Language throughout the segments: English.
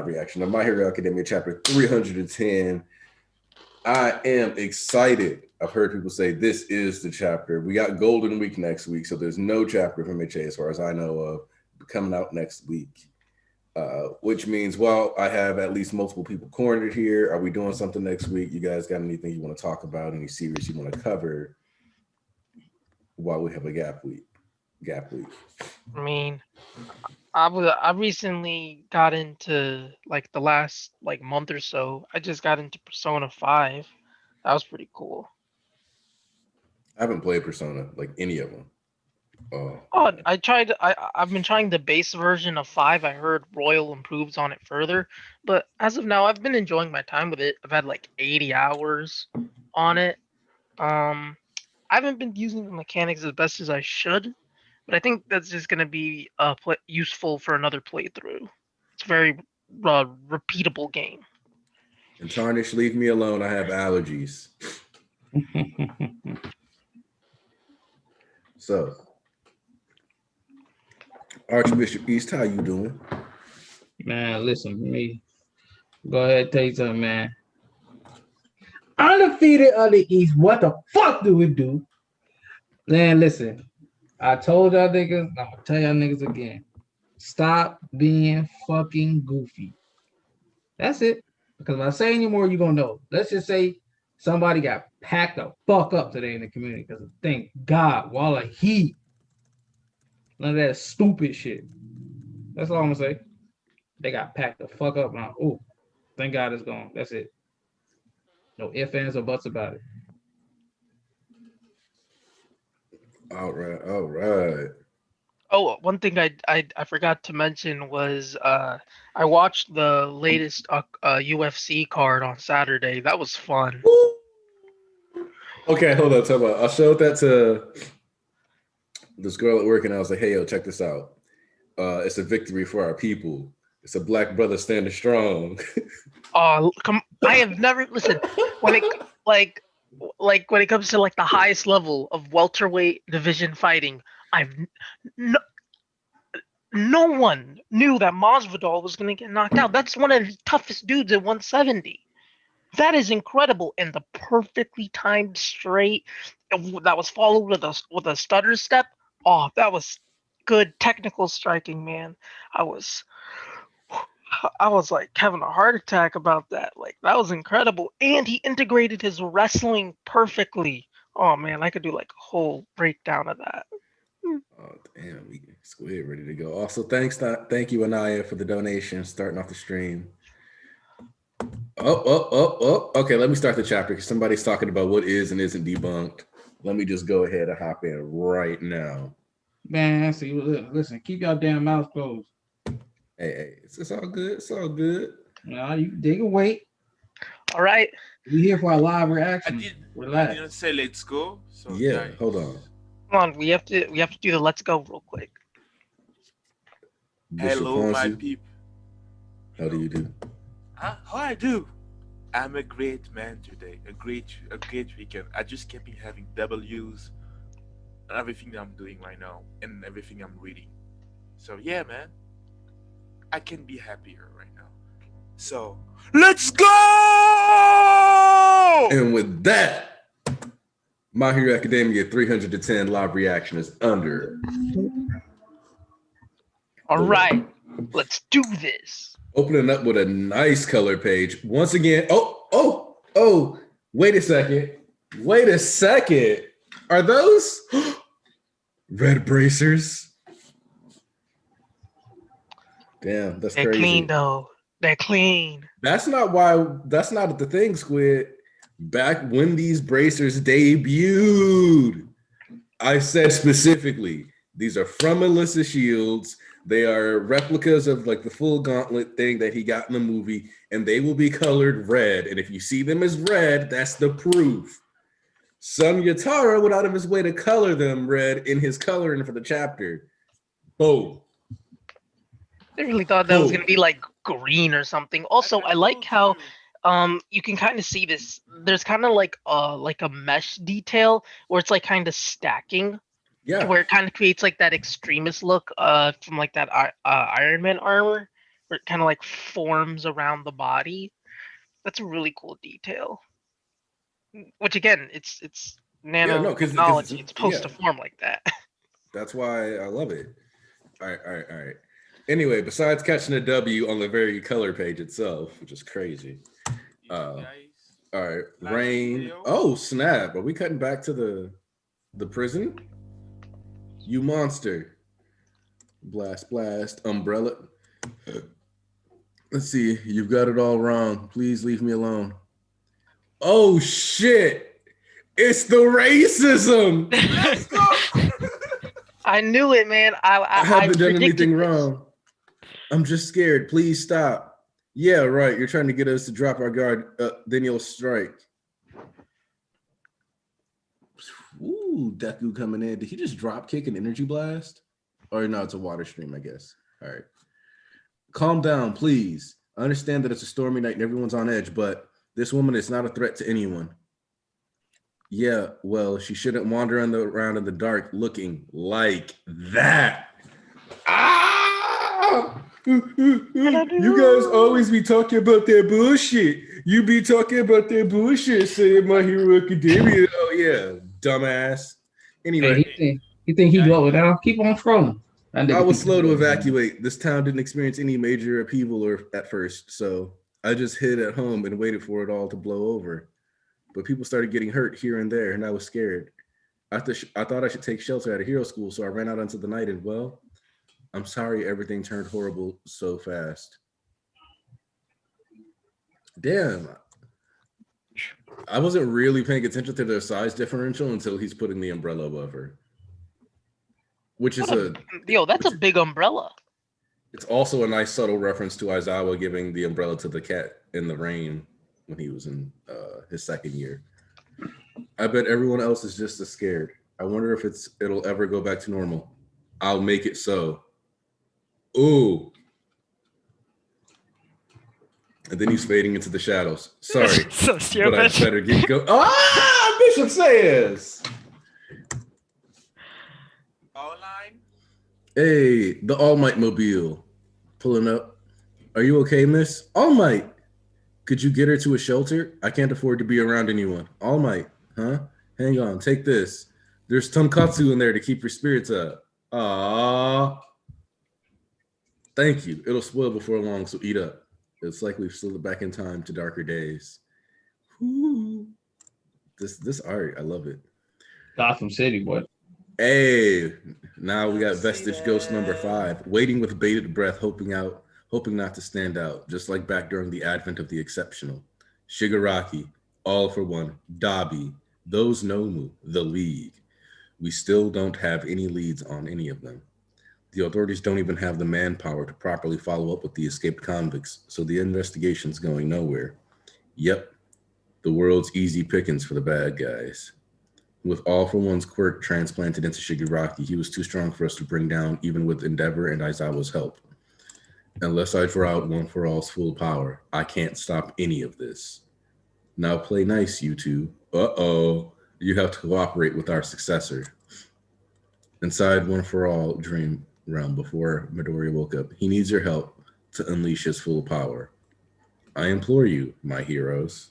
live reaction of My Hero Academia chapter 310. I am excited. I've heard people say this is the chapter. We got Golden Week next week, so there's no chapter from MHA as far as I know of coming out next week. Which means, well, I have at least multiple people cornered here. Are we doing something next week? You guys got anything you want to talk about? Any series you want to cover while we have a gap week? I mean, I recently got into like the last like month or so. I just got into Persona 5. That was pretty cool. I haven't played Persona, like any of them. Oh, I've been trying the base version of 5. I heard Royal improves on it further, but as of now, I've been enjoying my time with it. I've had like 80 hours on it. Um, I haven't been using the mechanics as best as I should, but I think that's just gonna be useful for another playthrough. It's a very repeatable game. And Tarnish, leave me alone. I have allergies. So, Archbishop East, how you doing? Man, listen, me. Go ahead, tell you something, man. Undefeated of the East. What the fuck do we do? Man, listen. I told y'all niggas, I'm gonna tell y'all niggas again. Stop being fucking goofy. That's it. Because if I say anymore, you're gonna know. Let's just say somebody got packed the fuck up today in the community. Because thank God, Walla, none of that stupid shit. That's all I'm gonna say. They got packed the fuck up. Now, oh, thank God it's gone. That's it. No ifs, ands, or buts about it. All right. Oh, one thing I forgot to mention was I watched the latest UFC card on Saturday. That was fun. Okay, hold on. Talk about. I showed that to this girl at work, and I was like, "Hey, yo, check this out. It's a victory for our people. It's a black brother standing strong." Oh, I have never listened when it when it comes to like the highest level of welterweight division fighting. I've no, no one knew that Masvidal was going to get knocked out. That's one of the toughest dudes at 170. That is incredible, and the perfectly timed straight that was followed with a stutter step. Oh, that was good technical striking, man. I was I was like having a heart attack about that. Like that was incredible, and he integrated his wrestling perfectly. Oh man, I could do like a whole breakdown of that. Oh damn, we squid ready to go. Also, thank you, Anaya, for the donation. Starting off the stream. Oh. Okay, let me start the chapter because somebody's talking about what is and isn't debunked. Let me just go ahead and hop in right now. Man, see, listen, keep y'all damn mouth closed. Hey, it's all good. It's all good. Nah, you dig and wait. All right. We here for a live reaction. I didn't say let's go. So yeah, hold on. Come on, we have to do the let's go real quick. Bishop Hello, my Ponzi, people. how do you do? How I do? I'm a great man today. A great weekend. I just kept having W's and everything that I'm doing right now and everything I'm reading. So yeah, man. I can be happier right now. So let's go! And with that, My Hero Academia 310 live reaction is under. All right, let's do this. Opening up with a nice color page. Once again, oh, wait a second. Are those red bracers? Damn, that's They're crazy. clean though. They're clean. That's not the thing, Squid. Back when these bracers debuted, I said specifically, these are from Melissa Shields. They are replicas of like the full gauntlet thing that he got in the movie, and they will be colored red. And if you see them as red, that's the proof. Some Yatara went out of his way to color them red in his coloring for the chapter. Boom. They really thought that was gonna be like green or something. Also, I like how you can kind of see this. There's kind of like a mesh detail where it's like kind of stacking. Yeah. Where it kind of creates like that extremist look from like that Iron Man armor. where it kind of like forms around the body. That's a really cool detail. Which again, it's Yeah, no, because nanotechnology. It's supposed to form like that. that's why I love it. All right. Anyway, besides catching a W on the very color page itself, which is crazy. Guys, All right, last Rain. video. Oh snap! Are we cutting back to the prison? You monster! Blast! Umbrella. Let's see. You've got it all wrong. Please leave me alone. Oh shit! It's the racism. Let's go. I knew it, man. I haven't done predicted anything this. wrong. I'm just scared. Please stop. Yeah, right. You're trying to get us to drop our guard. Then you'll strike. Ooh, Deku coming in. Did he just drop kick an energy blast? Or no, it's a water stream, I guess. All right. Calm down, please. I understand that it's a stormy night and everyone's on edge, but this woman is not a threat to anyone. Yeah, well, she shouldn't wander around in the dark looking like that. Ah! You guys always be talking about that bullshit. You be talking about that bullshit saying My Hero Academia. Oh, yeah, dumbass. Anyway, Hey, he think he go down. Keep on trolling. I was slow to evacuate. This town didn't experience any major upheaval at first, so I just hid at home and waited for it all to blow over. But people started getting hurt here and there, and I was scared. I thought I should take shelter at a hero school, so I ran out into the night, and well, I'm sorry everything turned horrible so fast. Damn. I wasn't really paying attention to their size differential until he's putting the umbrella above her. Which is that's a big umbrella. It's also a nice subtle reference to Aizawa giving the umbrella to the cat in the rain when he was in his second year. I bet everyone else is just as scared. I wonder if it'll ever go back to normal. I'll make it so. Ooh. And then he's fading into the shadows. Sorry, but I better get going. Ah, Bishop says. Online. Hey, the All Might Mobile. Pulling up. Are you okay, miss? All Might. Could you get her to a shelter? I can't afford to be around anyone. All Might, huh? Hang on, take this. There's tonkatsu in there to keep your spirits up. Ah. Thank you. It'll spoil before long, so eat up. It's like we've slid back in time to darker days. Woo. This art, I love it. Gotham City, boy. Hey, now we got Vestige Ghost number 5, waiting with bated breath, hoping not to stand out, just like back during the advent of the exceptional. Shigaraki, All for One, Dabi, those Nomu, the League. We still don't have any leads on any of them. The authorities don't even have the manpower to properly follow up with the escaped convicts, so the investigation's going nowhere. Yep, the world's easy pickings for the bad guys. With All for One's quirk transplanted into Shigaraki, he was too strong for us to bring down even with Endeavor and Aizawa's help. Unless I draw out One for All's full power, I can't stop any of this. Now play nice, you two. Uh-oh, you have to cooperate with our successor. Inside One for All dream realm before Midoriya woke up, he needs your help to unleash his full power. I implore you, my heroes.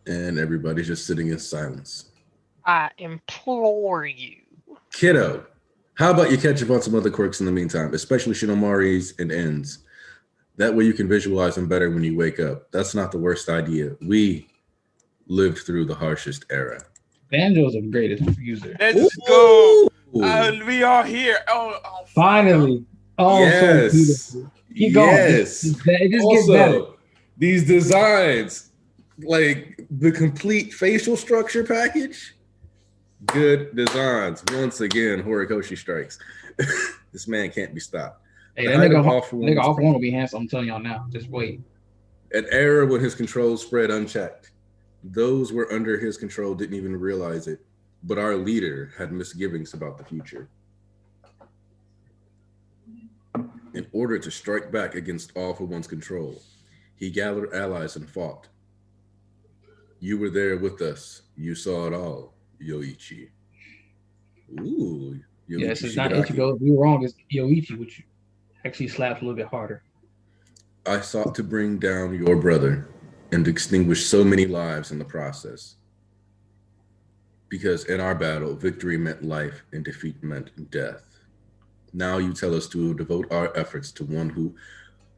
And everybody's just sitting in silence. I implore you. Kiddo, how about you catch up on some other quirks in the meantime, especially Shinomari's and Ends. That way you can visualize them better when you wake up. That's not the worst idea. We lived through the harshest era. Banjo's the greatest user. Let's go. We are here. Finally. Oh, yes. So beautiful. Keep going. Yes. It just also, gets better. These designs, like the complete facial structure package, good designs. Once again, Horikoshi strikes. This man can't be stopped. Hey, that nigga off one will be handsome. I'm telling y'all now. Just wait. An era when his controls spread unchecked. Those were under his control didn't even realize it, but our leader had misgivings about the future. In order to strike back against All for One's control, he gathered allies and fought. You were there with us. You saw it all, Yoichi. Ooh, Yes, Yoichi it's not Shigaraki. Ichigo. If you're wrong, it's Yoichi, which actually slaps a little bit harder. I sought to bring down your brother and extinguish so many lives in the process. Because in our battle, victory meant life and defeat meant death. Now you tell us to devote our efforts to one who.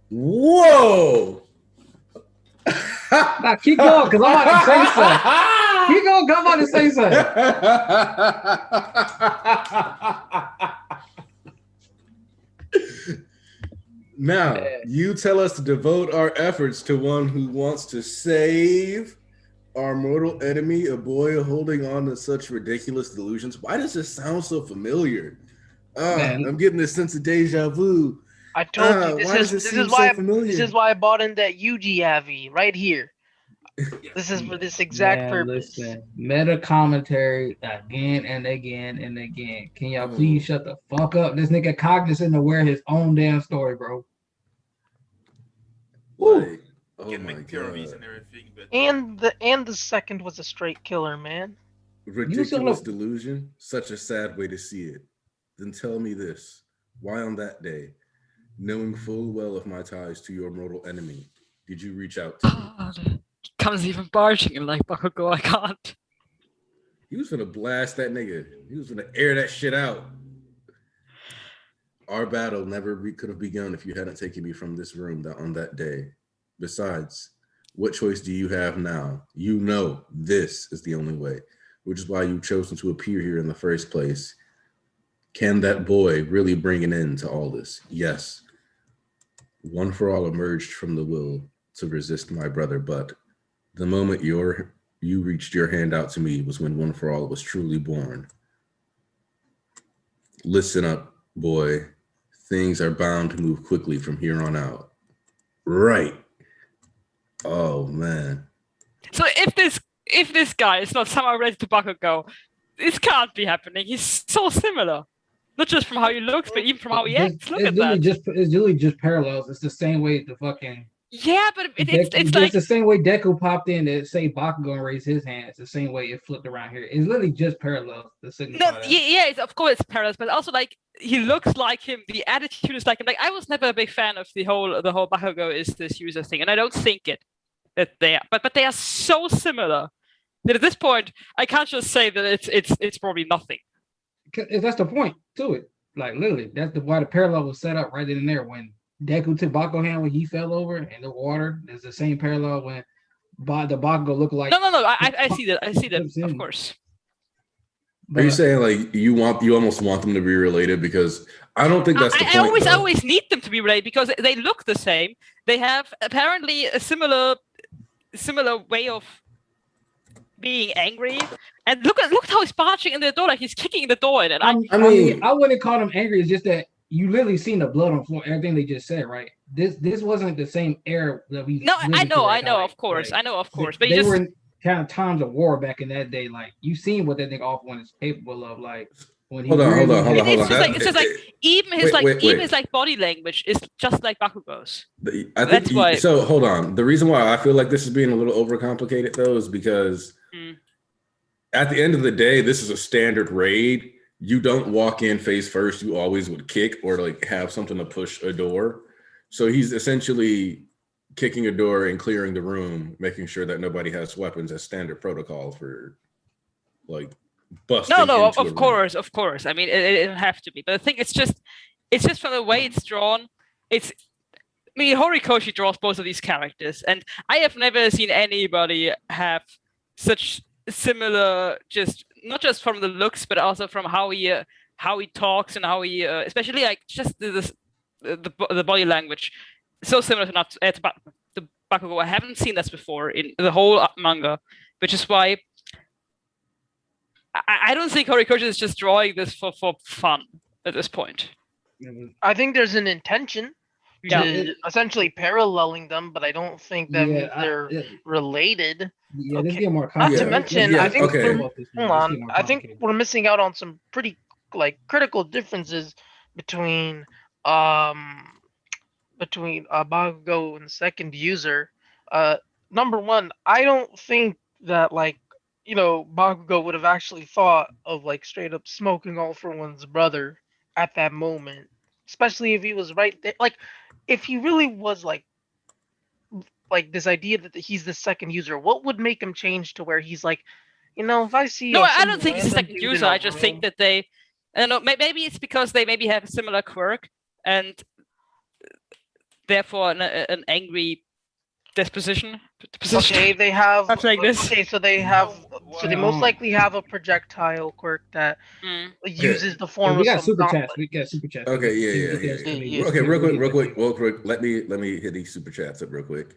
Whoa! Now keep going, because I'm about to say something. Keep going, 'cause I'm about to say something. Now, you tell us to devote our efforts to one who wants to save our mortal enemy, a boy holding on to such ridiculous delusions. Why does this sound so familiar? Man. I'm getting this sense of deja vu. I told you Why does it this seem is why so familiar? this is why I bought in that Yuji Avi right here. This is for this exact purpose. Listen, meta commentary again and again and again. Can y'all please shut the fuck up? This nigga cognizant of where his own damn story, bro. Like, oh Can my make theories god. and everything, but And the second was a straight killer, man. Ridiculous delusion, such a sad way to see it. Then tell me this. Why on that day, knowing full well of my ties to your mortal enemy, did you reach out to me? Comes even barging in like Bakugo, I can't. He was gonna blast that nigga. He was gonna air that shit out. Our battle never could have begun if you hadn't taken me from this room on that day. Besides, what choice do you have now? You know this is the only way, which is why you've chosen to appear here in the first place. Can that boy really bring an end to all this? Yes. One for All emerged from the will to resist my brother, but the moment you reached your hand out to me was when One for All was truly born. Listen up, boy. Things are bound to move quickly from here on out. Right. Oh, man. So if this guy is not somehow related to Bakugo, this can't be happening. He's so similar. Not just from how he looks, but even from how he acts. Look at that. It's really just parallels. It's the same way the fucking. Yeah, but it's like the same way Deku popped in to say Bakugo and raise his hand. It's the same way it flipped around here. It's literally just parallels. Of course it's parallels, but also like he looks like him. The attitude is like him. Like I was never a big fan of the whole Bakugo is this user thing, and I don't think that they are, but they are so similar that at this point I can't just say that it's probably nothing. That's the point to it. Like literally, that's why the parallel was set up right then and there when Deku took Bakugo hand when he fell over in the water. There's the same parallel when the Bakugo looked like. No. I see that. I see that. Of course. Are you saying like you almost want them to be related? Because I don't think that's the point. I always need them to be related because they look the same. They have apparently a similar way of being angry. And look how he's barging in the door, like he's kicking the door in. And I mean, I wouldn't call him angry. It's just that you literally seen the blood on the floor. Everything they just said, right? This wasn't the same air that we. No, I know, of course, but they were in kind of times of war back in that day. Like you seen what that nigga off one is capable of. Like when he. Hold on. It's just like even his body language is just like Bakugo's. I think that's why. So hold on. The reason why I feel like this is being a little overcomplicated though is because. At the end of the day, this is a standard raid. You don't walk in face first. You always would kick or like have something to push a door. So he's essentially kicking a door and clearing the room, making sure that nobody has weapons as standard protocol for like busting. No, of course. I mean, it doesn't have to be. But I think it's just from the way it's drawn. Horikoshi draws both of these characters, and I have never seen anybody have such similar, just not just from the looks, but also from how he talks and how he, especially like just the body language, so similar to Bakugo. I haven't seen this before in the whole manga, which is why I don't think Horikoshi is just drawing this for fun at this point. I think there's an intention to essentially paralleling them, but I don't think that means they're related. Yeah, okay. Get more not to mention, I think I think we're missing out on some pretty like critical differences between Bakugo and the second user. Number one, I don't think that like Bakugo would have actually thought of like straight up smoking All for One's brother at that moment, especially if he was right there. Like, if he really was like this idea that he's the second user, what would make him change to where he's like, if I see No, I some don't think he's a random second dude in user. a I just think room- that they, I don't know, maybe it's because they maybe have a similar quirk and therefore an angry disposition. Okay, they have. Something like this. Okay, so they have. Well, So they most likely have a projectile quirk that Mm. uses the Well, form we of got some super chats. gauntlet. We got super chats. Okay, yeah, Can we yeah, get yeah, this? yeah. Can we- Yeah. Okay, can real we quick, get real this? quick, real quick. Let me hit these super chats up real quick.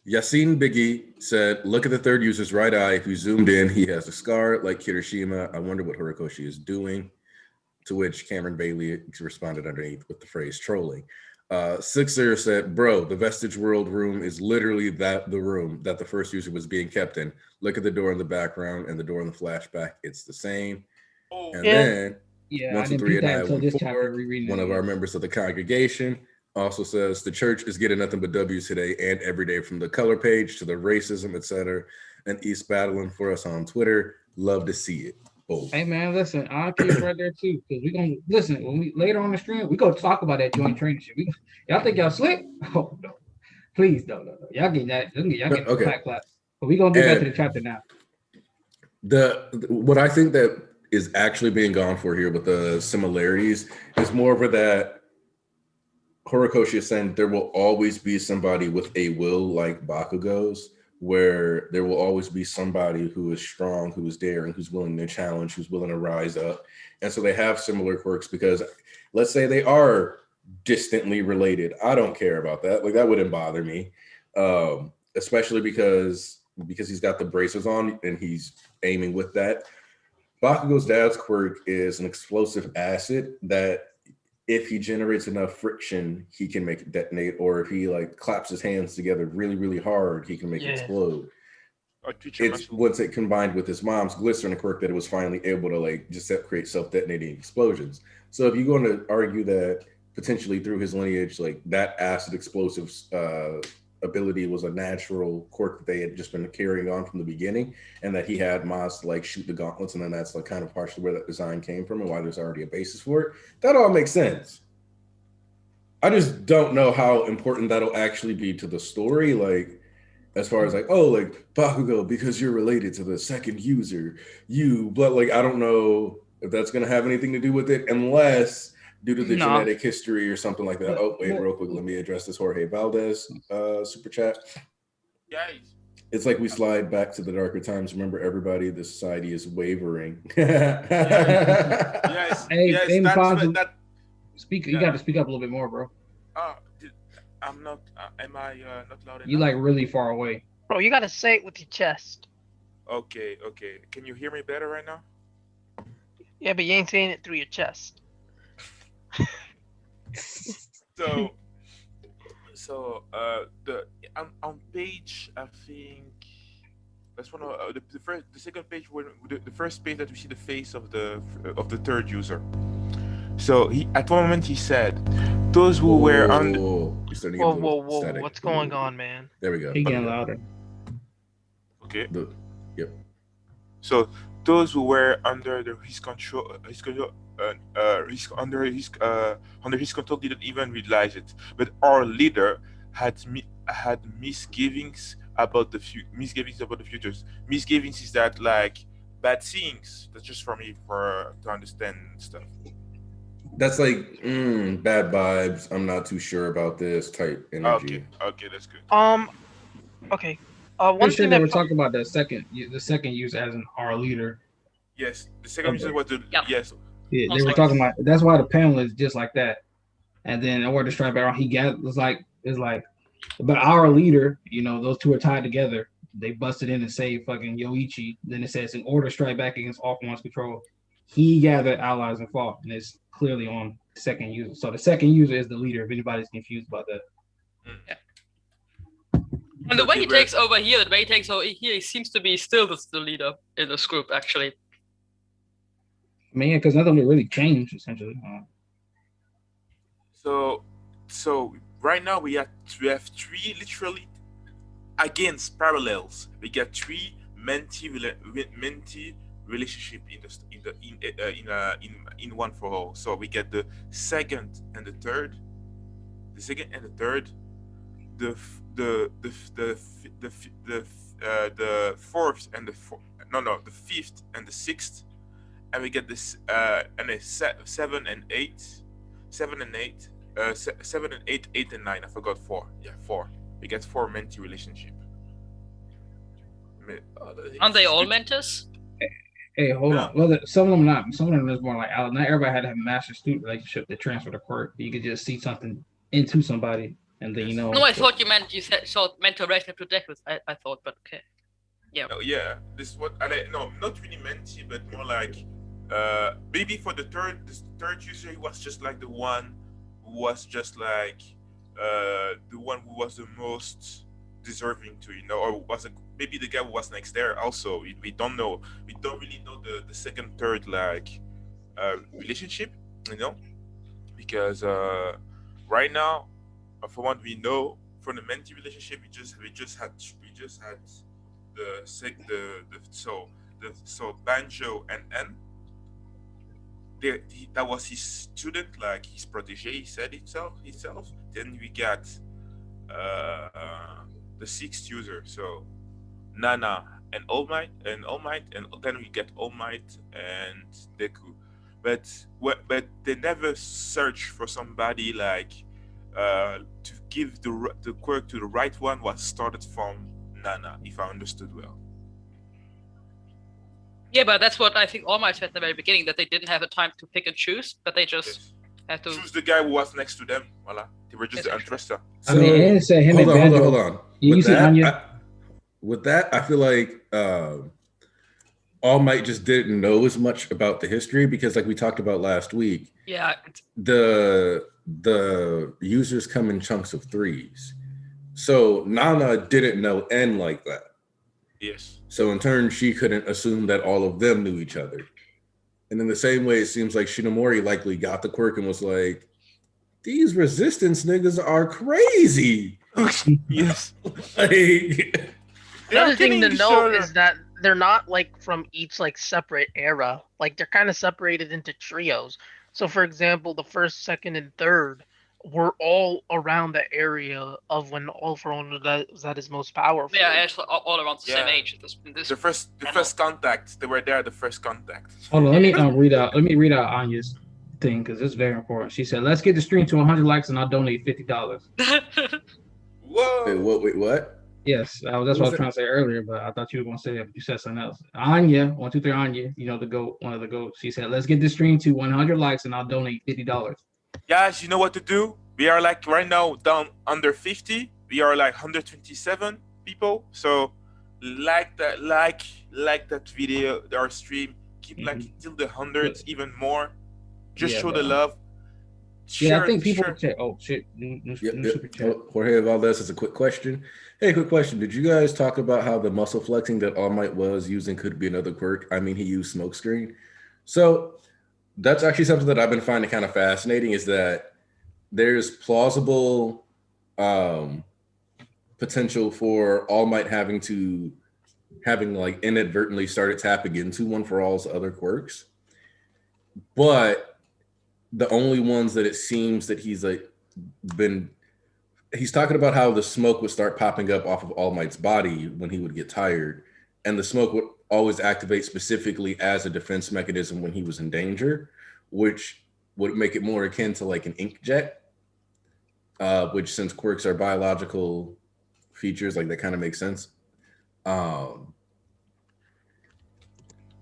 Yassine Biggie said, "Look at the third user's right eye. If you zoomed in, he has a scar like Kirishima. I wonder what Horikoshi is doing." To which Cameron Bailey responded underneath with the phrase "trolling." Sixer said, "Bro, the Vestige World room is literally the room that the first user was being kept in. Look at the door in the background and the door in the flashback. It's the same." oh, And Yeah. then Yeah, one I two didn't three beat and that I until one this chapter. four. Rereading One it of our again. members of the congregation also says the church is getting nothing but W's today and every day, from the color page to the racism, etc. And East battling for us on Twitter. Love to see it. Boom. Hey man, listen, I'll keep right there too, because we gonna listen when we later on the stream. We gonna talk about that joint training shit. Y'all think y'all slick? Oh no, please no. Y'all getting that? Y'all getting Okay. clap. But we gonna do back to And the chapter now. what I think that is actually being gone for here with the similarities is more of that Horikoshi is saying there will always be somebody with a will like Bakugo's, where there will always be somebody who is strong, who is daring, who's willing to challenge, who's willing to rise up. And so they have similar quirks because let's say they are distantly related. I don't care about that. Like that wouldn't bother me. Especially because he's got the braces on and he's aiming with that. Bakugo's dad's quirk is an explosive acid that if he generates enough friction, he can make it detonate, or if he like claps his hands together really, really hard, he can make it Yeah. explode. or teacher It's muscle. once it combined with his mom's glycerin quirk that it was finally able to like just create self-detonating explosions. So if you're going to argue that potentially through his lineage, like that acid explosives ability was a natural quirk that they had just been carrying on from the beginning, and that he had Maz to like shoot the gauntlets, and then that's like kind of partially where that design came from and why there's already a basis for it. That all makes sense. I just don't know how important that'll actually be to the story. Like, as far as like, oh, like Bakugo, because you're related to the second user, but like, I don't know if that's going to have anything to do with it, unless due to the No. genetic history or something like that. Oh, wait, But- real quick, let me address this Jorge Valdez super chat. Guys, It's like we slide back to the darker times. Remember, everybody, the society is wavering. yes, Hey, yes, hey, that's Fonzie. what that. Speak. You Yeah. got to speak up a little bit more, bro. I'm not. Am I not loud enough? You like really far away. Bro, you gotta say it with your chest. Okay. Can you hear me better right now? Yeah, but you ain't saying it through your chest. So, the on page, I think that's one of the second page when the first page that we see the face of the third user. So he at one moment he said, "Those who were under." You're starting to get a little static. What's going on, man? There we go. He getting Okay. louder. Okay. Yep. So those who were under his control, under his control didn't even realize it. But our leader had misgivings about the futures. Misgivings is that like bad things. That's just for me to understand stuff. That's like bad vibes. I'm not too sure about this type energy. Okay, that's good. Okay. I'm One sure thing they that were talking about the second user as our leader. Yes, the second reason was the Yeah. yes. Yeah, they Most were likely. talking about. That's why the panel is just like that. And then Order to Strike Back, he got was like but our leader, those two are tied together. They busted in and saved fucking Yoichi. Then it says in Order to Strike Back against All for One's control, he gathered allies and fought, and it's clearly on the second user. So the second user is the leader. If anybody's confused about that. And the So way he people- takes over here, he seems to be still the leader in this group, actually. I mean, yeah, because nothing really changed essentially. So right now we have three literally against parallels. We got three mentee relationship in one for all. So we get the second and the third, the second and the third, the f- the f- the fourth and the fifth and the sixth, and we get this and a 7 and 8, 7 and 8, 8 and 9. I forgot 4. Yeah, 4. We get 4 mentee relationship. Aren't they all mentors? Hey, hold No. on. Well, some of them not. Some of them is more like not everybody had to have a master-student relationship to transfer the quirk. You could just see something into somebody, and then Yes. No, I thought you said mentor relationship to Deckles. I thought, but okay. Yeah. No, yeah. This is what no, not really mentee, but more like maybe for the third user, he was just like the one who was just like the one who was the most deserving to, or was maybe the guy who was next there also. We don't know. We don't really know the second, third like relationship, because right now, from what we know from the mentee relationship, we just had so Banjo and N. That was his student, like his protege. He said himself. Then we got the sixth user, so Nana and All Might, and then we get All Might and Deku. But they never search for somebody like to give the quirk to the right one. Was started from Nana, if I understood well. Yeah, but that's what I think All Might said at the very beginning, that they didn't have the time to pick and choose, but they just had to choose the guy who was next to them. Voila, they were just the untrusted. I mean, and it said him hold and on, Banjo. hold on. You see Anya? With that, I feel like All Might just didn't know as much about the history because, like we talked about last week, yeah, the users come in chunks of 3s. So Nana didn't know N like that. Yes. So in turn, she couldn't assume that all of them knew each other. And in the same way, it seems like Shinomori likely got the quirk and was like, these resistance niggas are crazy. Yes. Like, another thing to note is that they're not like from each like separate era. Like they're kind of separated into trios. So for example, the first, second, and third were all around the area of when All for One was at his most powerful. Yeah, actually all around the same age. The first contact. They were there. The first contact. Hold on, let me read out. Let me read out Anya's thing because it's very important. She said, "Let's get the stream to 100 likes and I'll donate $50." Whoa! Wait, what? Yes, that's what I was trying to say earlier, but I thought you were going to say it. You said something else. Anya, 1, 2, 3, Anya, the GOAT, one of the GOATs. She said, "Let's get the stream to 100 likes and I'll donate $50." Guys, you know what to do. We are like right now down under 50. We are like 127 people. So like that video, our stream. Keep like till the hundreds, even more. Just show the love. I think people check. Oh shit! New super chat. Jorge Valdez has a quick question. Hey, quick question. Did you guys talk about how the muscle flexing that All Might was using could be another quirk? I mean, he used smokescreen. So that's actually something that I've been finding kind of fascinating, is that there's plausible potential for All Might having like inadvertently started tapping into One for All's other quirks. But the only ones that it seems that he's talking about how the smoke would start popping up off of All Might's body when he would get tired. And the smoke would always activate specifically as a defense mechanism when he was in danger, which would make it more akin to like an inkjet, which since quirks are biological features, like that kind of makes sense.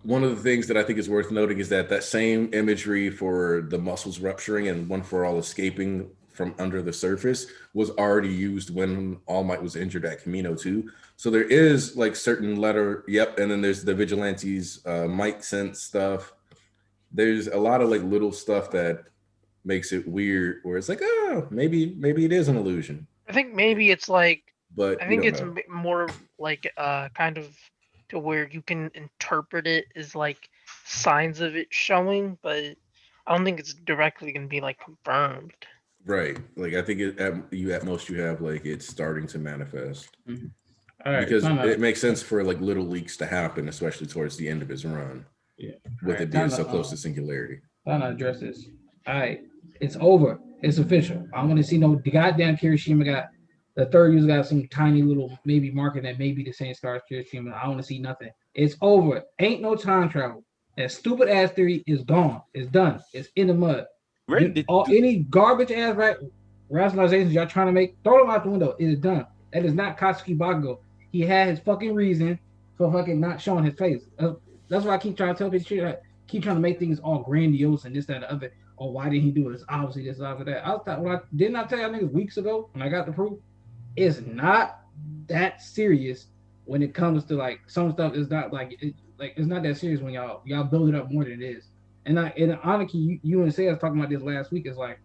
One of the things that I think is worth noting is that same imagery for the muscles rupturing and One for All escaping from under the surface was already used when All Might was injured at Camino too. So there is like certain and then there's the Vigilantes might sense stuff. There's a lot of like little stuff that makes it weird where it's like, oh, maybe it is an illusion. I think maybe it's like, but I think it's more like kind of to where you can interpret it as like signs of it showing, but I don't think it's directly going to be like confirmed. Right. Like I think at most you have like it's starting to manifest. Mm-hmm. All right, because time out. it makes sense for like little leaks to happen, especially towards the end of his run. Yeah. With Alright, it being time so to, close to singularity. Time to address this. All right, it's over. It's official. I don't want to see no goddamn Kirishima got the third user got some tiny little maybe marker that may be the same star as Kirishima. I don't want to see nothing. It's over. Ain't no time travel. That stupid ass theory is gone. It's done. It's in the mud. When did Any garbage ass rationalizations y'all trying to make, throw them out the window. It is done. That is not Katsuki Bakugo. He had his fucking reason for fucking not showing his face. That's why I keep trying to tell people shit. Keep trying to make things all grandiose and this, that, and the other. Oh, why didn't he do it? It's obviously this, obviously that. Didn't I tell y'all niggas weeks ago when I got the proof? It's not that serious when it comes to like some stuff. Is not like it's not that serious when y'all build it up more than it is. And honestly, you and Say was talking about this last week. It's like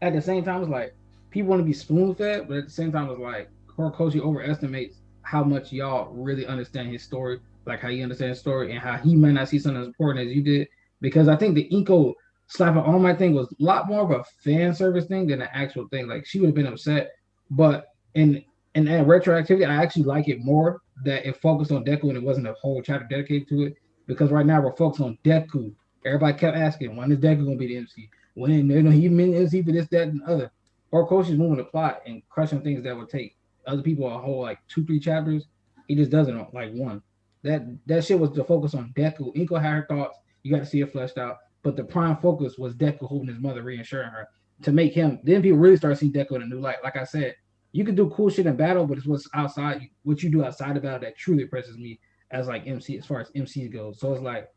at the same time, it's like people want to be spoon fed, but at the same time, it's like Horikoshi overestimates how much y'all really understand his story, like how you understand his story, and how he might not see something as important as you did. Because I think the Inko slapping All Might thing was a lot more of a fan service thing than an actual thing. Like she would have been upset, but in that retroactivity, I actually like it more that it focused on Deku and it wasn't a whole chapter dedicated to it. Because right now we're focused on Deku. Everybody kept asking, when is Deku gonna be the MC? When he meant MC for this, that, and the other. Horikoshi's moving the plot and crushing things that would take other people a whole like 2-3 chapters. He just does it on like one. That shit was the focus on Deku. Inko had her thoughts. You got to see it fleshed out. But the prime focus was Deku holding his mother, reassuring her to make him. Then people really start seeing Deku in a new light. Like I said, you can do cool shit in battle, but it's what's outside, what you do outside of battle that truly impresses me as like MC, as far as MC goes. So it's like,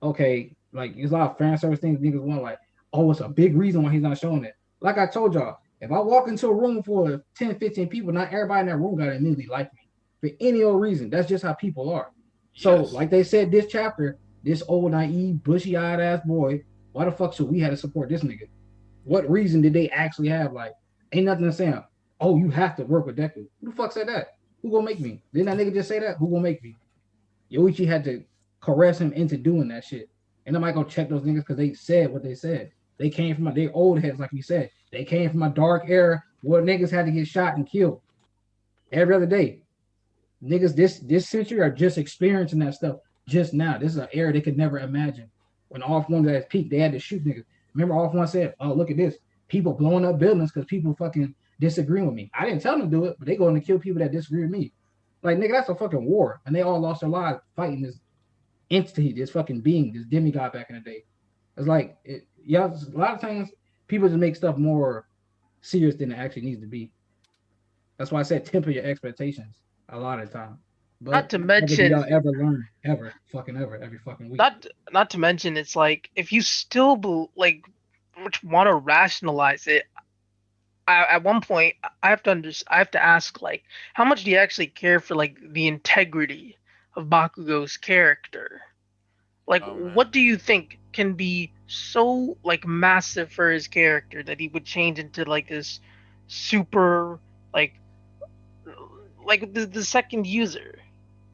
okay, like there's a lot of fan service things niggas want, like, oh, it's a big reason why he's not showing it. Like I told y'all, if I walk into a room full of 10, 15 people, not everybody in that room got to immediately like me for any old reason. That's just how people are. So, like they said, this chapter, this old, naive, bushy-eyed ass boy, why the fuck should we have to support this nigga? What reason did they actually have? Like, ain't nothing to say, oh, you have to work with Deku. Who the fuck said that? Who gonna make me? Didn't that nigga just say that? Who gonna make me? Yoichi had to caress him into doing that shit. And I'm not gonna check those niggas because they said what they said. They came from they old heads, like we said. They came from a dark era where niggas had to get shot and killed every other day. Niggas this century are just experiencing that stuff just now. This is an era they could never imagine. When Off One at its peak, they had to shoot niggas. Remember, Off One said, "Oh, look at this. People blowing up buildings because people fucking disagree with me. I didn't tell them to do it, but they going to kill people that disagree with me. Like, nigga, that's a fucking war. And they all lost their lives fighting this entity, this fucking being, this demigod back in the day. It's like, a lot of times people just make stuff more serious than it actually needs to be. That's why I said temper your expectations a lot of the time. But not to mention, y'all ever learn, every fucking week. Not to mention, it's like if you still want to rationalize it, at one point I have to ask, like, how much do you actually care for like the integrity of Bakugo's character? Like, what do you think can be so like massive for his character that he would change into like this super like the second user?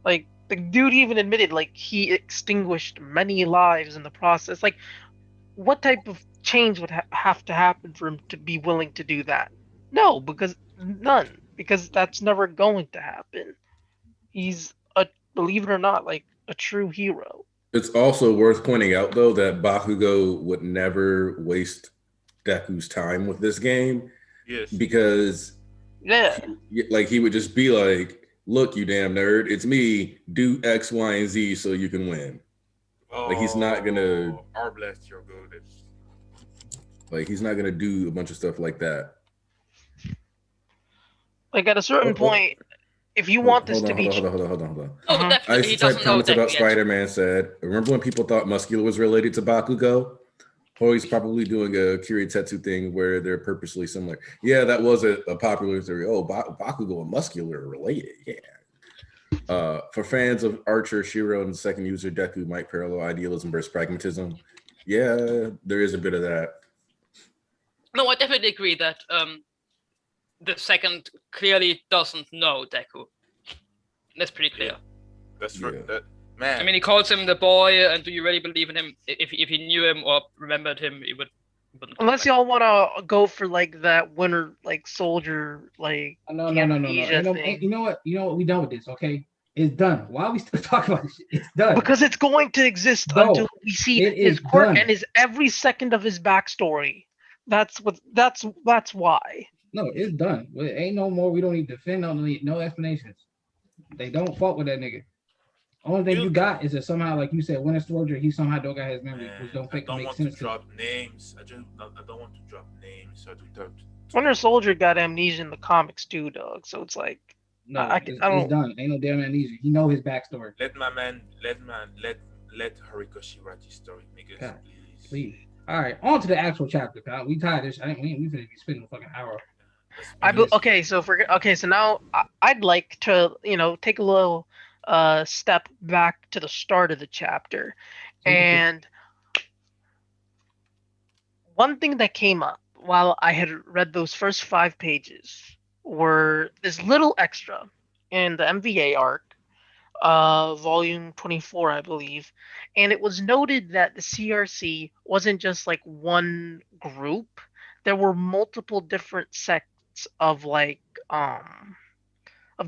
Like, the dude even admitted like he extinguished many lives in the process. Like, what type of change would have to happen for him to be willing to do that? No, because that's never going to happen. He's believe it or not, like a true hero. It's also worth pointing out, though, that Bakugo would never waste Deku's time with this game. Yes. Because he would just be like, look, you damn nerd, it's me, do X, Y, and Z so you can win. Like, he's not gonna our blast your golden. Like, he's not gonna do a bunch of stuff like that. Like, at a certain point, if you want this to be... Hold on. Oh, definitely. He doesn't know comments about yet. Spider-Man said, remember when people thought Muscular was related to Bakugo? Or he's probably doing a Kiryu-Tetsu thing where they're purposely similar. Yeah, that was a popular theory. Oh, Bakugo and Muscular are related. Yeah. For fans of Archer, Shiro, and the second user, Deku might parallel idealism versus pragmatism. Yeah, there is a bit of that. No, I definitely agree that the second clearly doesn't know Deku. That's pretty clear. That's for that, man. I mean, he calls him the boy, and do you really believe in him? If he knew him or remembered him, he would But Unless y'all want to go for like that Winter like Soldier like No. amnesia Ain't no, thing. you know what? You know what? We done with this, okay? It's done. Why are we still talking about this shit? It's done. Because it's going to exist No, until we see it his is quirk done. and his every second of his backstory. That's why. No, it's done. Well, ain't no more. We don't need to defend. No explanations. They don't fuck with that nigga. Only thing you got is that somehow, like you said, Winter Soldier, he somehow don't got his memory, which don't I don't make want to sense. drop names. I don't want to drop names. So to Winter Soldier got amnesia in the comics too, dog. So it's like No, I it's don't. done. Ain't no damn amnesia. He know his backstory. let Horikoshi write his story, niggas, God, please. please. All right, on to the actual chapter, pal. We tired this. We finna be spending a fucking hour. Okay, so so now I'd like to take a little step back to the start of the chapter, and one thing that came up while I had read those first 5 pages were this little extra in the MVA arc, volume 24, I believe, and it was noted that the CRC wasn't just like one group. There were multiple different sects of of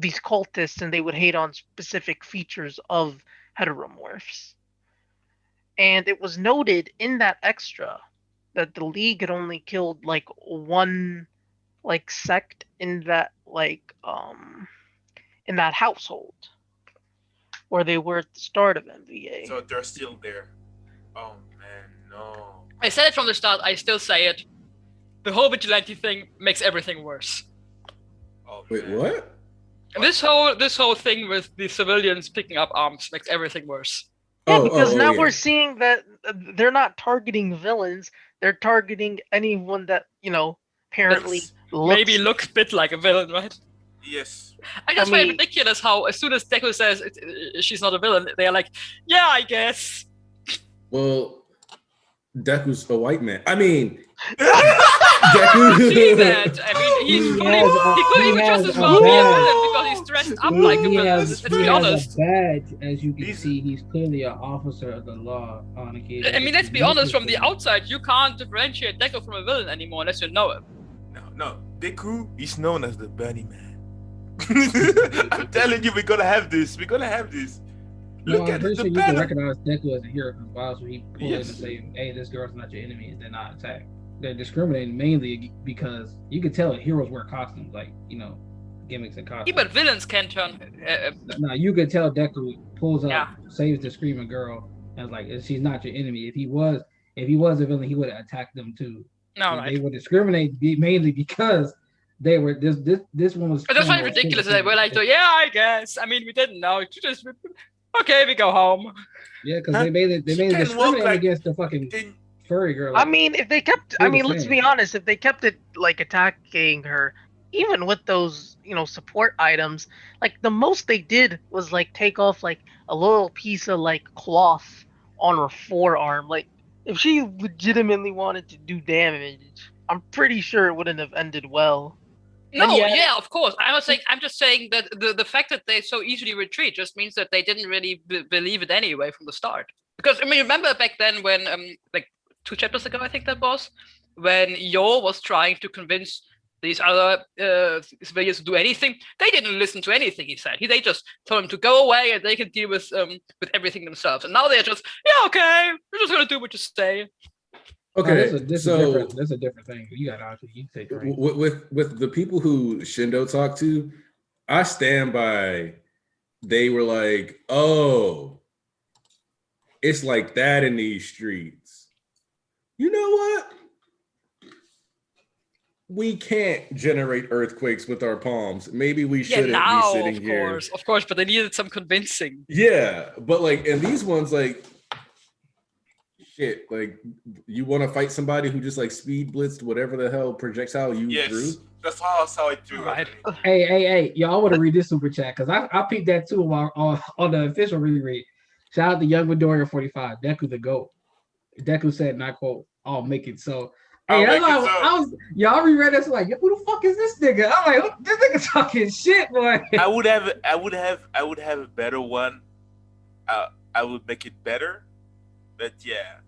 these cultists, and they would hate on specific features of heteromorphs. And it was noted in that extra that the League had only killed like one sect in that in that household where they were at the start of MVA. So they're still there. Oh man, no. I said it from the start. I still say it. The whole vigilante thing makes everything worse. Oh, Wait, man. what? And this whole thing with the civilians picking up arms makes everything worse. Yeah, because now yeah. we're seeing that they're not targeting villains; they're targeting anyone that apparently maybe looks a bit like a villain, right? Yes. I just find it ridiculous how as soon as Deku says she's not a villain, they're like, yeah, I guess. Well, Deku's a white man. I mean, Deku. See that? I mean, he could even just as well be a villain because he's dressed up like a villain. Let's be honest. He has a badge, as you can see. He's clearly an officer of the law on occasion. I mean, let's be honest. From the outside, you can't differentiate Deku from a villain anymore unless you know him. No. Deku is known as the Bunny Man. I'm telling you, we're gonna have this. Look at the you can recognize Deku as a hero because why else would he pull in and say, "Hey, this girl's not your enemy," and then not attack? They're discriminating mainly because you can tell heroes wear costumes, like gimmicks and costumes. Yeah, but villains can turn. Now you could tell Deku pulls up, saves the screaming girl, and like she's not your enemy. If he was a villain, he would have attacked them too. No, right. They would discriminate mainly because they were this one was. But that's why ridiculous. They were like, yeah, I guess. I mean, we didn't know. Just okay, we go home. Yeah, because they made it discriminate against the fucking furry girl. I mean, if they kept, let's be honest, if they kept it like attacking her, even with those support items, like the most they did was like take off like a little piece of like cloth on her forearm. Like if she legitimately wanted to do damage, I'm pretty sure it wouldn't have ended well. No, yeah, of course. I'm just saying that the fact that they so easily retreat just means that they didn't really believe it anyway from the start. Because I mean, remember back then when like 2 chapters ago, I think that was, when Yo was trying to convince these other civilians to do anything. They didn't listen to anything he said. They just told him to go away and they can deal with everything themselves. And now they're just, yeah, okay, we're just gonna do what you say. Okay, that's a different thing. You got to take with the people who Shindo talked to, I stand by. They were like, "Oh, it's like that in these streets." You know what? We can't generate earthquakes with our palms. Maybe we shouldn't be sitting here. Of course, but they needed some convincing. Yeah, but like, and these ones, like. Shit, like you want to fight somebody who just like speed blitzed whatever the hell projectile you drew? That's how I saw it too. Right. Hey, y'all want to read this super chat because I peeped that too on the official reread. Shout out to Young Midoriya 45, Deku the GOAT. Deku said, and I quote, "I'll make it so." Hey, y'all reread this like, who the fuck is this nigga? I'm like, this nigga talking shit, boy. I would have a better one. I would make it better. But yeah,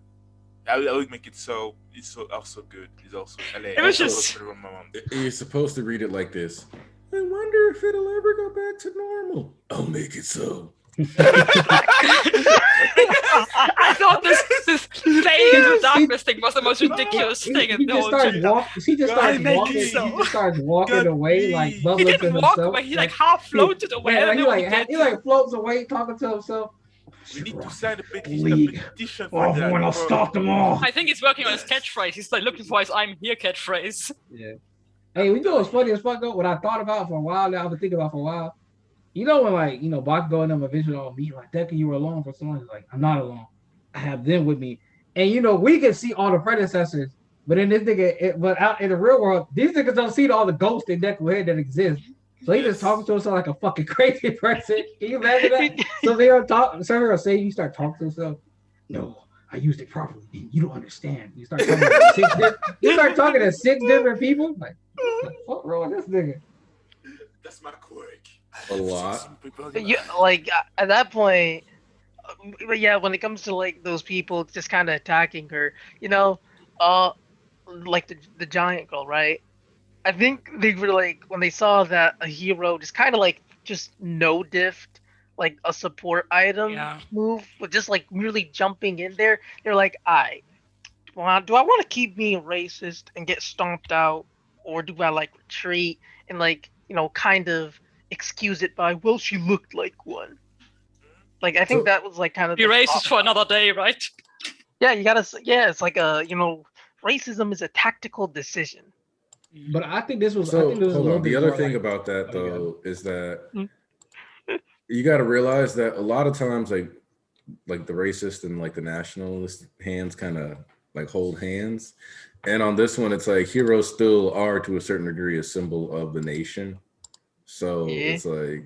I would make it so. It's so also good. It's also LA. It was Also, just- put it on my mom. You're supposed to read it like this. I wonder if it'll ever go back to normal. I'll make it so. I thought this fade into darkness thing was the most ridiculous thing in He the just whole starts trip. walking. She just God, starts make walking. it He so. just starts walking God, away, like please. He bubbling to didn't walk himself. away. He like half floated away. I Yeah, don't like, know what he did. he like floats away, talking to himself. We need to sign a petition, League. for that. When I'll bro. stop them all. I think he's working on his catchphrase. He's like looking for his "I'm here" catchphrase. Yeah. Hey, we know what's funny as fuck though. What I thought about for a while now, I've been thinking about for a while. You know when like Bakugo and them eventually all meet, like Deku, you were alone for so long. He's like, I'm not alone. I have them with me. And we can see all the predecessors, but in this nigga, but out in the real world, these niggas don't see all the ghosts in Deku head that exist. So he just talking to himself like a fucking crazy person. Can you imagine that? So they'll say you start talking to himself. No, I used it properly. You don't understand. You start talking to six different people. Like, what the fuck wrong with this nigga? That's my quirk. A lot. Yeah, like at that point, but yeah, when it comes to like those people just kind of attacking her, like the giant girl, right? I think they were like when they saw that a hero just kind of like just no diffed like a support item move with just like merely jumping in there. They're like, do I want to keep being racist and get stomped out, or do I like retreat and like kind of excuse it by, well, she looked like one. Like I think that was like kind of Be racist for another day, right? Yeah, you gotta. Yeah, it's like racism is a tactical decision. But I think this was. So I think this was hold a on. little The bit other more thing like, about that though is that Mm. you got to realize that a lot of times like the racist and like the nationalist hands kind of like hold hands, and on this one it's like heroes still are to a certain degree a symbol of the nation. So it's like,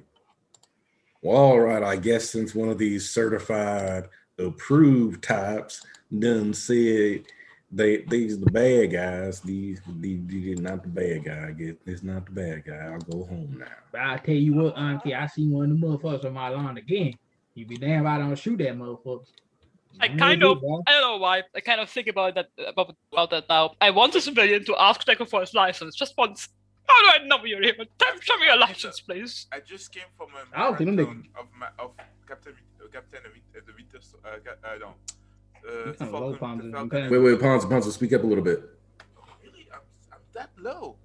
well, all right, I guess since one of these certified approved types done said these are the bad guys, these not the bad guy. I guess it's not the bad guy. I'll go home now. But I tell you what, Auntie, I see one of the motherfuckers on my lawn again. You be damn if I don't shoot that motherfucker. I don't know why. I kind of think about that now. I want a civilian to ask Deku for his license just once. How do I know you're here? Show me your license, please. I just came from a I don't think marathon of Captain the Winter. Wait, Ponzo, speak up a little bit. Really, I'm that low.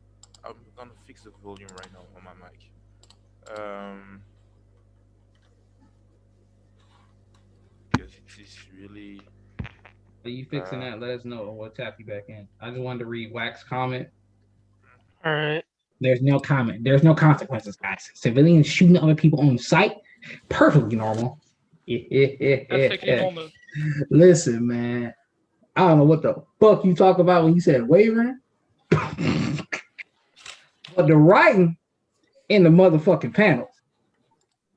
I'm gonna fix the volume right now on my mic. Because it is really. Are you fixing that? Let us know. We'll tap you back in. I just wanted to read Wax comment. All right. There's no comment. There's no consequences, guys. Civilians shooting other people on sight, perfectly normal. Perfectly normal. Listen, man. I don't know what the fuck you talk about when you said wavering. But the writing in the motherfucking panels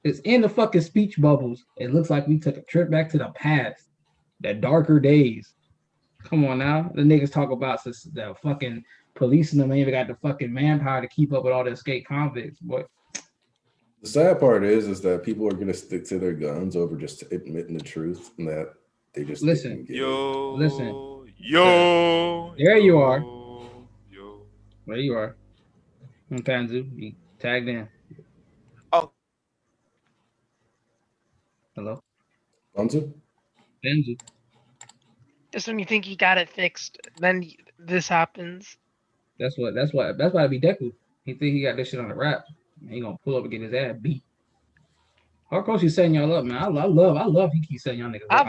is in the fucking speech bubbles. It looks like we took a trip back to the past, the darker days. Come on now. The niggas talk about the fucking policing them ain't even got the fucking manpower to keep up with all the escaped convicts, boy. The sad part is that people are gonna stick to their guns over just admitting the truth, and that they just listen. Yo. There you are. Yo. There you are. Panzu, you tagged in. Oh. Hello. Ponzo? Panzu. Just when you think you got it fixed, then this happens. That's why it be Deku. He think he got this shit on the rap. He gonna pull up and get his ass beat. Of course he's setting y'all up, man. I love he keeps setting y'all niggas up.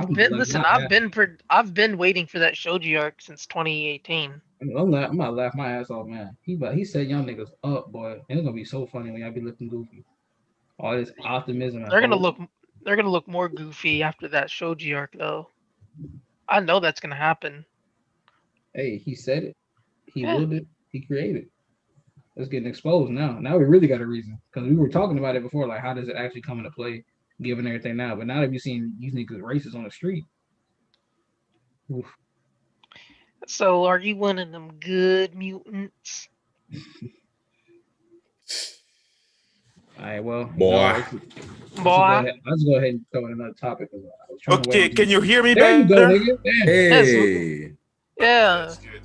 I've been waiting for that Shoji arc since 2018. I'm not laugh my ass off, man. He's setting y'all niggas up, boy. And it's gonna be so funny when y'all be looking goofy. All this optimism. They're gonna look more goofy after that Shoji arc, though. I know that's gonna happen. Hey, he said it. He willed it. He created. It's getting exposed now. Now we really got a reason, because we were talking about it before. Like, how does it actually come into play, given everything now? But now that you've seen these niggas racist on the street. Oof. So, are you one of them good mutants? All right, well, boy. Boy. Let's go ahead and throw in another topic. I was trying to Okay, wait. can you hear me There you go, better? nigga. Damn. Hey, Yeah. That's good.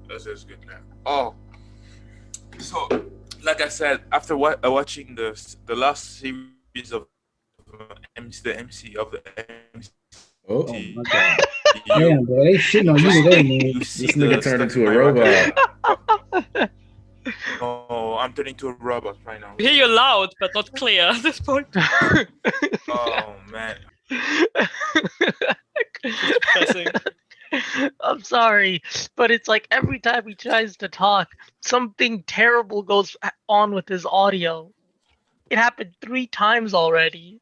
That's good now. Oh, so like I said, after watching the last series of the MC of the MC, oh, Oh my god. you, Damn, bro. They shitting on you today, man. you see this nigga the turned stuff into in a my robot. record. Oh, I'm turning into a robot right now. We hear you loud, but not clear at this point. Oh man. Depressing. I'm sorry, but it's like every time he tries to talk, something terrible goes on with his audio. It happened 3 times already.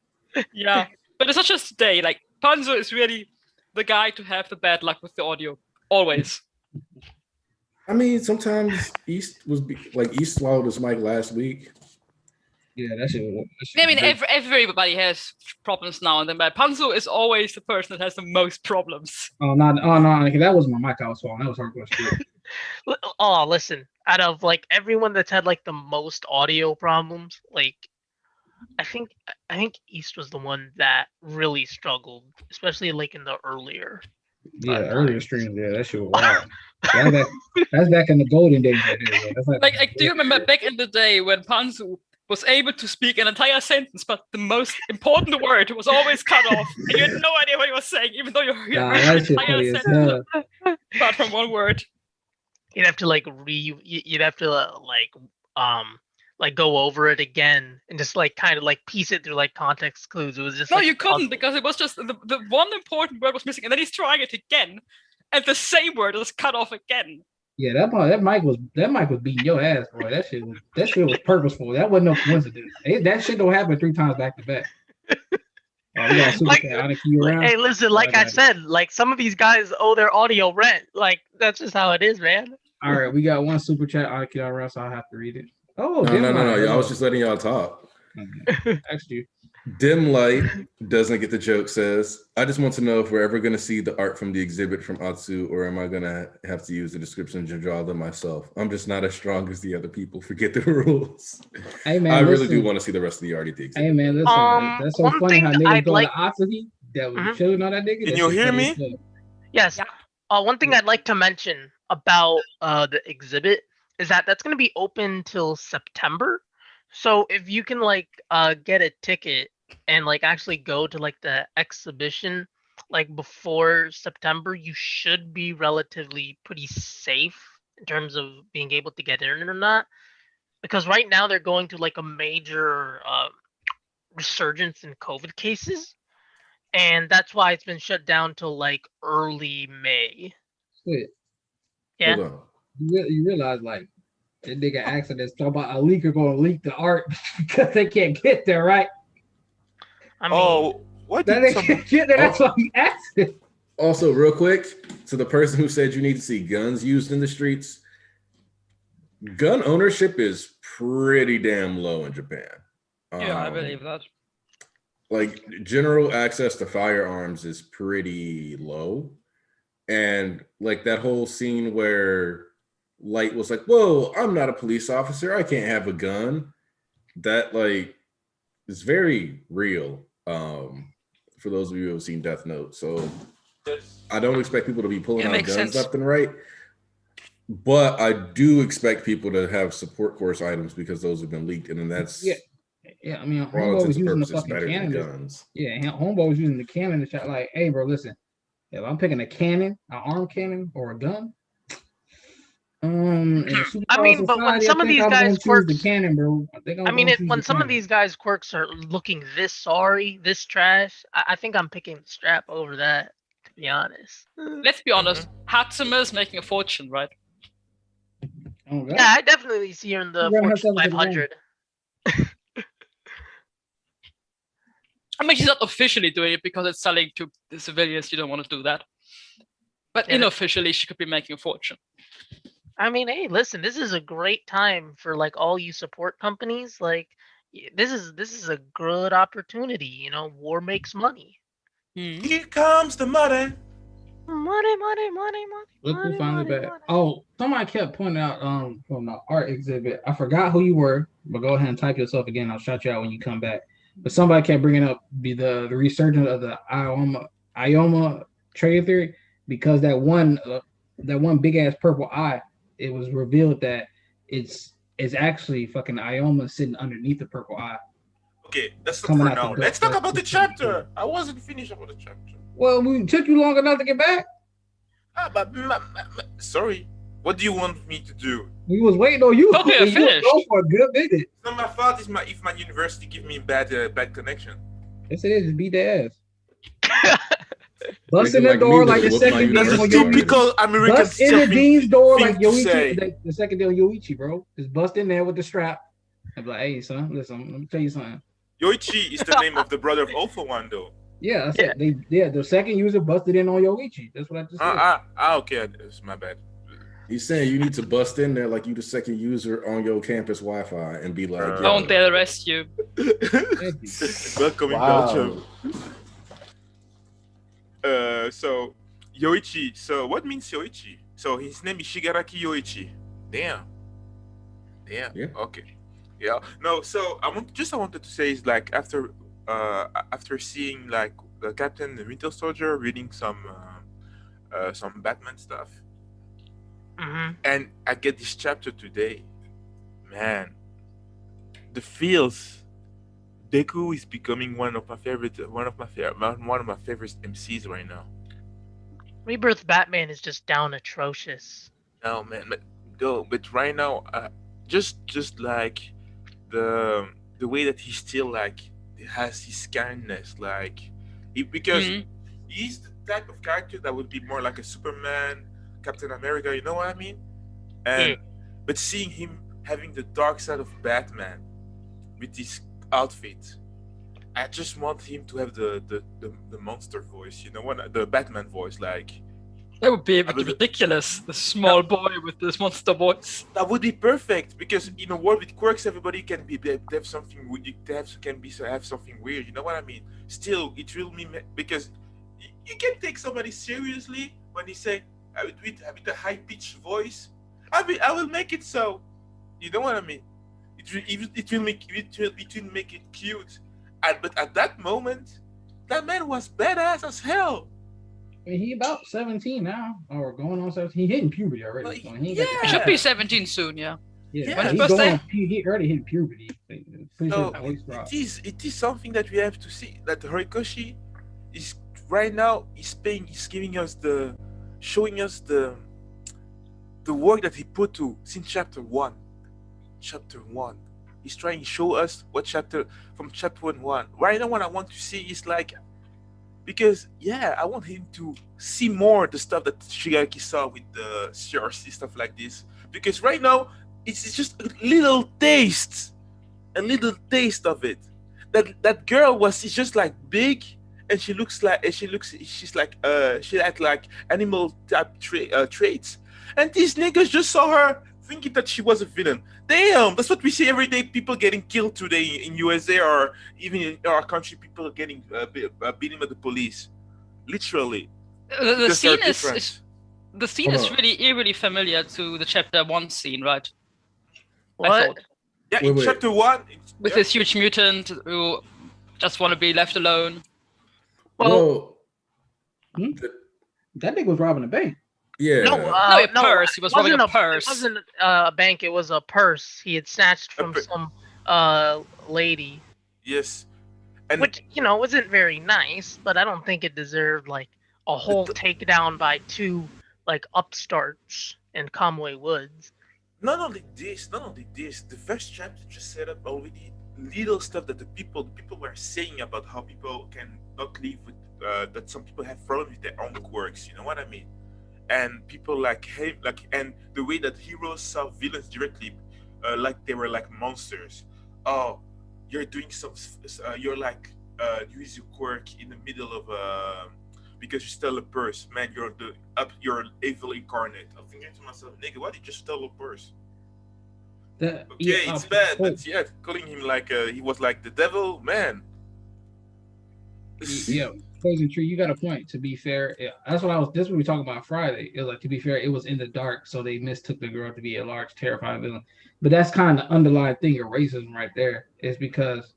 Yeah, but it's not just today. Like Panzo is really the guy to have the bad luck with the audio, always. I mean, sometimes East swallowed his mic last week. Yeah, that shit. I mean, everybody has problems now and then, but Panzo is always the person that has the most problems. Oh no, that was my mic I was swallowing. That was hardcore shit. Oh, listen, out of like everyone that's had like the most audio problems, like I think East was the one that really struggled, especially like in the earlier. Yeah, earlier streams. Yeah, that shit was wild. That's back in the golden days right there. Bro. That's Like, do you remember back in the day when Panzo was able to speak an entire sentence, but the most important word was always cut off, and you had no idea what he was saying, even though you heard that the shit entire funny as sentence hell. apart from one word. You'd have to you'd have to like go over it again and just like kind of like piece it through like context clues. It was just No, like, you couldn't, because it was just the one important word was missing, and then he's trying it again, and the same word was cut off again. Yeah, that mic was beating your ass, bro. That shit was purposeful. That wasn't no coincidence. That shit don't happen 3 times back to back. We got super chat out of key around. Hey, listen, like I said, like some of these guys owe their audio rent. Like that's just how it is, man. All right, we got one super chat out of key around, so I have to read it. Oh, No. I was just letting y'all talk. Asked you. Dim Light doesn't get the joke. Says, I just want to know if we're ever going to see the art from the exhibit from Atsu, or am I going to have to use the description and draw them myself? I'm just not as strong as the other people. Forget the rules. Hey man, I really do want to see the rest of the art at the exhibit. Hey man, listen, that's so funny how niggas go to Atsu that was chilling on that nigga. Can you hear me? Yes. One thing I'd like to mention about the exhibit is that that's going to be open till September. So if you can like get a ticket and like actually go to like the exhibition like before September, you should be relatively pretty safe in terms of being able to get in or not. Because right now they're going through like a major resurgence in COVID cases, and that's why it's been shut down till like early May. Shit. Yeah. Hold on. You realize like that nigga accidents talk about a leaker gonna leak the art because they can't get there, right? I mean, what That did they can't get there. That's why he asked it. Also, real quick, to the person who said you need to see guns used in the streets, gun ownership is pretty damn low in Japan. Yeah, I believe that. Like general access to firearms is pretty low. And like that whole scene where Light was like, whoa, I'm not a police officer, I can't have a gun. That like is very real. For those of you who have seen Death Note. So I don't expect people to be pulling out guns sense. left and right. But I do expect people to have support course items because those have been leaked, and then that's Yeah, I mean, for all Homeboy intents was and using the purposes fucking better than cannon. guns. Yeah, Homeboy was using the cannon to shot like, hey, bro, listen, if I'm picking a cannon, an arm cannon, or a gun, I mean, but when some of these guys quirks, the cannon, bro. When some of these guys' quirks are looking this sorry, this trash, I think I'm picking the strap over that. To be honest. Let's be honest. Hatsuma is making a fortune, right? Oh, Yeah, I definitely see her in the Fortune 500. I mean, she's not officially doing it because it's selling to the civilians. You don't want to do that. But unofficially, she could be making a fortune. I mean, hey, listen, this is a great time for like all you support companies. Like, this is a good opportunity. You know, war makes money. Here comes the money. Money. Look who finally back. Oh, somebody kept pointing out from the art exhibit. I forgot who you were, but go ahead and type yourself again. I'll shout you out when you come back. but somebody kept bringing up the resurgence of the Ioma trade theory because that one big ass purple eye. It was revealed that it's actually fucking Ioma sitting underneath the purple eye. Okay, that's not Coming for out the now. door. Let's talk That's about the just pretty cool. chapter. I wasn't finished about the chapter. Well, we took you long enough to get back. But sorry. What do you want me to do? We was waiting on you. Thought we were and you was finished. gone for a good minute. It's not my fault if my university give me bad connection. Yes, it is. Just beat their ass. Bust in Nigga the like me door would like the whoop my second That's deal a on university. Yoichi. typical American Bust in the dean's door thing like to say. Yoichi, the second deal Yoichi, bro. Just bust in there with the strap. I'm like, hey, son, listen, let me tell you something. Yoichi is the name of the brother of Alpha One, though. Yeah, I said the second user busted in on Yoichi. That's what I just said. Okay, it's my bad. He's saying you need to bust in there like you the second user on your campus Wi-Fi and be like, yo. Don't they arrest you? Thank you. Welcome in Wow. Belgium. So Yoichi. So what means Yoichi? So his name is Shigaraki Yoichi. Damn. Yeah. Okay. Yeah. No. So I wanted to say is like after seeing like the Captain, the Winter Soldier, reading some Batman stuff, and I get this chapter today. Man, the feels. Deku is becoming one of my favorite MCs right now. Rebirth Batman is just down atrocious. No man, but right now, just like the way that he still like has his kindness, like because he's the type of character that would be more like a Superman, Captain America. You know what I mean? And but seeing him having the dark side of Batman with his outfit, I just want him to have the monster voice, you know what? The Batman voice, like That would be a bit ridiculous. The small boy with this monster voice. that would be perfect because in a world with quirks, everybody can have something have something weird. You know what I mean? Still, it will be because you can take somebody seriously when they say with a high pitched voice. I will make it so. You know what I mean? It will make it cute. But at that moment, that man was badass as hell. I mean, he about 17 now, or going on 17. He hitting puberty already. So he ain't got He should be 17 soon, yeah. Yeah, When's he's his birthday? going. He already hit puberty. Pretty So sure his voice dropped. it is something that we have to see. That Horikoshi is right now is showing us the work that he put to since chapter one. Chapter one. He's trying to show us what from chapter one. Right now, what I want to see is like, because I want him to see more the stuff that Shigaraki saw with the CRC stuff like this. Because right now, it's just a little taste of it. That girl she's just like big, and she had like animal type traits, and these niggas just saw her thinking that she was a villain. Damn, that's what we see every day. People getting killed today in USA or even in our country. People getting beaten by the police, literally. The Because they're scene is different. the scene is really eerily familiar to the chapter 1 scene, right? I What? thought. Yeah, Wait, in wait. chapter one, With this huge mutant who just want to be left alone. Well, That nigga was robbing a bank. yeah. No, a purse. He was robbing a purse. It wasn't a bank. It was a purse he had snatched from some lady, yes, and which wasn't very nice. But I don't think it deserved like a whole takedown by two like upstarts in Conway Woods. not only this, the first chapter just set up already little stuff that the people were saying about how people can not live with that some people have problems with their own quirks. You know what I mean? And people like him, and the way that heroes saw villains directly, like they were like monsters. Oh, you're doing you're like use your quirk in the middle of because you stole a purse, man. You're evil incarnate. I'm thinking to myself, nigga, why did you steal a purse? It's bad, but calling him like he was like the devil, man. Yeah, Poison Tree, you got a point. To be fair, that's what we were talking about Friday. It was like, to be fair, it was in the dark, so they mistook the girl to be a large, terrifying villain. But that's kind of the underlying thing of racism right there. Is because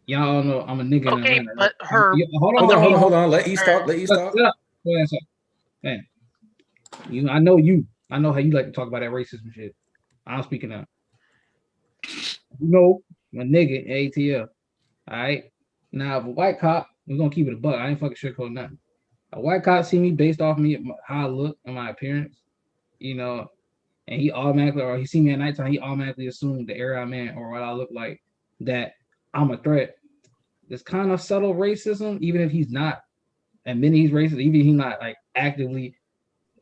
Y'all know I'm a nigga in Okay, Atlanta. but Right? her. Hold on. Let East talk. Let East talk. Go ahead, man. I know you. I know how you like to talk about that racism shit. I'm speaking up. You know, I'm a nigga in ATL. All right. Now, if a white cop, we're gonna keep it a buck. I ain't fucking sugarcoat nothing. A white cop see me based off me how I look and my appearance, you know, and he automatically, or he see me at nighttime, he automatically assumed the area I'm in or what I look like, that I'm a threat. It's kind of subtle racism, even if he's not admitting he's racist, even if he's not like actively,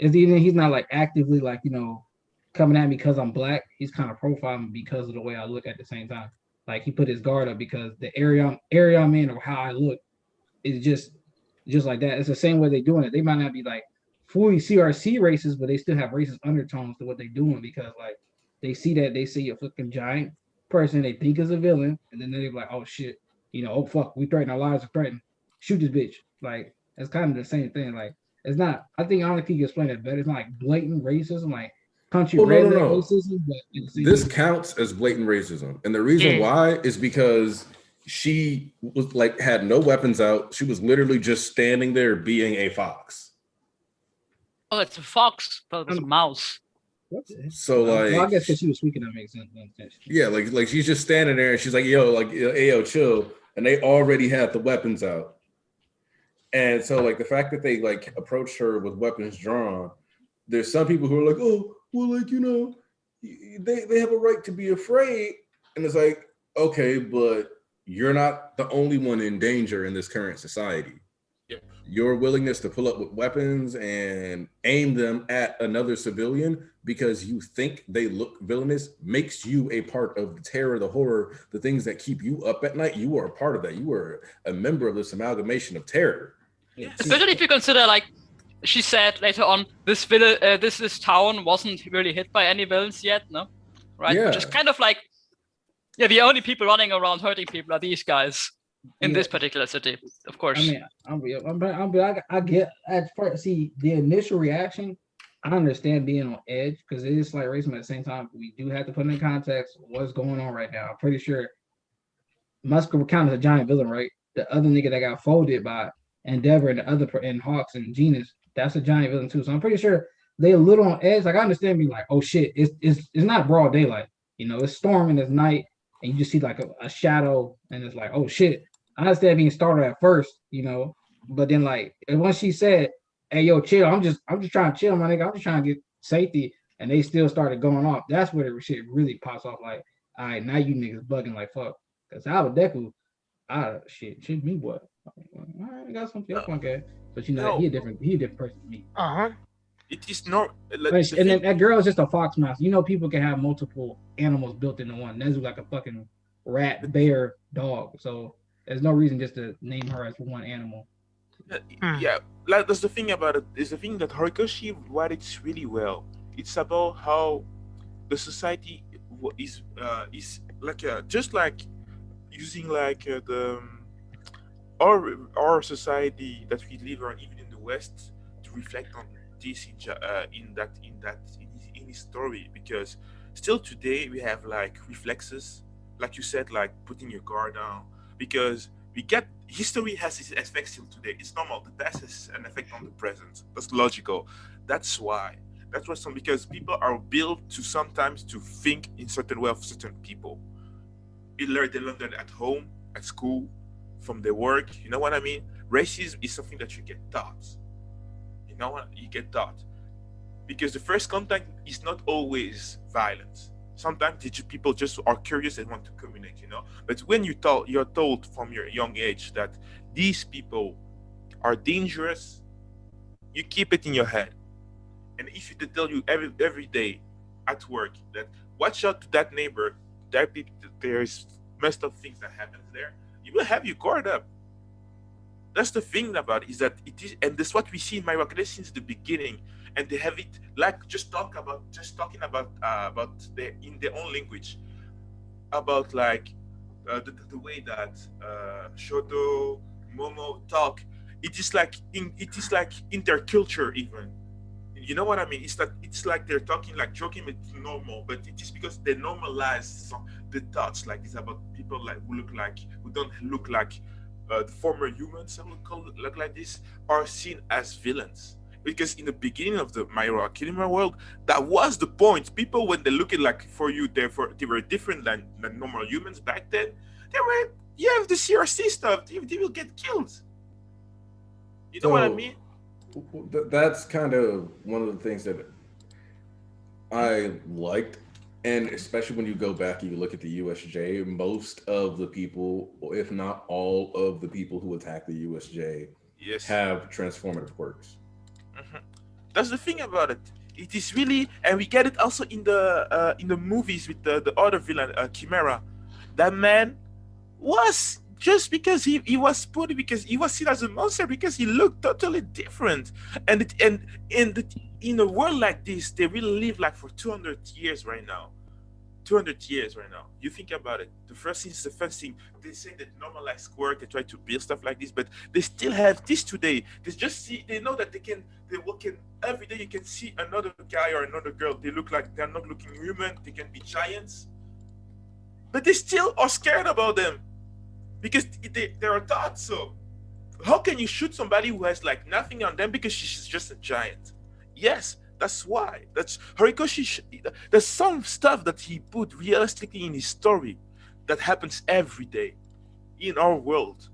even if he's not like actively like, coming at me because I'm black, he's kind of profiling because of the way I look at the same time. Like he put his guard up because the area I'm in or how I look is just like that. It's the same way they're doing it. They might not be like fully CRC racist, but they still have racist undertones to what they're doing because like they see that they see a fucking giant person they think is a villain, and then they're like, oh shit, oh fuck, we threaten our lives, are threatened. Shoot this bitch. Like it's kind of the same thing. Like it's not. I think honestly, you can explain it better. It's not like blatant racism, like country redneck racism, but this counts as blatant racism, and the reason why is because she was like had no weapons out. She was literally just standing there being a fox. Oh, it's a fox, but it's a mouse. So like, well, I guess because she was speaking, that makes sense. Yeah, like she's just standing there, and she's like, "Yo, like, hey, yo, chill." And they already had the weapons out, and so like the fact that they like approached her with weapons drawn, there's some people who are like, "Oh, well, like they have a right to be afraid," and it's like, okay, but you're not the only one in danger in this current society. Your willingness to pull up with weapons and aim them at another civilian because you think they look villainous makes you a part of the terror, the horror, the things that keep you up at night. You are a part of that. You are a member of this amalgamation of terror. Especially if you consider, like she said later on, this town wasn't really hit by any villains yet, no? Right? Yeah. Which is kind of like, the only people running around hurting people are these guys. In this particular city, of course. I mean, I get at first. See, the initial reaction, I understand being on edge because it is like racism at the same time. We do have to put in context what's going on right now. I'm pretty sure Musker would count as a giant villain, right? The other nigga that got folded by Endeavor and the other and Hawks and Genus, that's a giant villain too. So I'm pretty sure they a little on edge. Like I understand being like, oh shit, it's not broad daylight. It's storming, it's night, and you just see like a shadow, and it's like, oh shit. I understand being startled at first, but then like once she said, "Hey, yo, chill," I'm just trying to chill, my nigga. I'm just trying to get safety, and they still started going off. That's where the shit really pops off. Like, all right, now you niggas bugging like fuck. Cause Deku, shit me what? All right, I got something else, okay. But he a different person to me. It is not. And then that girl is just a fox mouse. People can have multiple animals built into one. Nezu like a fucking rat, bear, dog. So. There's no reason just to name her as one animal. Yeah, like that's the thing about it. Is the thing that Horikoshi writes really well. It's about how the society is like just like using like our society that we live on, even in the West, to reflect on this in his story, because still today we have like reflexes, like you said, like putting your guard down. Because history has its effects till today. It's normal. The past has an effect on the present. That's logical. That's why. That's why because people are built to sometimes to think in certain way of certain people. They learn that at home, at school, from their work. You know what I mean? Racism is something that you get taught. You know what? You get taught. Because the first contact is not always violence. Sometimes people just are curious and want to communicate, But when you're told from your young age that these people are dangerous, you keep it in your head. And if they tell you every day at work that watch out to that neighbor, there's messed up things that happens there, you will have your guard up. That's the thing about it, is that it is, and that's what we see in My Hero Academia since the beginning. And they have it like talking about in their own language, about like the way that Shoto, Momo talk. It is like interculture even. You know what I mean? It's like they're talking like joking, it's normal, but it is because they normalize the thoughts like this about people like who don't look like the former humans, I would call it, look like this, are seen as villains. Because in the beginning of the My Hero Academia world, that was the point. People, when they look at like for you, they were different than normal humans back then. They were, you have the CRC stuff. They will get killed. You know what I So mean? that's kind of one of the things that I liked. And especially when you go back and you look at the USJ, most of the people, if not all of the people who attack the USJ, Yes. have transformative quirks. Mhm. That's the thing about it. It is really, and we get it also in the movies with the other villain, Chimera. That man was just because he was put because he was seen as a monster because he looked totally different, and in a world like this, they really live like for 200 years right now. 200 years right now. You think about it. The first thing they say that normalize quirk, they try to build stuff like this, but they still have this today. They just see, they know that they walk in every day. You can see another guy or another girl. They look like they're not looking human. They can be giants, but they still are scared about them because they are taught so. How can you shoot somebody who has like nothing on them because she's just a giant? Yes, that's why. That's Horikoshi. There's some stuff that he put realistically in his story that happens every day in our world,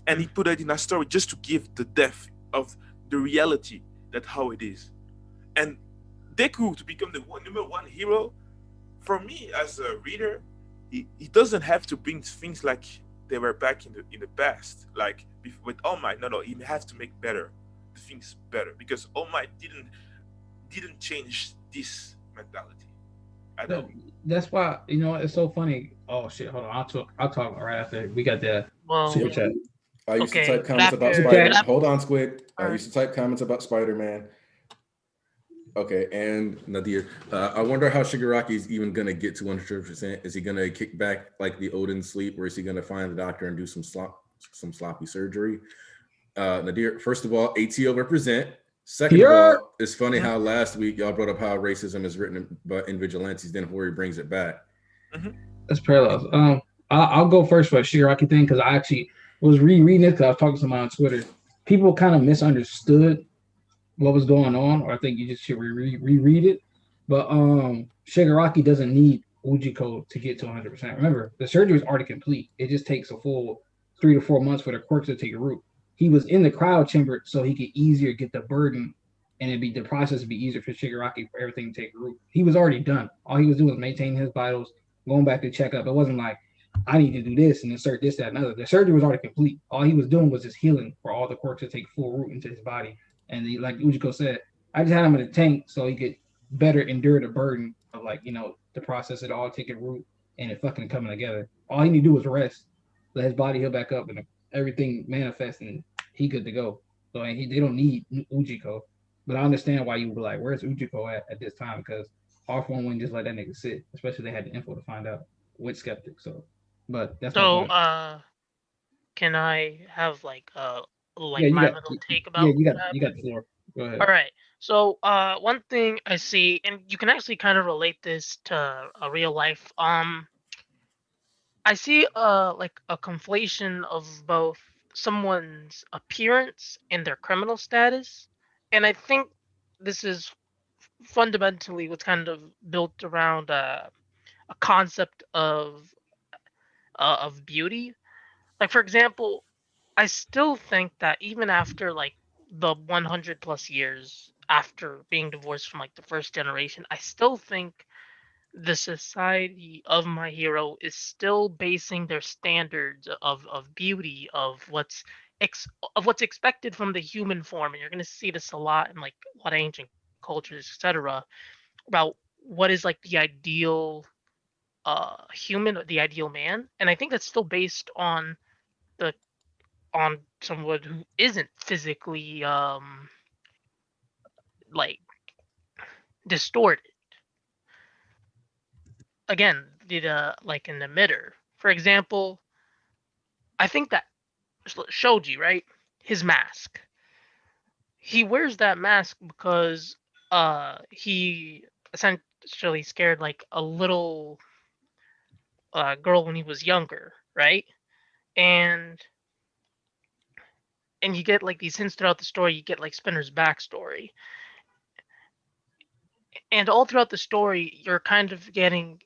and he put it in a story just to give the depth of the reality that how it is. And Deku to become the number one hero for me as a reader, he doesn't have to bring things like they were back in the past, like with All Might. No, he has to make better the things better because All Might didn't change this mentality at That- all. That's why it's so funny. Oh shit, hold on. I'll talk right after we got the super Well, Yep. chat. I used to okay, type but comments about after, Okay. but Spider. after, Hold on, Squid. all I right. used to type comments about Spider Man. Okay, and Nadir, I wonder how Shigaraki is even gonna get to 100%. Is he gonna kick back like the Odin sleep, or is he gonna find the doctor and do some sloppy surgery? Nadir, first of all, ATO represent. Second of Here. all, it's funny how last week y'all brought up how racism is written in Vigilantes, then Hori brings it back. Hmm. That's parallels. I'll go first for a Shigaraki thing because I actually was rereading it because I was talking to somebody on Twitter. People kind of misunderstood what was going on, or I think you just should reread it. But Shigaraki doesn't need Ujiko to get to 100%. Remember, the surgery is already complete. It just takes a full 3 to 4 months for the quirks to take root. He was in the cryo chamber so he could easier get the burden, and the process would be easier for Shigaraki for everything to take root. He was already done. All he was doing was maintaining his vitals, going back to check up. It wasn't like I need to do this and insert this, that, and other. The surgery was already complete. All he was doing was just healing for all the quirks to take full root into his body. And like Ujiko said, I just had him in a tank so he could better endure the burden of the process it all taking root and it fucking coming together. All he need to do was rest, let his body heal back up, and everything manifest, and he good to go. So they don't need Ujiko. But I understand why you would be like, where's Ujiko at this time? Because All For One wouldn't just let that nigga sit, especially they had the info to find out with Skeptic. So, but that's my So, point. can I have Yeah, like my little take yeah, about you got what you got happened? the floor. Go All ahead. right. So, one thing I see, and you can actually kind of relate this to a real life. I see like a conflation of both someone's appearance and their criminal status, and I think this is fundamentally what's kind of built around a concept of beauty. Like for example, I still think that even after like the 100 plus years after being divorced from like the first generation, I still think the society of my hero is still basing their standards of beauty of what's expected from the human form, and you're going to see this a lot in like a lot of ancient cultures, etc., about what is like the ideal human, the ideal man, and I think that's still based the on someone who isn't physically like distorted. Again, the like an emitter, for example, I think that Shoji, right? His mask. He wears that mask because he essentially scared like a little girl when he was younger, right? And you get like these hints throughout the story. You get like Spinner's backstory, and all throughout the story, you're kind of getting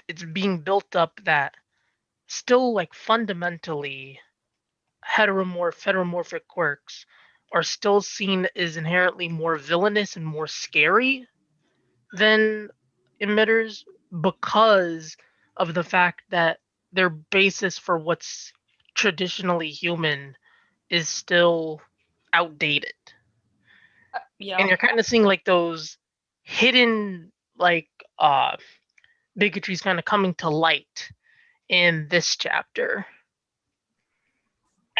it's being built up that still like fundamentally heteromorphic quirks are still seen as inherently more villainous and more scary than emitters because of the fact that their basis for what's traditionally human is still outdated. Yeah. And you're kind of seeing like those hidden like uh bigotries kind of coming to light in this chapter.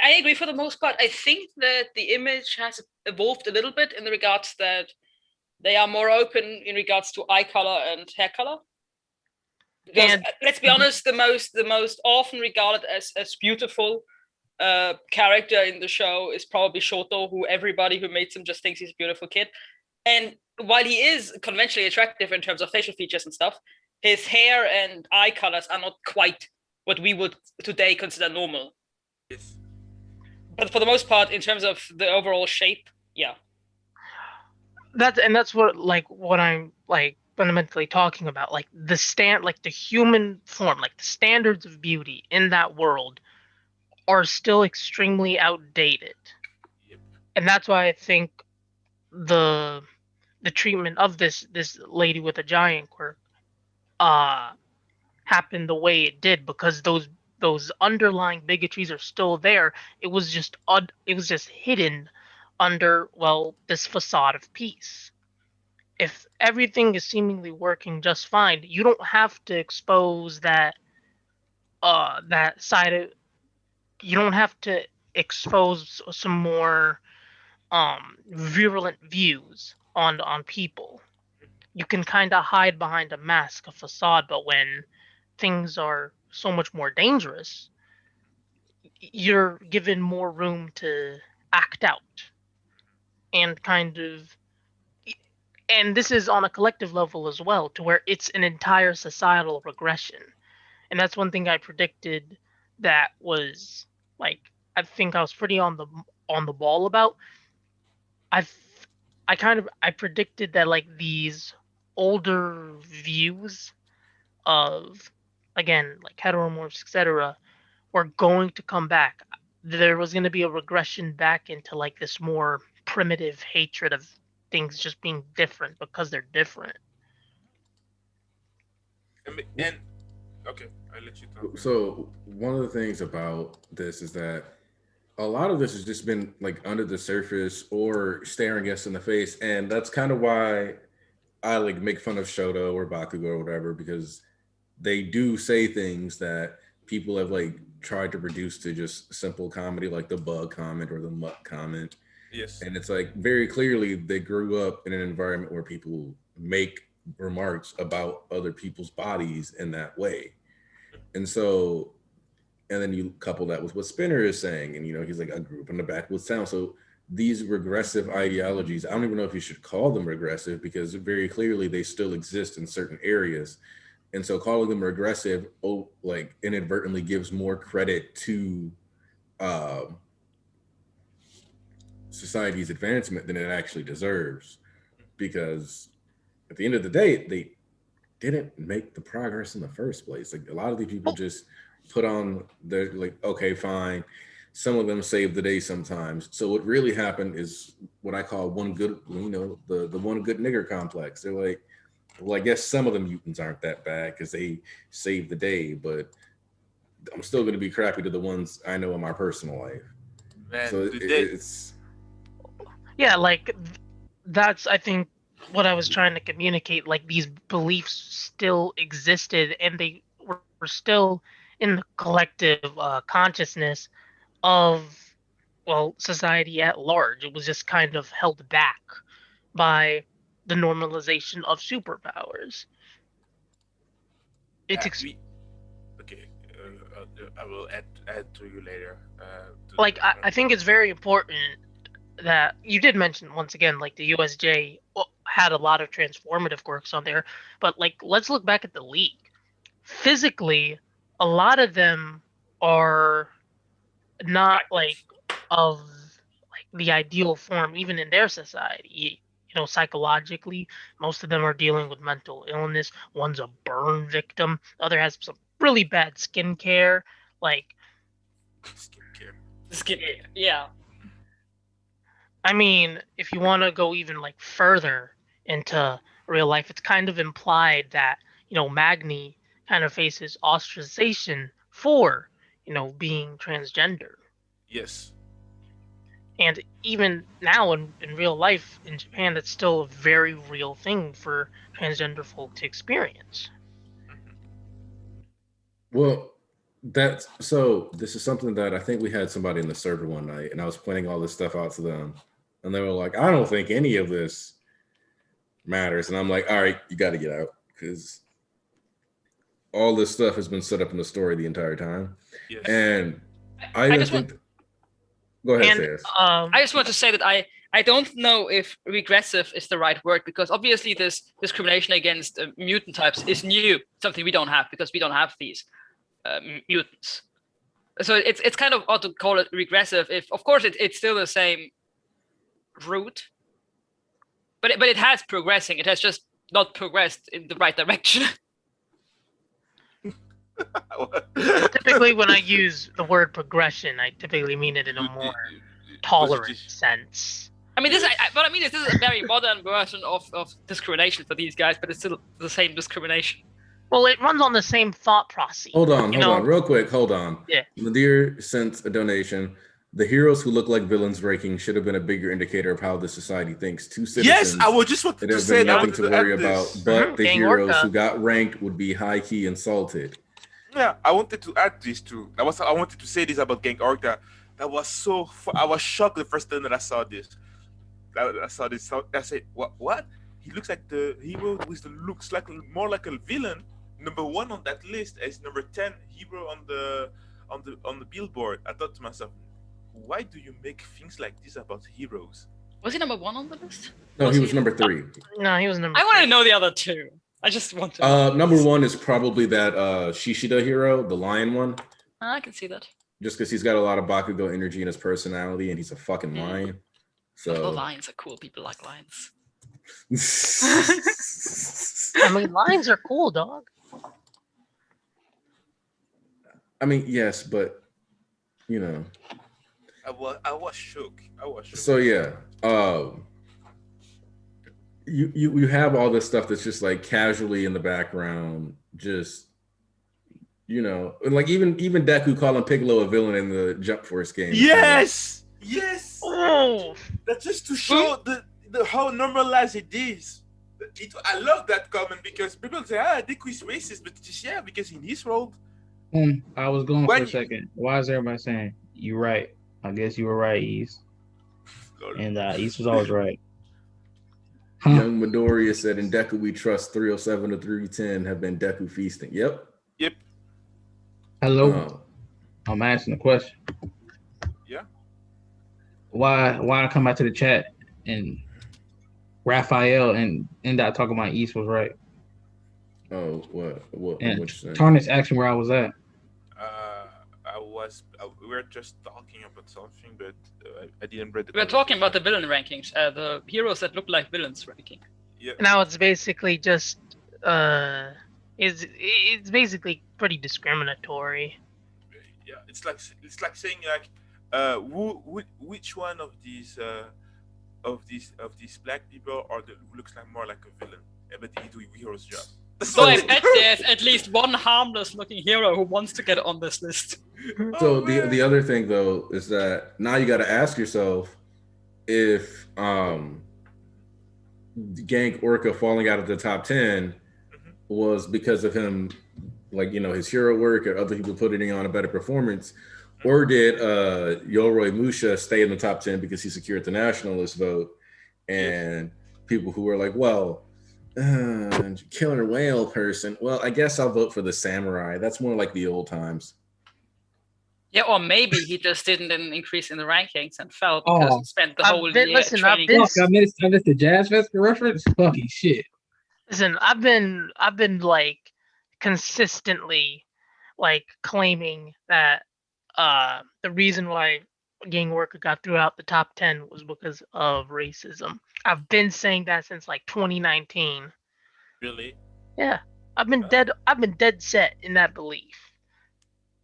I agree for the most part. I think that the image has evolved a little bit in the regards that they are more open in regards to eye color and hair color. Because And let's be honest, the most often regarded as beautiful character in the show is probably Shoto, who everybody who meets him just thinks he's a beautiful kid. And while he is conventionally attractive in terms of facial features and stuff, his hair and eye colors are not quite what we would today consider normal. Yes. But for the most part, in terms of the overall shape, yeah. that's what I'm like fundamentally talking about. Like the human form, like the standards of beauty in that world are still extremely outdated. Yep. And that's why I think the treatment of this lady with a giant quirk uh happened the way it did, because those underlying bigotries are still there. It was just hidden under, well, this facade of peace. If everything is seemingly working just fine, you don't have to expose that side of you don't have to expose some more virulent views on people. You can kind of hide behind a mask, a facade, but when things are so much more dangerous, you're given more room to act out and kind of, and this is on a collective level as well, to where it's an entire societal regression. And that's one thing I predicted that was like, I think I was pretty on the ball about. I've I predicted that like these older views of, again, like heteromorphs, etc., were going to come back. There was going to be a regression back into like this more primitive hatred of things just being different because they're different. And okay, I'll let you talk. So one of the things about this is that a lot of this has just been like under the surface or staring us in the face, and that's kind of why I like make fun of Shoto or Bakugo or whatever, because they do say things that people have like tried to reduce to just simple comedy, like the bug comment or the mutt comment. Yes. And it's like very clearly they grew up in an environment where people make remarks about other people's bodies in that way. And so, and then you couple that with what Spinner is saying, and he's like, I grew up in the backwoods town. So these regressive ideologies, I don't even know if you should call them regressive, because very clearly they still exist in certain areas. And so calling them regressive, like inadvertently gives more credit to um, society's advancement than it actually deserves. Because at the end of the day, they didn't make the progress in the first place. Like a lot of these people just put on their like, okay, fine. Some of them save the day sometimes. So what really happened is what I call one good, the one good nigger complex. They're like, well, I guess some of the mutants aren't that bad because they saved the day, but I'm still going to be crappy to the ones I know in my personal life. Man, So today it's Yeah, like that's, I think, what I was trying to communicate. Like these beliefs still existed, and they were still in the collective consciousness of, well, society at large. It was just kind of held back by the normalization of superpowers. It's we okay. I will add to you later. like I think it's very important that you did mention once again, like the USJ had a lot of transformative quirks on there, but like let's look back at the league. Physically, a lot of them are not like of like the ideal form, even in their society. Psychologically, most of them are dealing with mental illness. One's a burn victim. The other has some really bad skincare. Like, Skincare. Skincare. Yeah. I mean, if you want to go even like further into real life, it's kind of implied that, Magni kind of faces ostracization for, being transgender. Yes. And even now in real life in Japan, that's still a very real thing for transgender folk to experience. Well, this is something that I think we had somebody in the server one night, and I was pointing all this stuff out to them, and they were like, "I don't think any of this matters," and I'm like, "All right, you got to get out because all this stuff has been set up in the story the entire time." Yes. And I just think. Go ahead, Sayers. I just want to say that I don't know if regressive is the right word, because obviously this discrimination against mutant types is new, something we don't have because we don't have these mutants. So it's kind of odd to call it regressive. If of course it's still the same route, but it has progressing. It has just not progressed in the right direction. Typically, when I use the word progression, I typically mean it in a more tolerant sense. I mean, this is a very modern version of discrimination for these guys, but it's still the same discrimination. Well, it runs on the same thought process. Hold on, real quick, hold on. Yeah. Nadir sent a donation. The heroes who look like villains ranking should have been a bigger indicator of how the society thinks. Two citizens. Yes, I would just want to say that. Nothing to worry about, but the Gang heroes Orca. who got ranked would be high key insulted. Yeah, I wanted to add this too. I wanted to say this about Gang Orca. That was so. I was shocked the first time that I saw this. I said, "What? He looks like the hero with the looks like more like a villain." Number 1 on that list is number 10 hero on the billboard. I thought to myself, why do you make things like this about heroes? Was he number 1 on the list? No, he was number 3. No, he was number. I want to know the other 2. I just want to. Number 1 is probably that Shishida hero, the lion one. I can see that. Just because he's got a lot of Bakugo energy in his personality, and he's a fucking lion. So the lions are cool. People like lions. I mean, lions are cool, dog. I mean, yes, but I was shook. So yeah, you have all this stuff that's just like casually in the background, just like even Deku calling Piccolo a villain in the Jump Force game. Yes. Oh, That's just to show the how normalized it is. I love that comment because people say, Deku is racist, but just because in his world. I was going for a second. Why is everybody saying you're right? I guess you were right, East. And East was always right. Young Midoriya said, "In Deku we trust 307 to 310 have been Deku feasting." Yep. Hello. I'm asking a question. Yeah. Why I come back to the chat and Raphael and Endot talking about East was right? Oh, what? And What you saying? Tarnish asked where I was at. We were just talking about something, but I didn't read it. We were talking about the villain rankings, the heroes that look like villains ranking. Yeah. Now it's basically just it's basically pretty discriminatory. Yeah, it's like saying which one of these black people who looks like more like a villain, but he do hero's job. So I bet there's at least one harmless-looking hero who wants to get on this list. So the other thing though is that now you got to ask yourself if Gang Orca falling out of the top 10 was because of him, like his hero work or other people putting on a better performance, or did Yoroi Musha stay in the top 10 because he secured the nationalist vote, and people who were like, well, killer whale person, well, I guess I'll vote for the samurai. That's more like the old times. Yeah, or maybe he just didn't increase in the rankings and fell because he spent the whole year training. I missed the Jazz Festival reference. Fucking shit. Listen, I've been like consistently like claiming that the reason why Gang Worker got through out the top 10 was because of racism. I've been saying that since like 2019. Really? Yeah, I've been dead set in that belief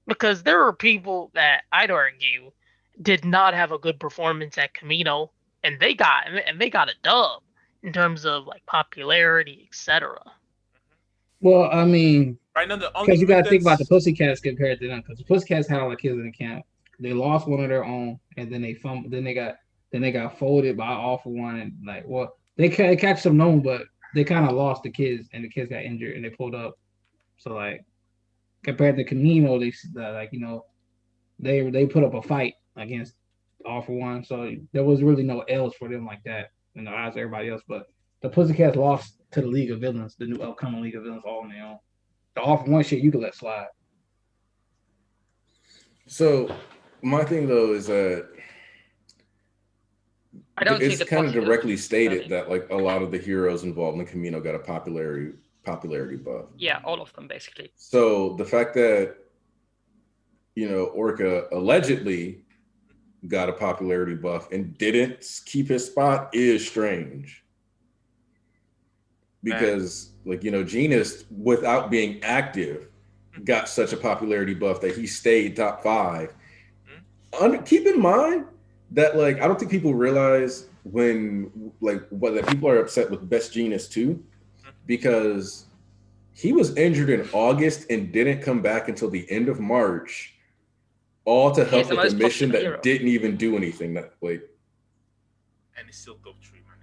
because there are people that I'd argue did not have a good performance at Camino, and they got a dub in terms of like popularity, etc. Well, I mean, Right now, the only because you got to think about the mutants. Pussycats compared to them. Because the Pussycats had all the kids in the camp. They lost one of their own, and then they got folded by all for one. And like, well, they catch some known, but they kind of lost the kids, and the kids got injured, and they pulled up. So like, compared to Camino, like they put up a fight against all for one. So there was really no L's for them like that in the eyes of everybody else. But the Pussycats lost to the League of Villains, the new upcoming League of Villains, all on their own. The all for one shit you could let slide. So my thing though is that I don't think it's the kind of possible- directly stated that like a lot of the heroes involved in the Camino got a popularity buff. Yeah, all of them basically. So the fact that Orca allegedly got a popularity buff and didn't keep his spot is strange. Because Genus, without being active, got such a popularity buff that he stayed top 5. Keep in mind that I don't think people realize whether people are upset with Best Genus too, because he was injured in August and didn't come back until the end of March, all to help with a mission that didn't even do anything. And he's still top 3, my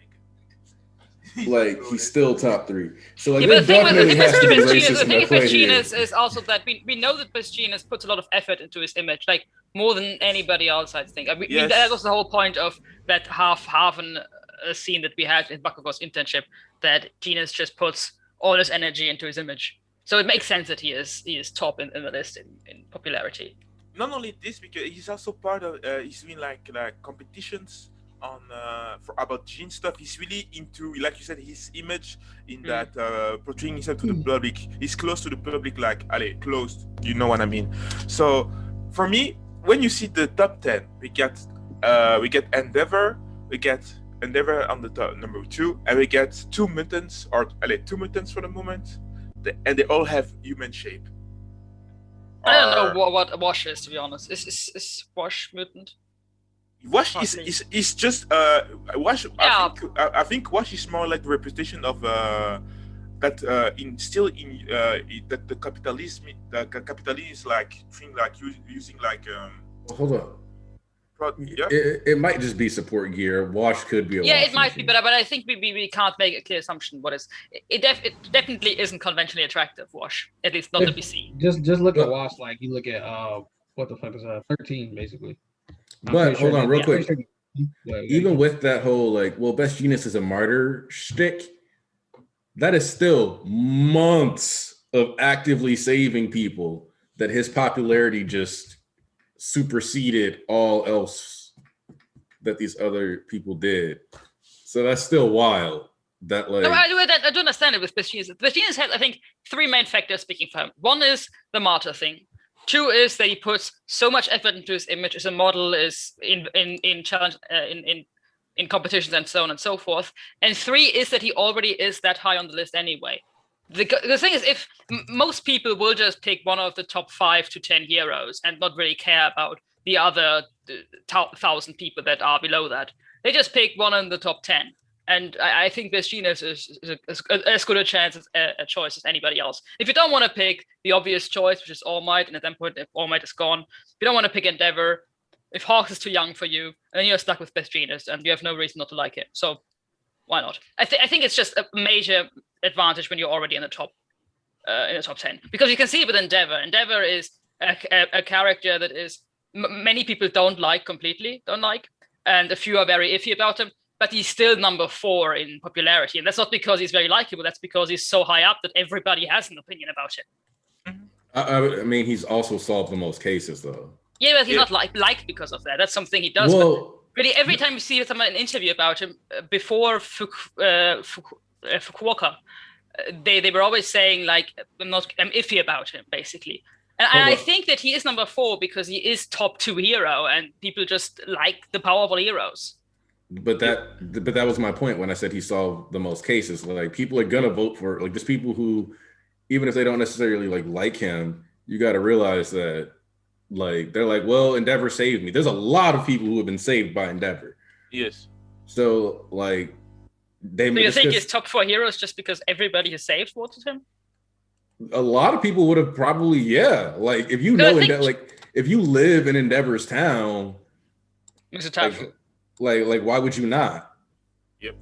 nigga. He's still top 3. So Yeah, there but the thing definitely has to be with racism at play here. is also that we know that Best Genus puts a lot of effort into his image, like more than anybody else, I think. I mean, that was the whole point of that half scene that we had in Bakugo's internship, that Genus just puts all his energy into his image. So it makes sense that he is top in the list in popularity. Not only this, because he's also part of he's doing like competitions on for about gene stuff. He's really into, like you said, his image in that portraying himself to the public. He's close to the public, close. You know what I mean? So for me, when you see the top 10, we get Endeavor, on the top number 2, and we get two mutants for the moment, and they all have human shape. I don't know what Wash is, to be honest. Is Wash mutant? Wash is just Wash. Yeah. I think Wash is more like the representation of that the capitalism is like thing like using like Hold on. It might just be support gear. Wash could be a it might machine. be, but I think we can't make a clear assumption what is. It definitely isn't conventionally attractive, Wash. At least not to be seen. Just look at Wash like you look at what the fuck is 13 basically. But hold on, real quick. Even with that whole Best Genus is a martyr shtick, that is still months of actively saving people that his popularity just superseded all else that these other people did. So that's still wild. That No, I do understand it with Best Genus. Best Genus has, I think, 3 main factors speaking for him. One is the martyr thing. 2 is that he puts so much effort into his image as a model, is in challenge in competitions and so on and so forth. And 3 is that he already is that high on the list anyway. The thing is, if most people will just pick one of the top 5 to 10 heroes and not really care about the other 1,000 people that are below that, they just pick one in the top 10. And I think Best Genus is as good a chance as a choice as anybody else. If you don't want to pick the obvious choice, which is All Might, and at that point, if All Might is gone, if you don't want to pick Endeavor, if Hawks is too young for you, then you're stuck with Best Genus, and you have no reason not to like it. So why not? I think it's just a major advantage when you're already in the top 10, because you can see it with Endeavor. Endeavor is a character that is many people don't like, and a few are very iffy about him. But he's still number 4 in popularity, and that's not because he's very likable. That's because he's so high up that everybody has an opinion about him. I mean, he's also solved the most cases, though. Yeah, but he's not liked because of that. That's something he does. Well, but really, every time you see someone an interview about him before Fukuoka, they were always saying I'm iffy about him, basically. And Hold I up. think that he is number 4 because he is top 2 hero, and people just like the powerful heroes. But that was my point when I said he solved the most cases. Like people are gonna vote for like there's people who, even if they don't necessarily like him, you got to realize that like they're like, well, Endeavor saved me. There's a lot of people who have been saved by Endeavor. Yes. So like they. So you think he's top 4 heroes just because everybody has saved voted him? A lot of people would have probably like if you No, I know think- like if you live in Endeavor's town, It's a tough. like why would you not? Yep.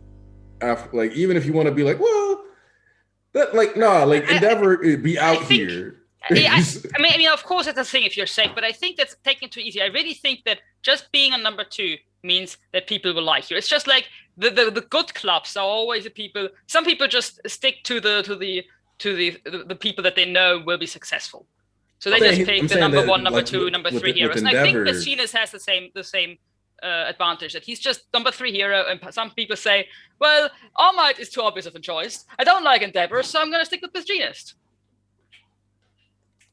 After, like even if you want to be like, well, that like no, like Endeavor be out think- here. I mean, of course, it's a thing if you're safe, but I think that's taken too easy. I really think that just being on number 2 means that people will like you. It's just like the good clubs are always the people. Some people just stick to the people that they know will be successful. So they just pick the number 1, number 2, number 3 heroes. And I think Machines has the same advantage that he's just number 3 hero. And some people say, well, All Might is too obvious of a choice. I don't like Endeavor, so I'm going to stick with Machinist.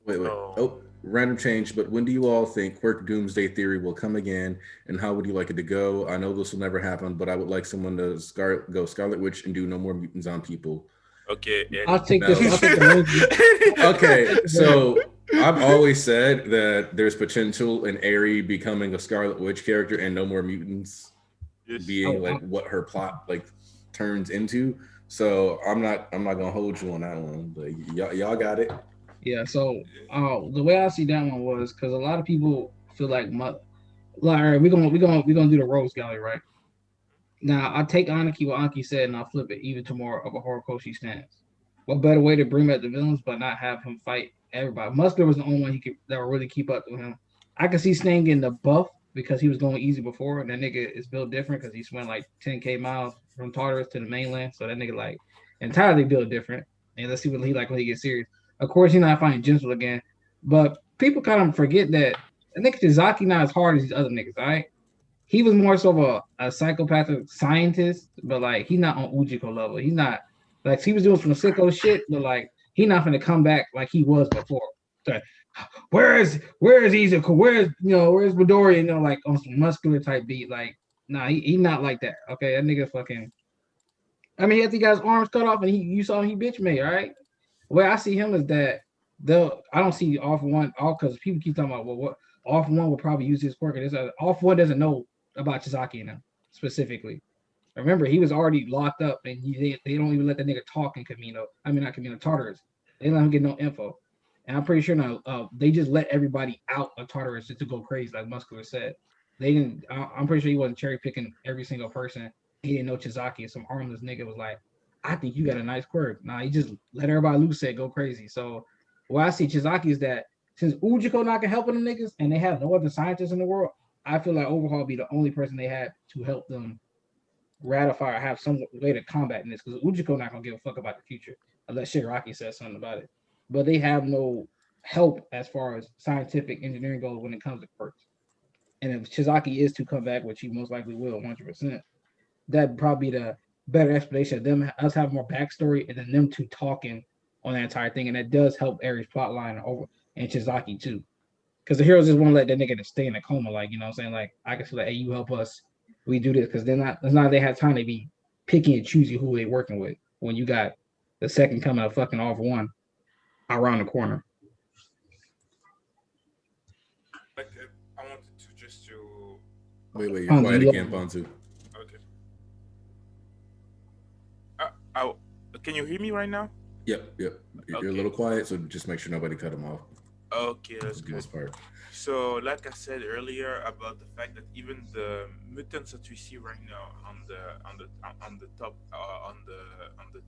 Wait. Oh, random change. But when do you all think Quirk Doomsday Theory will come again? And how would you like it to go? I know this will never happen, but I would like someone to go Scarlet Witch and do no more mutants on people. Okay. I'll take this. I'll take the Okay, so I've always said that there's potential in Aerie becoming a Scarlet Witch character and no more mutants being like what her plot like turns into. So I'm not gonna hold you on that one, but y'all got it. Yeah, so the way I see that one was because a lot of people feel like all right, we're gonna do the Rose Gallery, right? Now I'll take Aniki what Anki said and I'll flip it even to more of a Horikoshi stance. What better way to bring back the villains but not have him fight everybody? Muscular was the only one that would really keep up with him. I can see Stan getting the buff because he was going easy before, and that nigga is built different because he went like 10K miles from Tartarus to the mainland. So that nigga like entirely built different. And let's see what he like when he gets serious. Of course, he's not fighting Gentle again, but people kind of forget that I think Shizaki not as hard as these other niggas, all right? He was more so of a psychopathic scientist, but like he's not on Ujiko level. He's not like he was doing some sicko shit, but like he's not gonna come back like he was before. So, where is Izuku? Where's Midori? Like on some muscular type beat. Like, nah, he not like that. Okay, that nigga fucking. I mean, he got his arms cut off, and you saw him, he bitch made, all right? The way I see him is that I don't see All For One, because people keep talking about, well, what All For One will probably use his quirk. All For One doesn't know about Chisaki and him specifically. Remember, he was already locked up, and they don't even let the nigga talk in Kamino. I mean, not Kamino, Tartarus. They don't let him get no info. And I'm pretty sure now they just let everybody out of Tartarus just to go crazy, like Muscular said. They didn't. I'm pretty sure he wasn't cherry picking every single person. He didn't know Chisaki, and some armless nigga was like, I think you got a nice quirk. Nah, he just let everybody loose, said go crazy. So what I see Chisaki is that since Ujiko not gonna help them niggas, and they have no other scientists in the world, I feel like Overhaul be the only person they had to help them ratify or have some way to combat in this, because Ujiko not gonna give a fuck about the future unless Shigaraki says something about it. But they have no help as far as scientific engineering goes when it comes to quirks. And if Shizaki is to come back, which he most likely will, 100%, that'd probably be the better explanation of them, us having more backstory, and then them two talking on that entire thing. And that does help Aries plotline over and Shizaki too. Because the heroes just won't let that nigga just stay in a coma, like, you know what I'm saying? Like, I can say, like, hey, you help us, we do this, because it's not they have time to be picky and choosy who they working with when you got the second coming of fucking All For One around the corner. Like, I wanted to just to. Wait, you're quiet again, Ponzu. Okay. Can you hear me right now? Yep. You're a little quiet, so just make sure nobody cut him off. Okay, that's good. Part. So, like I said earlier about the fact that even the mutants that we see right now on the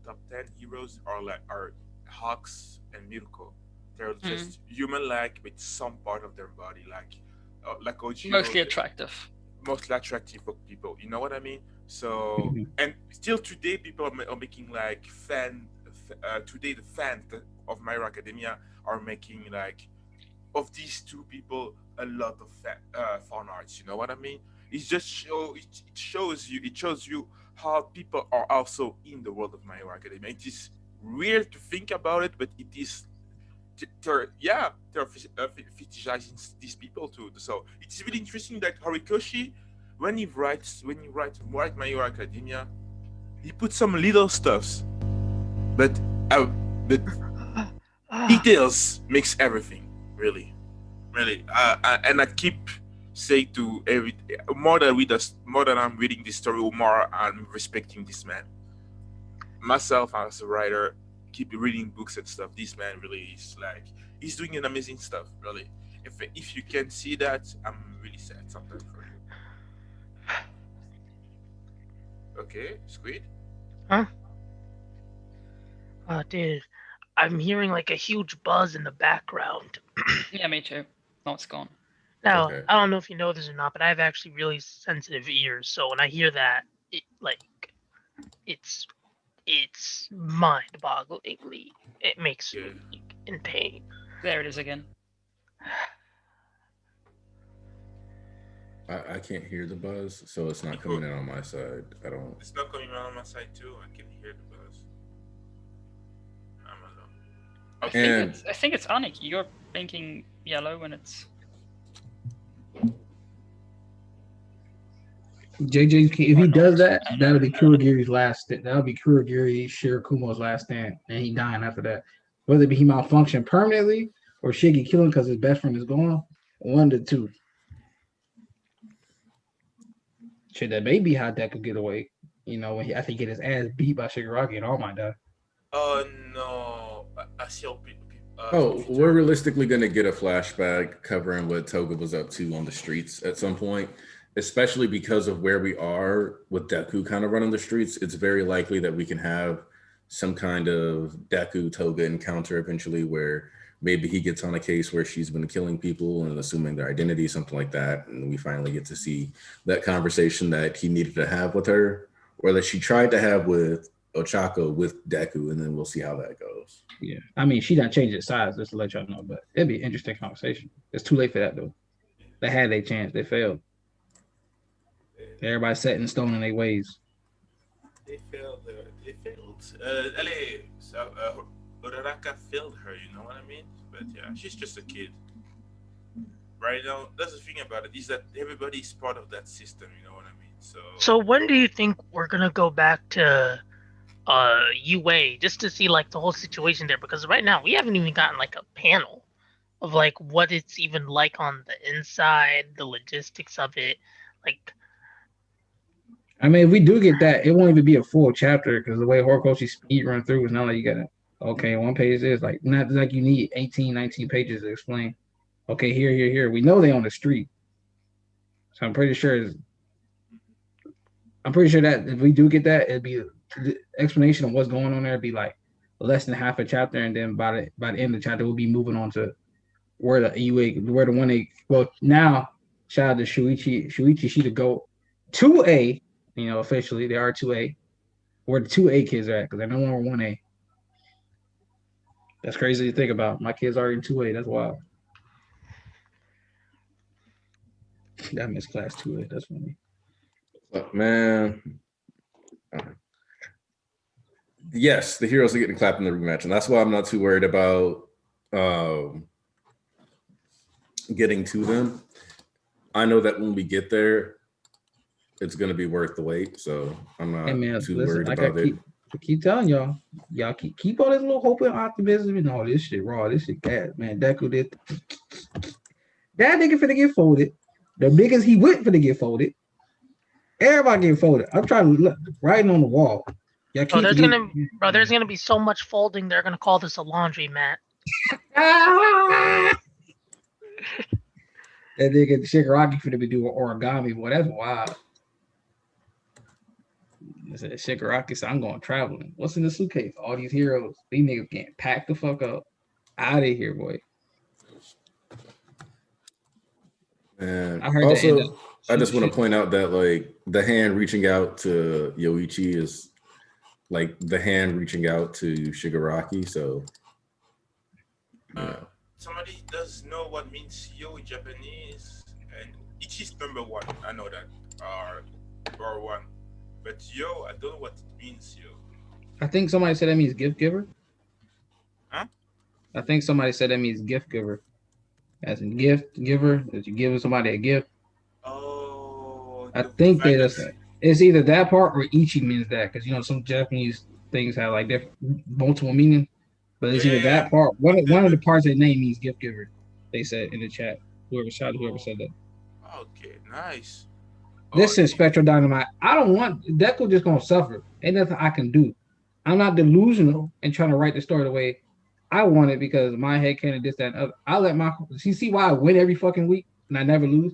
top 10 heroes are Hawks and Mirko. They're just human-like with some part of their body, like Ojiro, Mostly attractive for people. You know what I mean? So, and still today, people are making like today the fans of My Hero Academia are making like of these two people a lot of fan arts. You know what I mean? It just shows you how people are also in the world of My Hero Academia. It is weird to think about it, but it is they're fetishizing these people too. So it's really interesting that Horikoshi, when he writes My Hero Academia, he puts some little stuffs, but the details makes everything really, really. And I keep saying to every more than I'm reading this story, more I'm respecting this man. Myself as a writer, keep reading books and stuff. This man really is like he's doing an amazing stuff. Really, if you can see that, I'm really sad sometimes for you. Okay, Squid. Huh? Dude, I'm hearing like a huge buzz in the background. Yeah, me too. No, it's gone. Now, Okay. I don't know if you know this or not, but I have actually really sensitive ears. So when I hear that, it's mind-bogglingly. It makes Yeah. me in pain. There it is again. I can't hear the buzz, so it's not coming in on my side. I don't. It's not coming around on my side too. I can hear the buzz. I'm alone. And I think it's Anik. You're blinking yellow when it's. JJ, if he does that, that'll be Kurogiri's last. That'll be Kurogiri Shirakumo's last stand, and he dying after that. Whether it be he malfunction permanently or Shiggy kill him because his best friend is gone, one to two. Shit, that may be how Deku get away. You know, when I think he get his ass beat by Shigaraki and All Might die. Oh no! I see how people. we're realistically going to get a flashback covering what Toga was up to on the streets at some point, especially because of where we are with Deku kind of running the streets. It's very likely that we can have some kind of Deku Toga encounter eventually where maybe he gets on a case where she's been killing people and assuming their identity, something like that. And we finally get to see that conversation that he needed to have with her, or that she tried to have with Ochako with Deku, and then we'll see how that goes. Yeah, I mean, she done changed its size just to let y'all know, but it'd be an interesting conversation. It's too late for that though. They had their chance, they failed. Everybody set in stone in their ways. They failed. They failed. Uraraka failed her. You know what I mean? But yeah, she's just a kid. Right now, that's the thing about it is that everybody is part of that system. You know what I mean? So when do you think we're gonna go back to UA just to see like the whole situation there? Because right now we haven't even gotten like a panel of like what it's even like on the inside, the logistics of it. Like, I mean, if we do get that, it won't even be a full chapter because the way Horikoshi speed run through is not like you gotta, okay, one page is like, not like you need 18, 19 pages to explain. Okay, here. We know they on the street. So I'm pretty sure that if we do get that, it'd be the explanation of what's going on there. It'd be like less than half a chapter, and then by the end of the chapter, we'll be moving on to where the one they now shout out to Shuichi she to go 2A, officially they are 2A, where the 2A kids are at because they're no longer 1A. That's crazy to think about. My kids are in 2A. That's wild. That missed class 2A. That's funny. Man. Yes, the heroes are getting clapped in the rematch, and that's why I'm not too worried about getting to them. I know that when we get there, it's going to be worth the wait, so I'm not too worried about it. I keep telling y'all keep all this little hope and optimism and all this shit raw. This shit cat, man. Deku did that nigga finna get folded. The niggas he went finna get folded. Everybody getting folded. I'm trying to look writing on the wall. there's gonna be so much folding. They're gonna call this a laundry mat. That nigga Shigaraki finna be doing origami. Boy, that's wild. I said Shigaraki said, I'm going traveling. What's in the suitcase? All these heroes. These niggas getting packed the fuck up. Out of here, boy. And also, I just want to point out that like the hand reaching out to Yoichi is like the hand reaching out to Shigaraki. So, somebody does know what means yo in Japanese, and Ichi's number one. I know that, or one, but yo, I don't know what it means. Yo. I think somebody said that means gift giver. Huh? I think somebody said that means gift giver. As in gift giver, that you give somebody a gift. Oh, I the think they fact just that it's either that part or ichi means that because some Japanese things have like different multiple meanings. But it's either yeah, that part. One of the the parts of the name means gift giver. They said in the chat. Whoever said that. okay, nice. Oh, Listen, Spectral Dynamite. I don't want Deku just gonna suffer. Ain't nothing I can do. I'm not delusional and trying to write the story the way I want it because my head can't this, that, and other. I let my see why I win every fucking week and I never lose?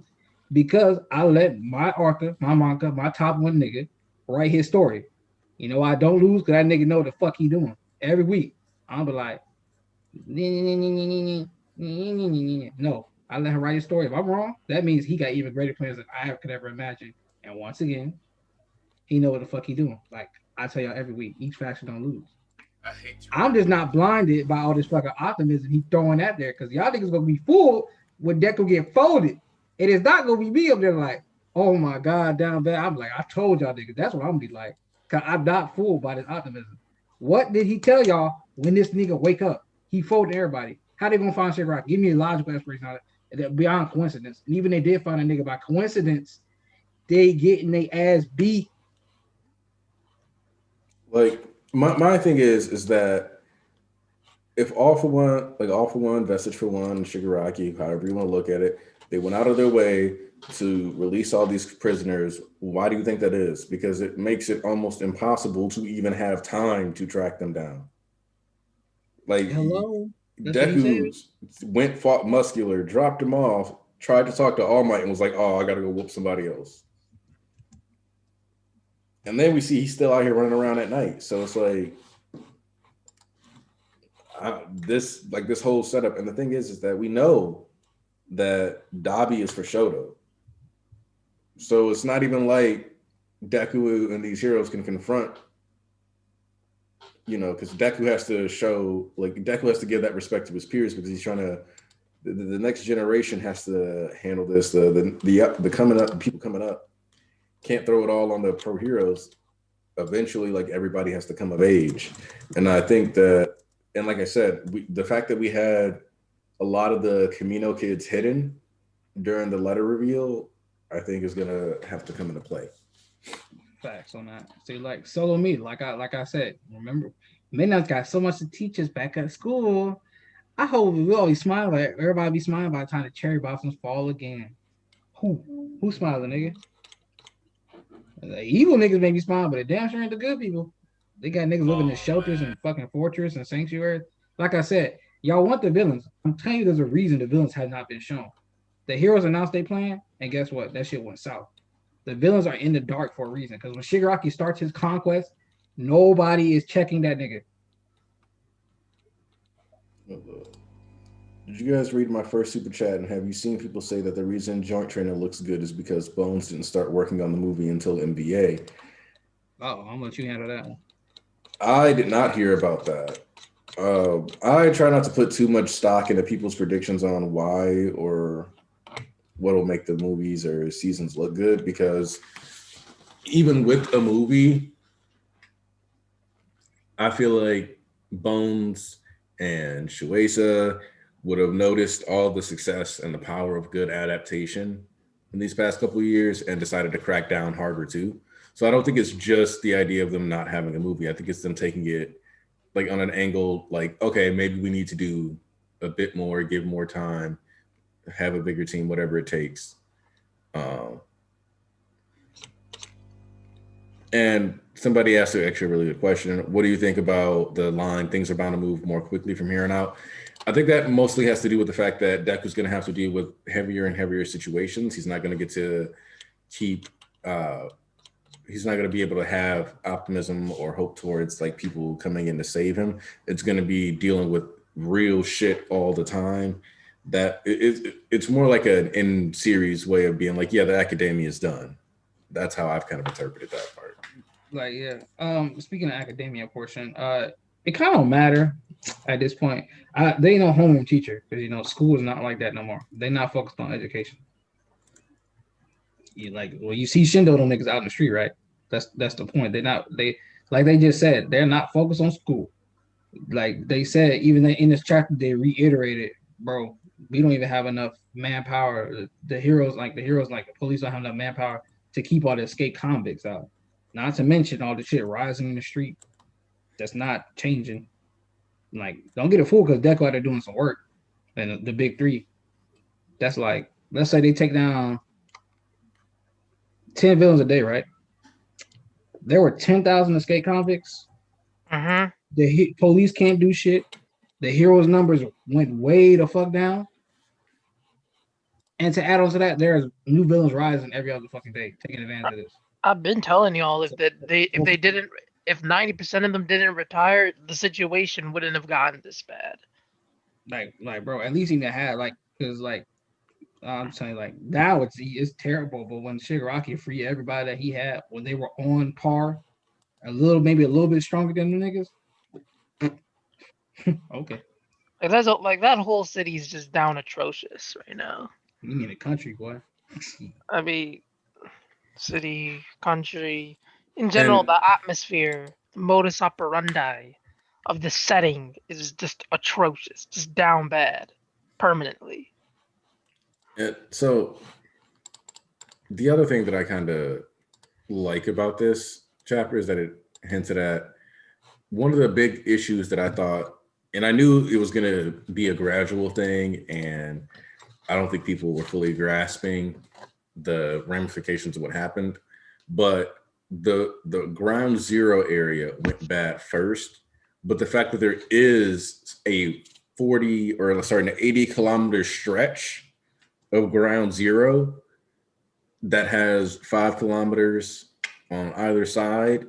Because I let my author, my manga, my top one nigga write his story. You know I don't lose because that nigga know what the fuck he doing every week. I'll be like, no, I let him write his story. If I'm wrong, that means he got even greater plans than I could ever imagine. And once again, he know what the fuck he doing. Like I tell y'all every week, each faction don't lose. I hate to I'm break just it. not blinded by all this fucking optimism he throwing out there because y'all niggas gonna be fooled when Deco get folded. It is not gonna be me up there like, oh my god, down bad. I'm like, I told y'all niggas. That's what I'm gonna be like. Cause I'm not fooled by this optimism. What did he tell y'all when this nigga wake up? He folded everybody. How they gonna find shit right? Give me a logical explanation on it. Beyond coincidence. And even they did find a nigga by coincidence, they getting their ass beat. Like my thing is that if All for One, Vestige for One, Shigaraki, however you want to look at it, they went out of their way to release all these prisoners. Why do you think that is? Because it makes it almost impossible to even have time to track them down. Like Hello. That's what he said. Deku went, fought Muscular, dropped him off, tried to talk to All Might, and was like, "Oh, I gotta go whoop somebody else." And then we see he's still out here running around at night. So it's like this whole setup. And the thing is that we know that Dabi is for Shoto. So it's not even like Deku and these heroes can confront, because Deku has to show, like, Deku has to give that respect to his peers because he's trying to, the next generation has to handle this. The coming up, the people coming up can't throw it all on the pro heroes. Eventually, like, everybody has to come of age. And I think that, and like I said, the fact that we had a lot of the Camino kids hidden during the letter reveal, I think is gonna have to come into play. Facts on that. See, like solo me, like I said, remember, Midnight's got so much to teach us back at school. I hope we always smile. Like everybody be smiling by the time the cherry blossoms fall again. Who smiling, nigga? The evil niggas make me smile, but the damn sure ain't the good people. They got niggas living in Oh shelters man, and fucking fortress and sanctuaries. Like I said, y'all want the villains. I'm telling you, there's a reason the villains have not been shown. The heroes announced they plan, and guess what? That shit went south. The villains are in the dark for a reason. Because when Shigaraki starts his conquest, nobody is checking that nigga. Did you guys read my first super chat? And have you seen people say that the reason Joint Trainer looks good is because Bones didn't start working on the movie until NBA? Oh, I'm gonna let you handle that one. I did not hear about that. I try not to put too much stock into people's predictions on why or what will make the movies or seasons look good, because even with a movie, I feel like Bones and Shueisha would have noticed all the success and the power of good adaptation in these past couple of years and decided to crack down harder too. So I don't think it's just the idea of them not having a movie. I think it's them taking it like on an angle, like, okay, maybe we need to do a bit more, give more time, have a bigger team, whatever it takes. And somebody asked actually a really good question. What do you think about the line, things are bound to move more quickly from here on out? I think that mostly has to do with the fact that Deku's going to have to deal with heavier and heavier situations. He's not going to get to keep, he's not going to be able to have optimism or hope towards like people coming in to save him. It's going to be dealing with real shit all the time. That it's more like an in series way of being like, yeah, the academia is done. That's how I've kind of interpreted that part. Like, yeah. Speaking of academia portion, it kind of don't matter at this point. They ain't no homeroom teacher because school is not like that no more. They're not focused on education. You see Shindo them niggas out in the street, right? That's the point. They like they just said, they're not focused on school. Like they said, even in this chapter, they reiterated, bro, we don't even have enough manpower. The heroes, like the police, don't have enough manpower to keep all the escaped convicts out. Not to mention all the shit rising in the street that's not changing. Like, don't get it fooled because Deco out there doing some work. And the big three, that's like, let's say they take down 10 villains a day, right? There were 10,000 escaped convicts. Mm-hmm. The police can't do shit. The heroes' numbers went way the fuck down. And to add on to that, there's new villains rising every other fucking day, taking advantage of this. I've been telling y'all if 90% of them didn't retire, the situation wouldn't have gotten this bad. Like, bro, at least he had like, because like, I'm saying like now it's terrible. But when Shigaraki freed everybody that he had, when they were on par, maybe a little bit stronger than the niggas. Okay. Like that whole city's just down atrocious right now. You mean the country, boy? I mean, city, country, in general, And the atmosphere, the modus operandi of the setting is just atrocious, just down bad, permanently. so the other thing that I kind of like about this chapter is that it hinted at one of the big issues that I thought, and I knew it was going to be a gradual thing, and I don't think people were fully grasping the ramifications of what happened, but the ground zero area went bad first. But the fact that there is a 80-kilometer stretch of ground zero that has 5 kilometers on either side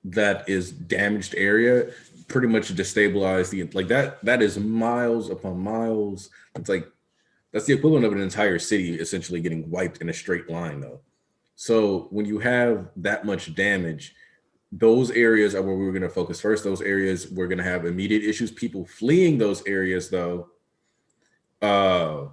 that is damaged area pretty much destabilized that is miles upon miles. It's like that's the equivalent of an entire city essentially getting wiped in a straight line though. So when you have that much damage, those areas are where we were going to focus first. Those areas we're going to have immediate issues. People fleeing those areas though are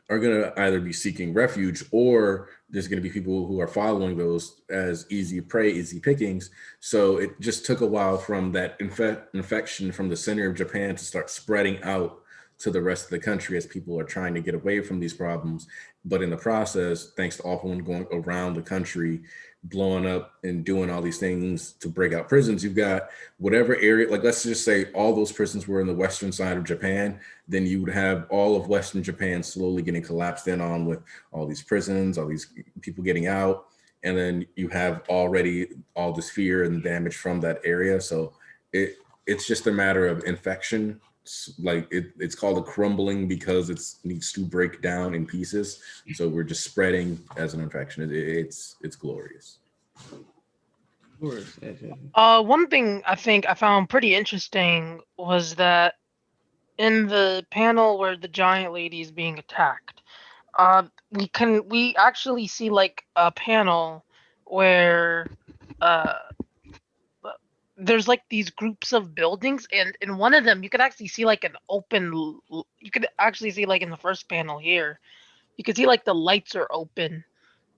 going to either be seeking refuge, or there's going to be people who are following those as easy prey, easy pickings. So it just took a while from that infection from the center of Japan to start spreading out to the rest of the country as people are trying to get away from these problems. But in the process, thanks to all going around the country, blowing up and doing all these things to break out prisons, you've got whatever area, like let's just say all those prisons were in the western side of Japan, then you would have all of Western Japan slowly getting collapsed in on with all these prisons, all these people getting out. And then you have already all this fear and damage from that area. So it's just a matter of infection. Like it's called a crumbling because it needs to break down in pieces. So we're just spreading as an infection. It's glorious. One thing I think I found pretty interesting was that in the panel where the giant lady is being attacked, we actually see like a panel where there's like these groups of buildings, and in one of them you could actually see like an open. You could actually see like in the first panel here, you could see like the lights are open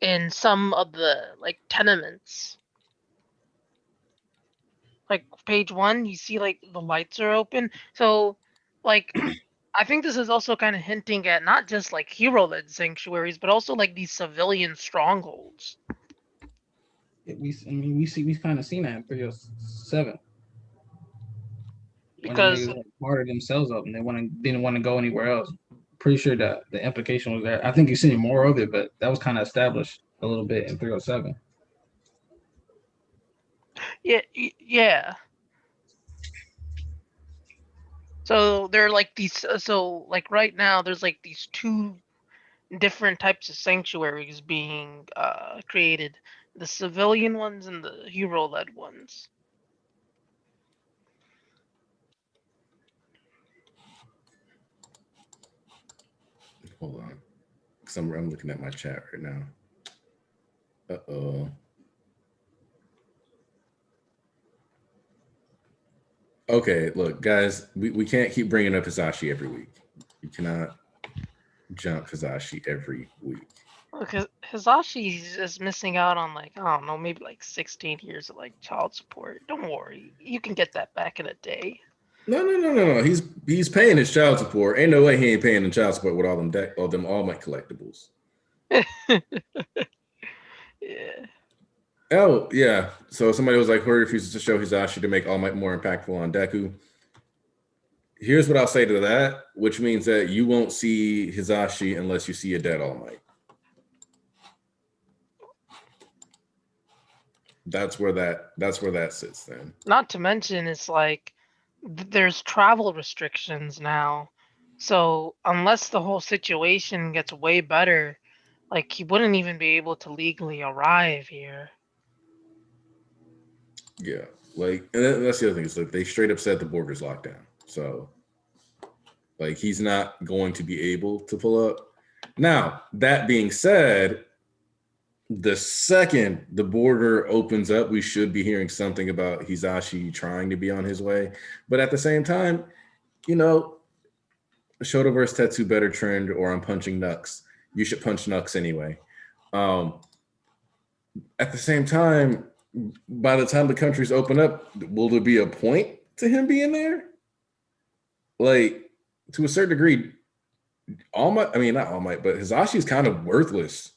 in some of the like tenements. Like page 1, you see like the lights are open. So like I think this is also kind of hinting at not just like hero-led sanctuaries, but also like these civilian strongholds. We kind of seen that in 307. Because when the niggas parted themselves up and they didn't want to go anywhere else. Pretty sure that the implication was there. I think you're seeing more of it, but that was kind of established a little bit in 307. yeah. So there are like these. So like right now, there's like these 2 different types of sanctuaries being created: the civilian ones and the hero-led ones. Hold on, because I'm looking at my chat right now. Uh-oh. Okay, look, guys, we can't keep bringing up Hisashi every week. You cannot jump Hisashi every week. Because Hisashi is missing out on like, I don't know, maybe like 16 years of like child support. Don't worry, you can get that back in a day. No. He's paying his child support. Ain't no way he ain't paying the child support with all them All Might collectibles. Yeah. Oh yeah. So somebody was like, Hori refuses to show Hisashi to make All Might more impactful on Deku. Here's what I'll say to that, which means that you won't see Hisashi unless you see a dead All Might. That's where that sits then. Not to mention, it's like there's travel restrictions now. So unless the whole situation gets way better, like he wouldn't even be able to legally arrive here. Yeah, like and that's the other thing is like they straight up said the border's locked down. So like he's not going to be able to pull up. Now, that being said, the second the border opens up, we should be hearing something about Hisashi trying to be on his way. But at the same time, you know, Shotoverse Tetsu better trend or I'm punching Nux. You should punch Nux anyway. At the same time, by the time the countries open up, will there be a point to him being there? Like, to a certain degree, not All Might, but Hisashi's kind of worthless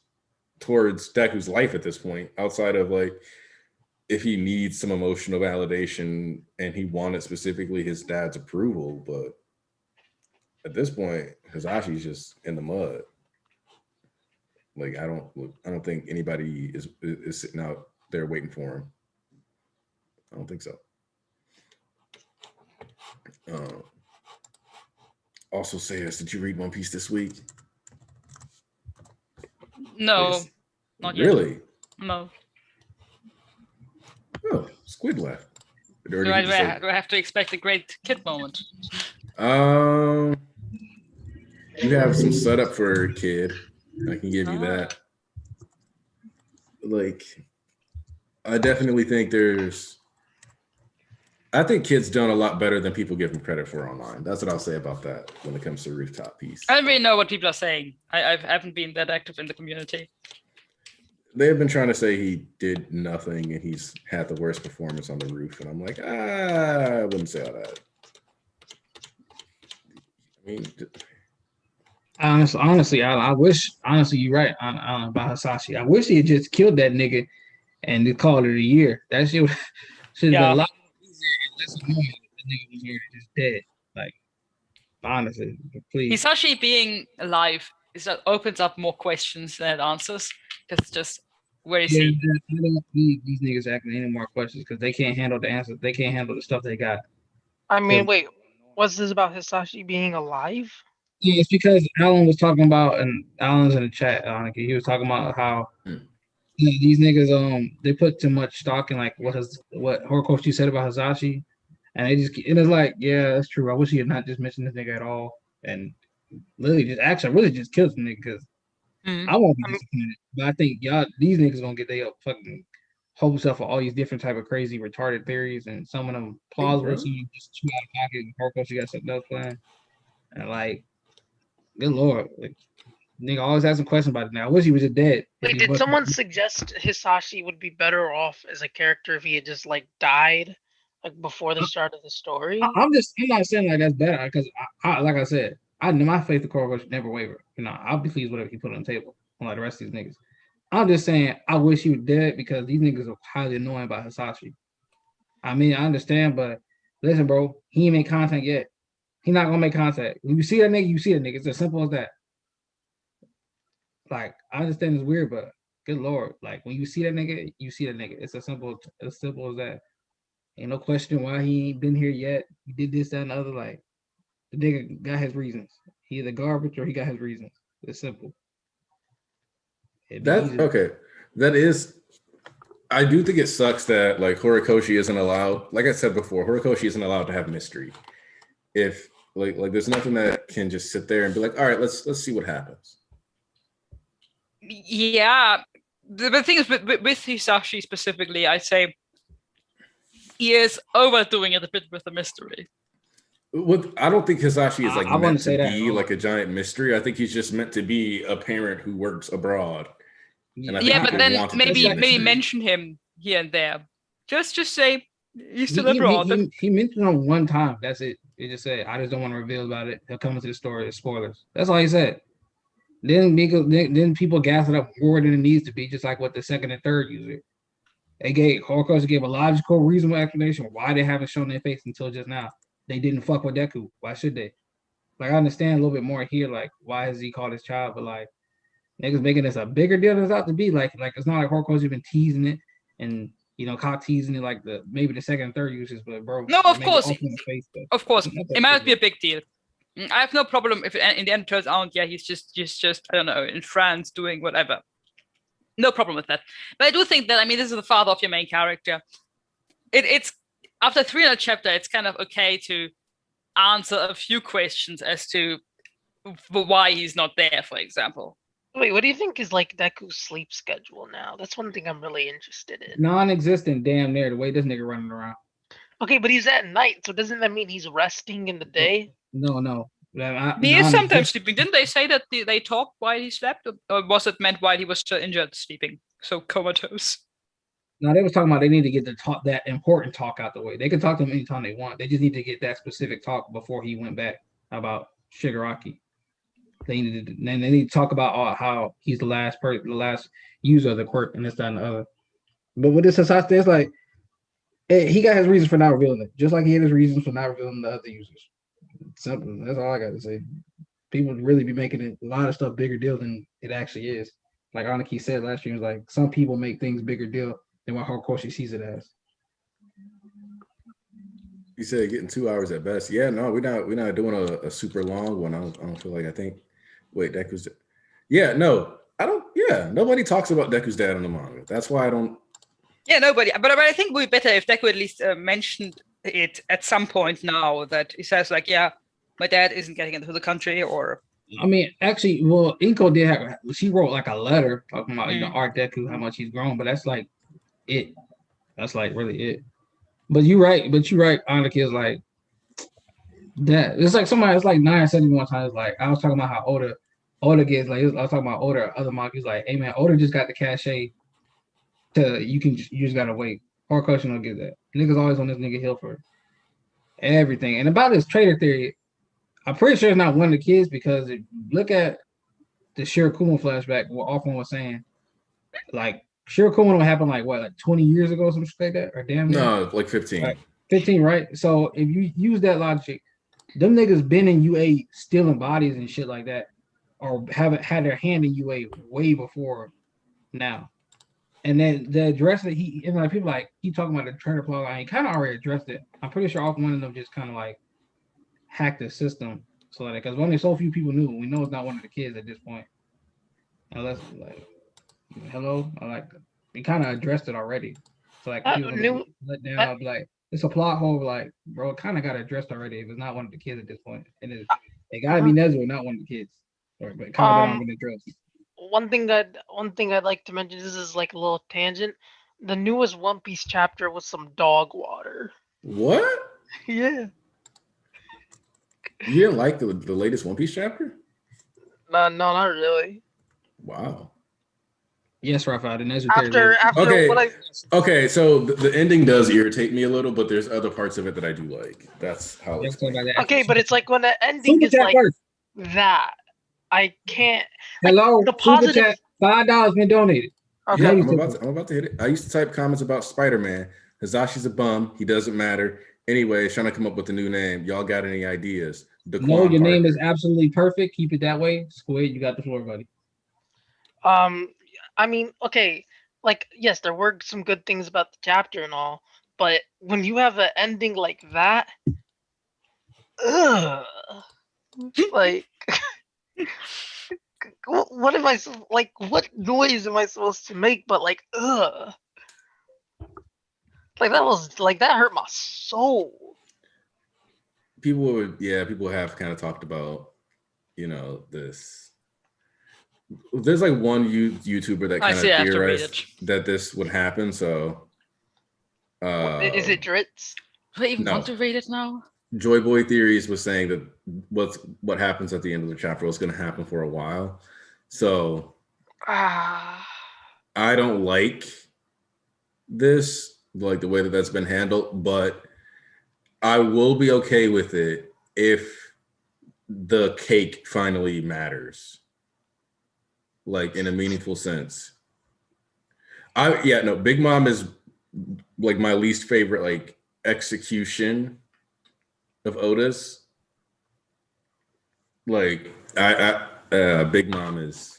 towards Deku's life at this point, outside of like if he needs some emotional validation and he wanted specifically his dad's approval, but at this point, Hisashi's just in the mud. Like I don't think anybody is sitting out there waiting for him. I don't think so. Also, Sayas, did you read One Piece this week? No, not yet. Really? No. Oh, Squid left. Do I have to expect a great kid moment? You have some setup for a kid. I can give you that. Like, I definitely think I think kids done a lot better than people give them credit for online. That's what I'll say about that when it comes to Rooftop Piece. I don't really know what people are saying. I haven't been that active in the community. They've been trying to say he did nothing and he's had the worst performance on the roof. And I'm like, I wouldn't say all that. I mean, honestly, I wish, you're right on about Hisashi. I wish he had just killed that nigga and they called it a year. That shit should have been a lot easier and less annoying if the nigga was here just dead. Like, honestly, please. Hisashi being alive opens up more questions than it answers. Because just where is he? I don't need these niggas asking any more questions because they can't handle the answers. They can't handle the stuff they got. I mean, wait, was this about Hisashi being alive? Yeah, it's because Alan was talking about, and Alan's in the chat. He was talking about how these niggas they put too much stock in like what Horikoshi said about Hisashi, and it's like, yeah, that's true. I wish he had not just mentioned this nigga at all, and really just killed the nigga because I won't be disappointed. But I think these niggas gonna get their fucking hopes up for all these different type of crazy retarded theories, and some of them plausible, some just too out of pocket. And Horikoshi got something else planned, and like, good lord, like nigga always asking questions about it now. I wish he was just dead. Wait, did someone suggest Hisashi would be better off as a character if he had just like died like before the start of the story? I'm not saying like that's better because I like I said, my faith in Horikoshi never wavered. You know, I'll be pleased with whatever he put on the table, unlike the rest of these niggas. I'm just saying I wish he was dead because these niggas are highly annoying about Hisashi. I mean, I understand, but listen, bro, he ain't made contact yet. He's not gonna make contact. When you see that nigga, you see that nigga. It's as simple as that. Like, I understand it's weird, but good lord, like when you see that nigga, you see that nigga. It's as simple as that. Ain't no question why he ain't been here yet. He did this, that, and the other. Like, the nigga got his reasons. He either garbage or he got his reasons. It's simple. Okay. That is, I do think it sucks that like Horikoshi isn't allowed. Like I said before, Horikoshi isn't allowed to have mystery. If like there's nothing that can just sit there and be like, all right, let's see what happens. Yeah, the thing is with Hisashi specifically, I'd say he is overdoing it a bit with the mystery. I don't think Hisashi is like I wouldn't meant say to that be at all. like a giant mystery. I think he's just meant to be a parent who works abroad. And I think Yeah, but people then want it to be a maybe mystery. mention him here and there. Just say he's still He, abroad. he mentioned him one time. That's it. He just said, "I just don't want to reveal about it. He'll come into the story as spoilers." That's all he said. Then people gas it up more than it needs to be, just like what the second and third user. Horikoshi gave a logical, reasonable explanation why they haven't shown their face until just now. They didn't fuck with Deku. Why should they? Like, I understand a little bit more here, like, why has he called his child, but like niggas making this a bigger deal than it's out to be. Like it's not like Horikoshi been teasing it and cock teasing it like maybe the second and third users, but bro. No, of course. Face, Of course. It might not be a big deal. I have no problem if in the end it turns out, yeah, he's just I don't know, in France doing whatever. No problem with that. But I do think that, I mean, this is the father of your main character. It's after 300 chapter, it's kind of okay to answer a few questions as to why he's not there, for example. Wait, what do you think is like Deku's sleep schedule now? That's one thing I'm really interested in. Non-existent, damn near the way this nigga running around. Okay, but he's at night, so doesn't that mean he's resting in the day? No. He is sometimes sleeping. Didn't they say that they talked while he slept? Or was it meant while he was still injured sleeping? So comatose. No, they was talking about they need to get that important talk out the way. They can talk to him anytime they want. They just need to get that specific talk before he went back about Shigaraki. They need to talk about how he's the last user of the quirk and this, that, and the other. But with this Hisashi, it's like he got his reasons for not revealing it, just like he had his reasons for not revealing the other users. Simple. That's all I got to say. People really be making a lot of stuff bigger deal than it actually is. Like Aniki said last year, it was like some people make things bigger deal than what Horikoshi sees it as. You said getting 2 hours at best. Yeah, no, we're not doing a super long one. I don't feel like wait, Deku's. Yeah, no, I don't. Yeah, nobody talks about Deku's dad in the manga. That's why I don't. Yeah, nobody. But I think it would be better if Deku at least mentioned it at some point now, that he says like, yeah, my dad isn't getting into the country, or. I mean, actually, well, Inko did she wrote like a letter talking about Art Deku, how much he's grown, but that's like it. That's like really it. But you're right. Aniki is like that. It's like somebody. It's like 971 times. Like I was talking about how Oda gets. Like I was talking about Oda. Other monkeys like, hey man, Oda just got the cachet. You just gotta wait. Horikoshi don't get that. Niggas always on this nigga hill for everything. And about this trader theory, I'm pretty sure it's not one of the kids, because if you look at the Shirokuma flashback, what Offman was saying, like Shirokuma happened like 20 years ago, something like that, or damn near? No, like 15. Right. 15, right? So if you use that logic, them niggas been in UA stealing bodies and shit like that, or haven't had their hand in UA way before now. And then the address that people like keep talking about the trader plug, I kind of already addressed it. I'm pretty sure one of them just kind of like hacked the system, so like, because only so few people knew. We know it's not one of the kids at this point, unless like, hello, I like we kind of addressed it already. So like, people let down. I'll be like, it's a plot hole. Like, bro, it kind of got addressed already. If it's not one of the kids at this point, and it gotta be Nezuko, not one of the kids. But it kind of been addressed. One thing I'd like to mention, this is like a little tangent. The newest One Piece chapter was some dog water. What? Yeah. You didn't like the latest One Piece chapter? No, not really. Wow. Yes, Rafa. After okay. what Okay, so the ending does irritate me a little, but there's other parts of it that I do like. That's how it's okay, but it's like when the ending is like that, I can't. Hello, the positive. $5 been donated. Okay. Yeah, I'm about to hit it. I used to type comments about Spider-Man. Hisashi's a bum. He doesn't matter. Anyway, trying to come up with a new name. Y'all got any ideas? No, your name is absolutely perfect. Keep it that way. Squid, you got the floor, buddy. I mean, okay, like, yes, there were some good things about the chapter and all, but when you have an ending like that, like, what am I like? What noise am I supposed to make? But like, like that hurt my soul. People have kind of talked about, this. There's like one YouTuber that kind of theorized that this would happen. So, is it Dritz? Do I even want to read it now? Joy Boy Theories was saying that what happens at the end of the chapter was going to happen for a while. So Ah, I don't like this, like the way that that's been handled, but I will be okay with it if the cake finally matters, like in a meaningful sense. Big Mom is like my least favorite like execution of Otis. Like Big Mom is.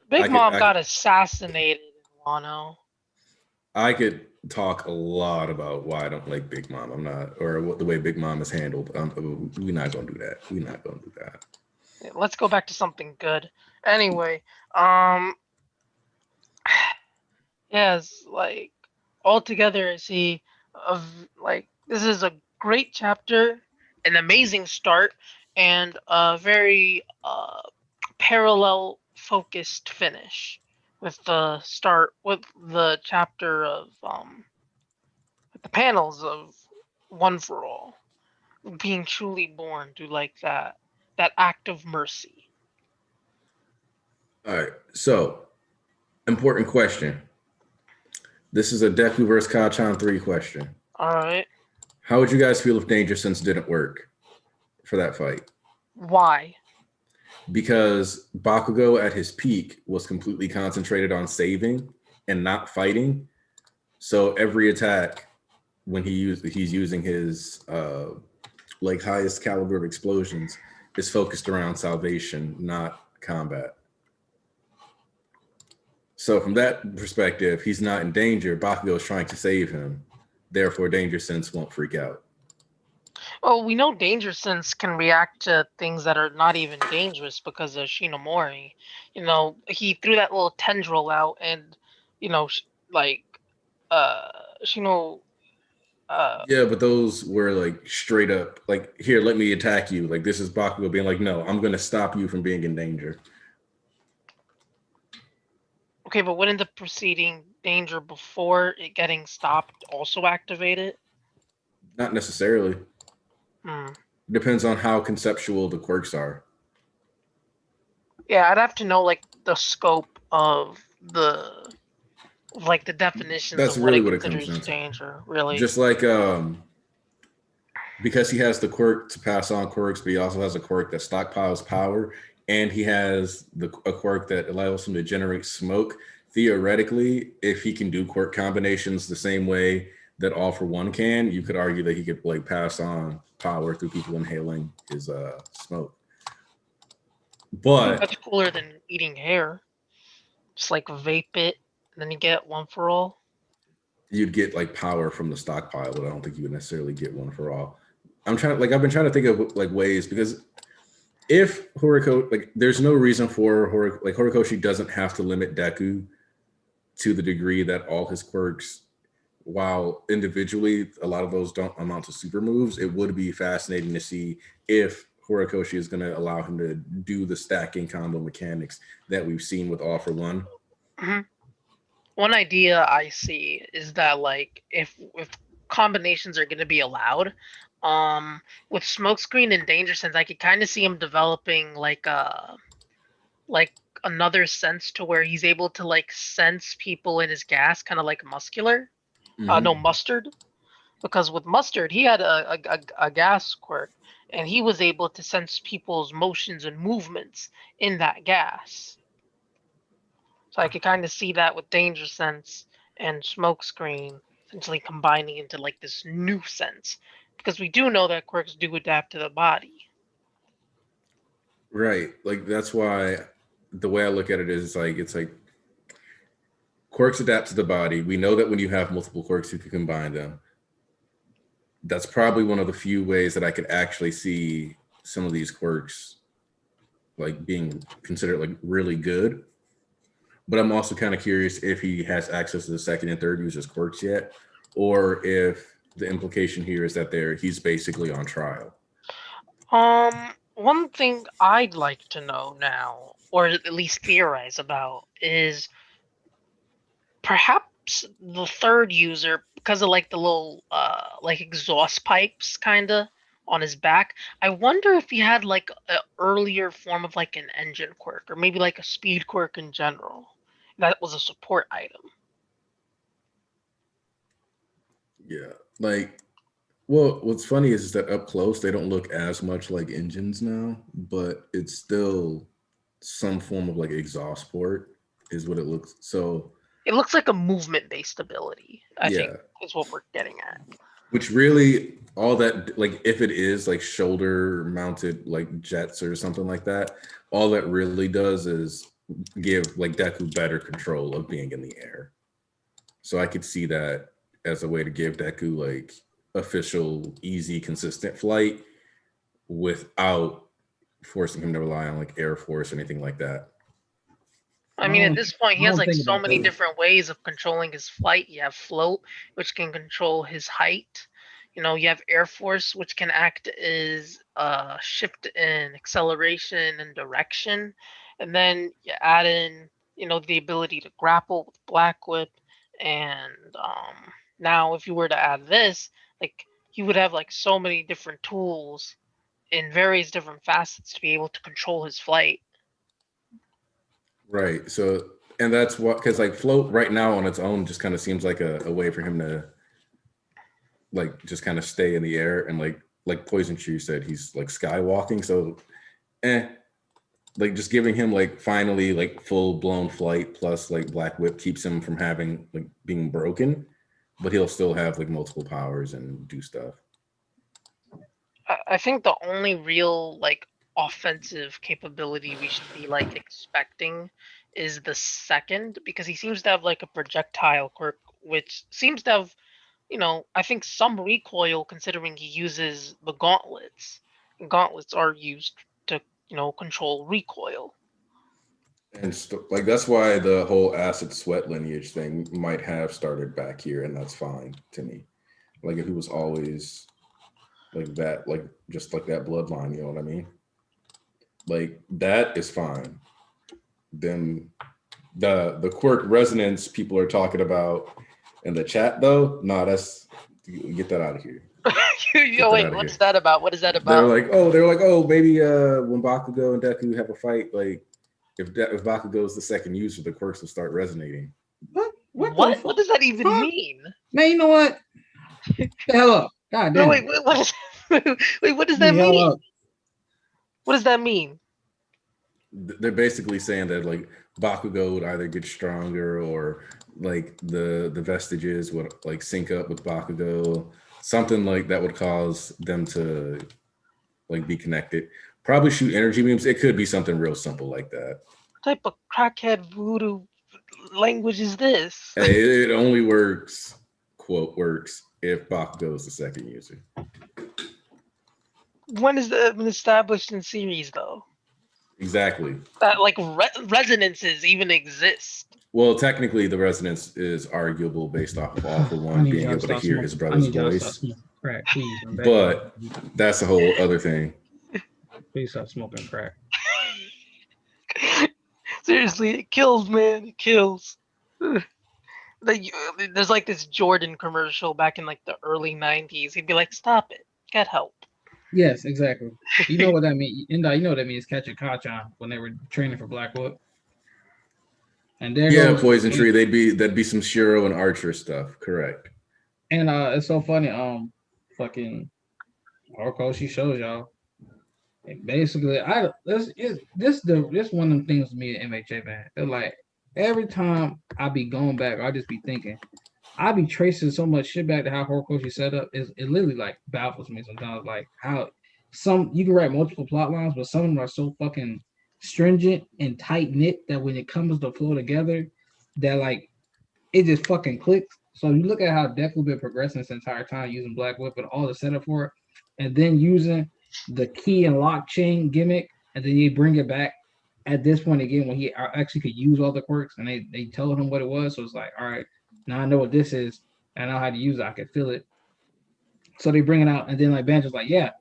Big I could Mom I got could assassinated in Wano. I could talk a lot about why I don't like Big Mom. I'm not, or what the way Big Mom is handled. We're not gonna do that. We're not gonna do that. Let's go back to something good. Anyway, um, yes, like altogether, I see of like this is a great chapter, an amazing start, and a very parallel focused finish with the chapter of the panels of One for All being truly born to like that act of mercy. All right. So important question. This is a Deku versus Kachan 3 question. All right, How would you guys feel if Danger Sense didn't work for that fight? why? Because Bakugo at his peak was completely concentrated on saving and not fighting. So every attack when he's using his like highest caliber of explosions is focused around salvation, not combat. So from that perspective, he's not in danger. Bakugo is trying to save him. Therefore, Danger Sense won't freak out. Well, we know Danger Sense can react to things that are not even dangerous because of Shinomori. He threw that little tendril out, and like uh, Shino. Uh, Yeah, but those were like straight up, like, here, let me attack you. Like, this is Bakugo being like, no, I'm going to stop you from being in danger. okay, but wouldn't the preceding danger before it getting stopped also activate it? Not necessarily. Hmm. Depends on how conceptual the quirks are. Yeah, I'd have to know like the scope of like the definitions That's of what really it what it comes considers down to. danger, really. Just like because he has the quirk to pass on quirks, but he also has a quirk that stockpiles power, and he has a quirk that allows him to generate smoke. Theoretically, if he can do quirk combinations the same way that All for One can, you could argue that he could like pass on power through people inhaling his smoke. But That's cooler than eating hair. Just like vape it, and then you get One for All. you'd get like power from the stockpile, but I don't think you would necessarily get One for All. I've been trying to think of like ways, because if Horikoshi, like, there's no reason for Horikoshi doesn't have to limit Deku to the degree that all his quirks, while individually a lot of those don't amount to super moves. It would be fascinating to see if Horikoshi is going to allow him to do the stacking combo mechanics that we've seen with All for One. Mm-hmm. One idea I see is that like if combinations are going to be allowed, with Smokescreen and Danger Sense, I could kind of see him developing like another sense to where he's able to like sense people in his gas, kind of like Muscular. No, Mm-hmm. Mustard, because with Mustard he had a gas quirk, and he was able to sense people's motions and movements in that gas. So I could kind of see that with Danger Sense and Smokescreen essentially combining into like this new sense, because we do know that quirks do adapt to the body. Right. Like that's why the way I look at it is like it's like quirks adapt to the body. We know that when you have multiple quirks, you can combine them. That's probably one of the few ways that I could actually see some of these quirks like being considered like really good. But I'm also kind of curious if he has access to the second and third users quirks yet, or if the implication here is that he's basically on trial. One thing I'd like to know now, or at least theorize about, is perhaps the third user, because of like the little like exhaust pipes kinda on his back. I wonder if he had like an earlier form of like an engine quirk or maybe like a speed quirk in general. That was a support item. Yeah. Like, well, what's funny is that up close they don't look as much like engines now, but it's still some form of like exhaust port is what it looks. So It looks like a movement based ability, I think yeah, is what we're getting at. which really all that like if it is like shoulder mounted like jets or something like that, all that really does is give like Deku better control of being in the air. So I could see that as a way to give Deku like official, easy, consistent flight without forcing him to rely on like Air Force or anything like that. I mean, at this point, he I has don't like think so about many that. different ways of controlling his flight. You have float, which can control his height. You have Air Force, which can act as shift in acceleration and direction. And then you add in, the ability to grapple with Black Whip. And now, if you were to add this, like, he would have like so many different tools in various different facets to be able to control his flight. Right. So, and that's what, because like float right now on its own just kind of seems like a way for him to like just kind of stay in the air and like Poison Tree said, he's like skywalking. So, like just giving him like finally like full blown flight plus like Black Whip keeps him from having like being broken, but he'll still have like multiple powers and do stuff. I think the only real like offensive capability we should be like expecting is the second, because he seems to have like a projectile quirk, which seems to have, I think some recoil considering he uses the gauntlets. Gauntlets are used to, control recoil. And like that's why the whole acid sweat lineage thing might have started back here, and that's fine to me. Like if he was always like that, like just like that bloodline, you know what I mean? Like that is fine. Then the quirk resonance people are talking about in the chat though, no, that's get that out of here. Get that Wait, out of what is here. that about? What is that They're about? like, maybe when Bakugo and Deku have a fight, like if Bakugo is the second user, the quirks will start resonating. What the What? fuck? What does that even Huh? mean? Man, you know what? The hell up. God No, damn. wait, what is? Wait, what does The that hell mean? up. What does that mean? They're basically saying that like Bakugo would either get stronger or like the vestiges would like sync up with Bakugo, something like that would cause them to like be connected. Probably shoot energy beams. It could be something real simple like that. What type of crackhead voodoo language is this? Hey, it only works, quote, works if Bakugo is the second user. When has that been established in series, though? Exactly. That like resonances even exist. Well, technically, the resonance is arguable based off of All for One being able to hear his brother's voice. Crack, please. But that's a whole other thing. Please stop smoking crack. Seriously, it kills, man. It kills. There's like this Jordan commercial back in like the early '90s. He'd be like, "Stop it, get help." Yes, exactly. You know what that means. You know what that means, catching Kachan when they were training for Blackwood. And there Yeah, goes Poison Tree. That'd be some Shiro and Archer stuff. Correct. And it's so funny. Fucking Horikoshi shows y'all. And basically, this one of them things with me at MHA, man. They're like every time I be going back, I just be thinking, I be tracing so much shit back to how Horikoshi set up. It literally like baffles me sometimes. Like how some you can write multiple plot lines, but some of them are so fucking stringent and tight knit that when it comes to flow together, that like it just fucking clicks. So you look at how Deku been progressing this entire time using Black Whip and all the setup for it, and then using the key and lock chain gimmick, and then you bring it back at this point again when he actually could use all the quirks, and they told him what it was. So it's like, all right, now I know what this is, and I know how to use it. I can feel it. So they bring it out, and then like Banjo's like, yeah,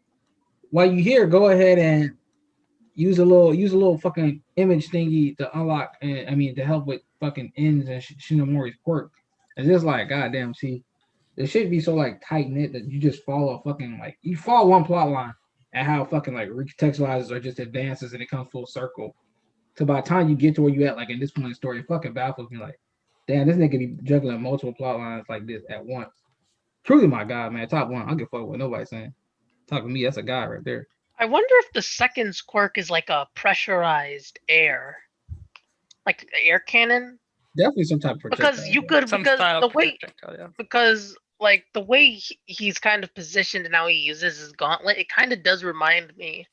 while you here, go ahead and use a little fucking image thingy to unlock, and I mean to help with fucking ends and Shinomori's quirk. It's just like, goddamn, see, It should be so like tight knit that you just follow fucking like you follow one plot line and how fucking like recontextualizes or just advances and it comes full circle. So by the time you get to where you at, like in this point in the story, it fucking baffles me. Like, damn, this nigga be juggling multiple plot lines like this at once. Truly, my God, man, top one. I don't give a fuck what nobody's saying. Talking to me, that's a guy right there. I wonder if the second's quirk is like a pressurized air, like air cannon. Definitely some type of projectile. Because you could Some because style the of way projectile, yeah. because like the way he's kind of positioned and how he uses his gauntlet, it kind of does remind me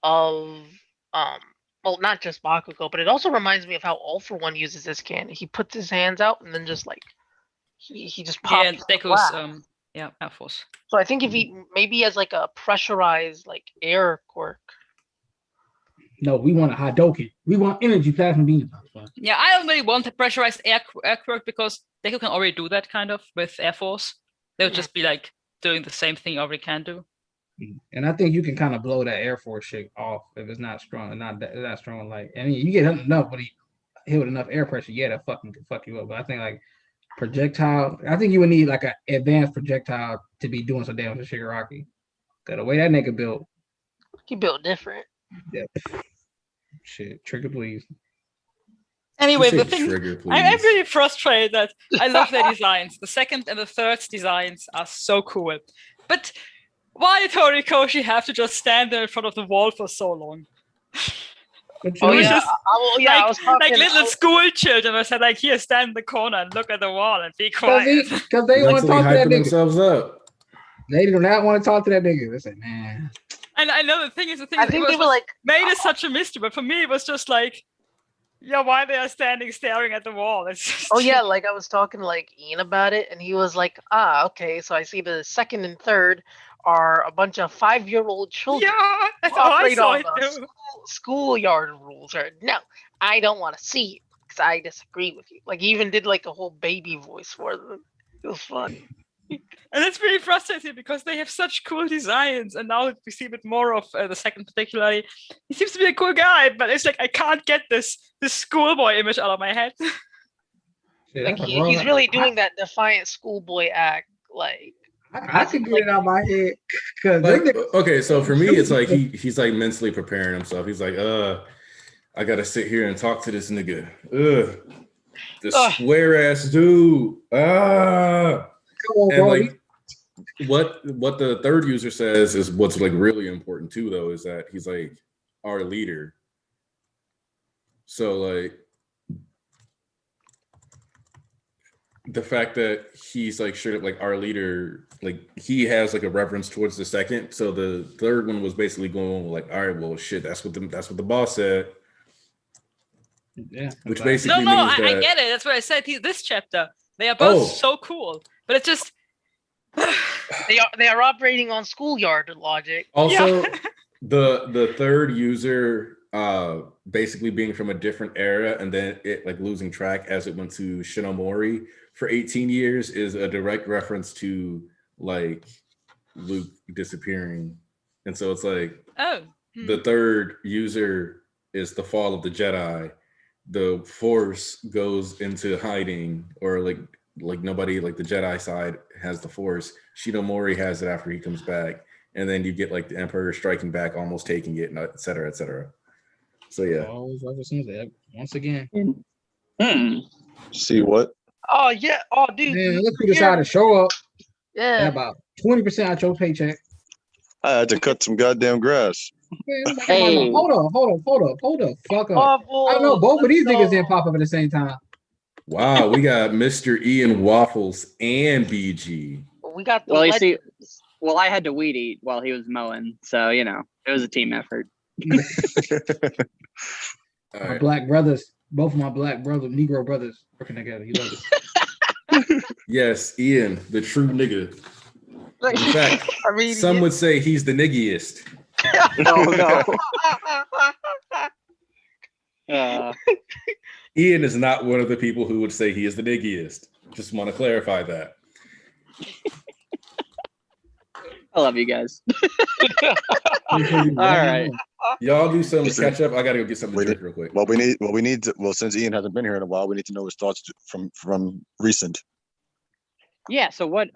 of well, not just Bakugo, but it also reminds me of how All For One uses his cannon. He puts his hands out and then just like he just pops. Yeah, and Deku's Air Force. So I think if he maybe has like a pressurized like air quirk. No, we want a Hadouken. We want energy plasma beams. Yeah, I don't really want a pressurized air quirk because Deku can already do that kind of with Air Force. They would just be like doing the same thing you already can do. And I think you can kind of blow that Air Force shit off if it's not strong, not that strong. Like, I mean, you get enough when he hit with enough air pressure, yeah, that fucking can fuck you up. But I think like projectile, I think you would need like an advanced projectile to be doing some damage to Shigaraki. Cause the way that nigga built, He built different. yeah, shit, trigger please. Anyway, You the say thing trigger, I'm please. really frustrated that I love their designs. The second and the third designs are so cool. But why did Horikoshi have to just stand there in front of the wall for so long? But Oh you was yeah, just I was talking. like little school children. I said, like, here, stand in the corner and look at the wall and be quiet. because they want to Mentally talk to that hyping nigga. themselves up. They do not want to talk to that nigga. They say, man. And I know the thing is, I it think they was were like, made as such a mystery, but for me, it was just like, yeah, why they are standing staring at the wall? It's just, oh yeah, like I was talking to like Ian about it, and he was like, okay, so I see the second and third are a bunch of 5-year-old children yeah, that's who how I operate saw on it the too. schoolyard rules. Or no, I don't want to see it because I disagree with you. Like he even did like a whole baby voice for them. It was fun. And it's really frustrating because they have such cool designs, and now we see a bit more of the second particularly. He seems to be a cool guy, but it's like I can't get this schoolboy image out of my head. Shit, Like that's a he's wrong- really doing that defiant schoolboy act. Like I could get it out of my head. Cause Like, them niggas- okay, so for me, it's like he's like mentally preparing himself. He's like, I gotta sit here and talk to this nigga. This square ass dude. come on, And bro. like what the third user says is what's like really important too, though, is that he's like our leader. So like the fact that he's like straight up like our leader, like he has like a reference towards the second. So the third one was basically going like, all right, well, shit, that's what the boss said. Yeah, Which basically No, means I that get it. That's what I said. This chapter, they are both so cool, but it's just they are operating on schoolyard logic. also Yeah. the third user basically being from a different era and then it like losing track as it went to Shinomori for 18 years is a direct reference to like Luke disappearing. And so it's like the third user is the fall of the Jedi. The Force goes into hiding, or like nobody, like the Jedi side has the Force. Shinomori has it after he comes back, and then you get like the Emperor striking back, almost taking it, and et cetera, et cetera. So yeah. Always references that once again. See what? Oh yeah. Oh dude. Man, look who decided to show up. Yeah. About 20% out your paycheck. I had to cut some goddamn grass. Man, Hey. hold up, fuck up. Waffle, I know both of these let's niggas go. didn't pop up at the same time. Wow, we got Mr. Ian Waffles and BG. We got the Well, you legend. see, well, I had to weed eat while he was mowing, so you know it was a team effort. All My right. black brothers, both of my black brother, Negro brothers working together. You love it. Yes, Ian, the true nigga. Like, In fact, I mean, some would say he's the niggiest. Oh no! Ian is not one of the people who would say he is the niggiest. Just want to clarify that. I love you guys. All right. Y'all do something to catch up. I gotta go get something to Wait, drink real quick. Well, we need to, well, since Ian hasn't been here in a while, we need to know his thoughts from recent. Yeah. So what?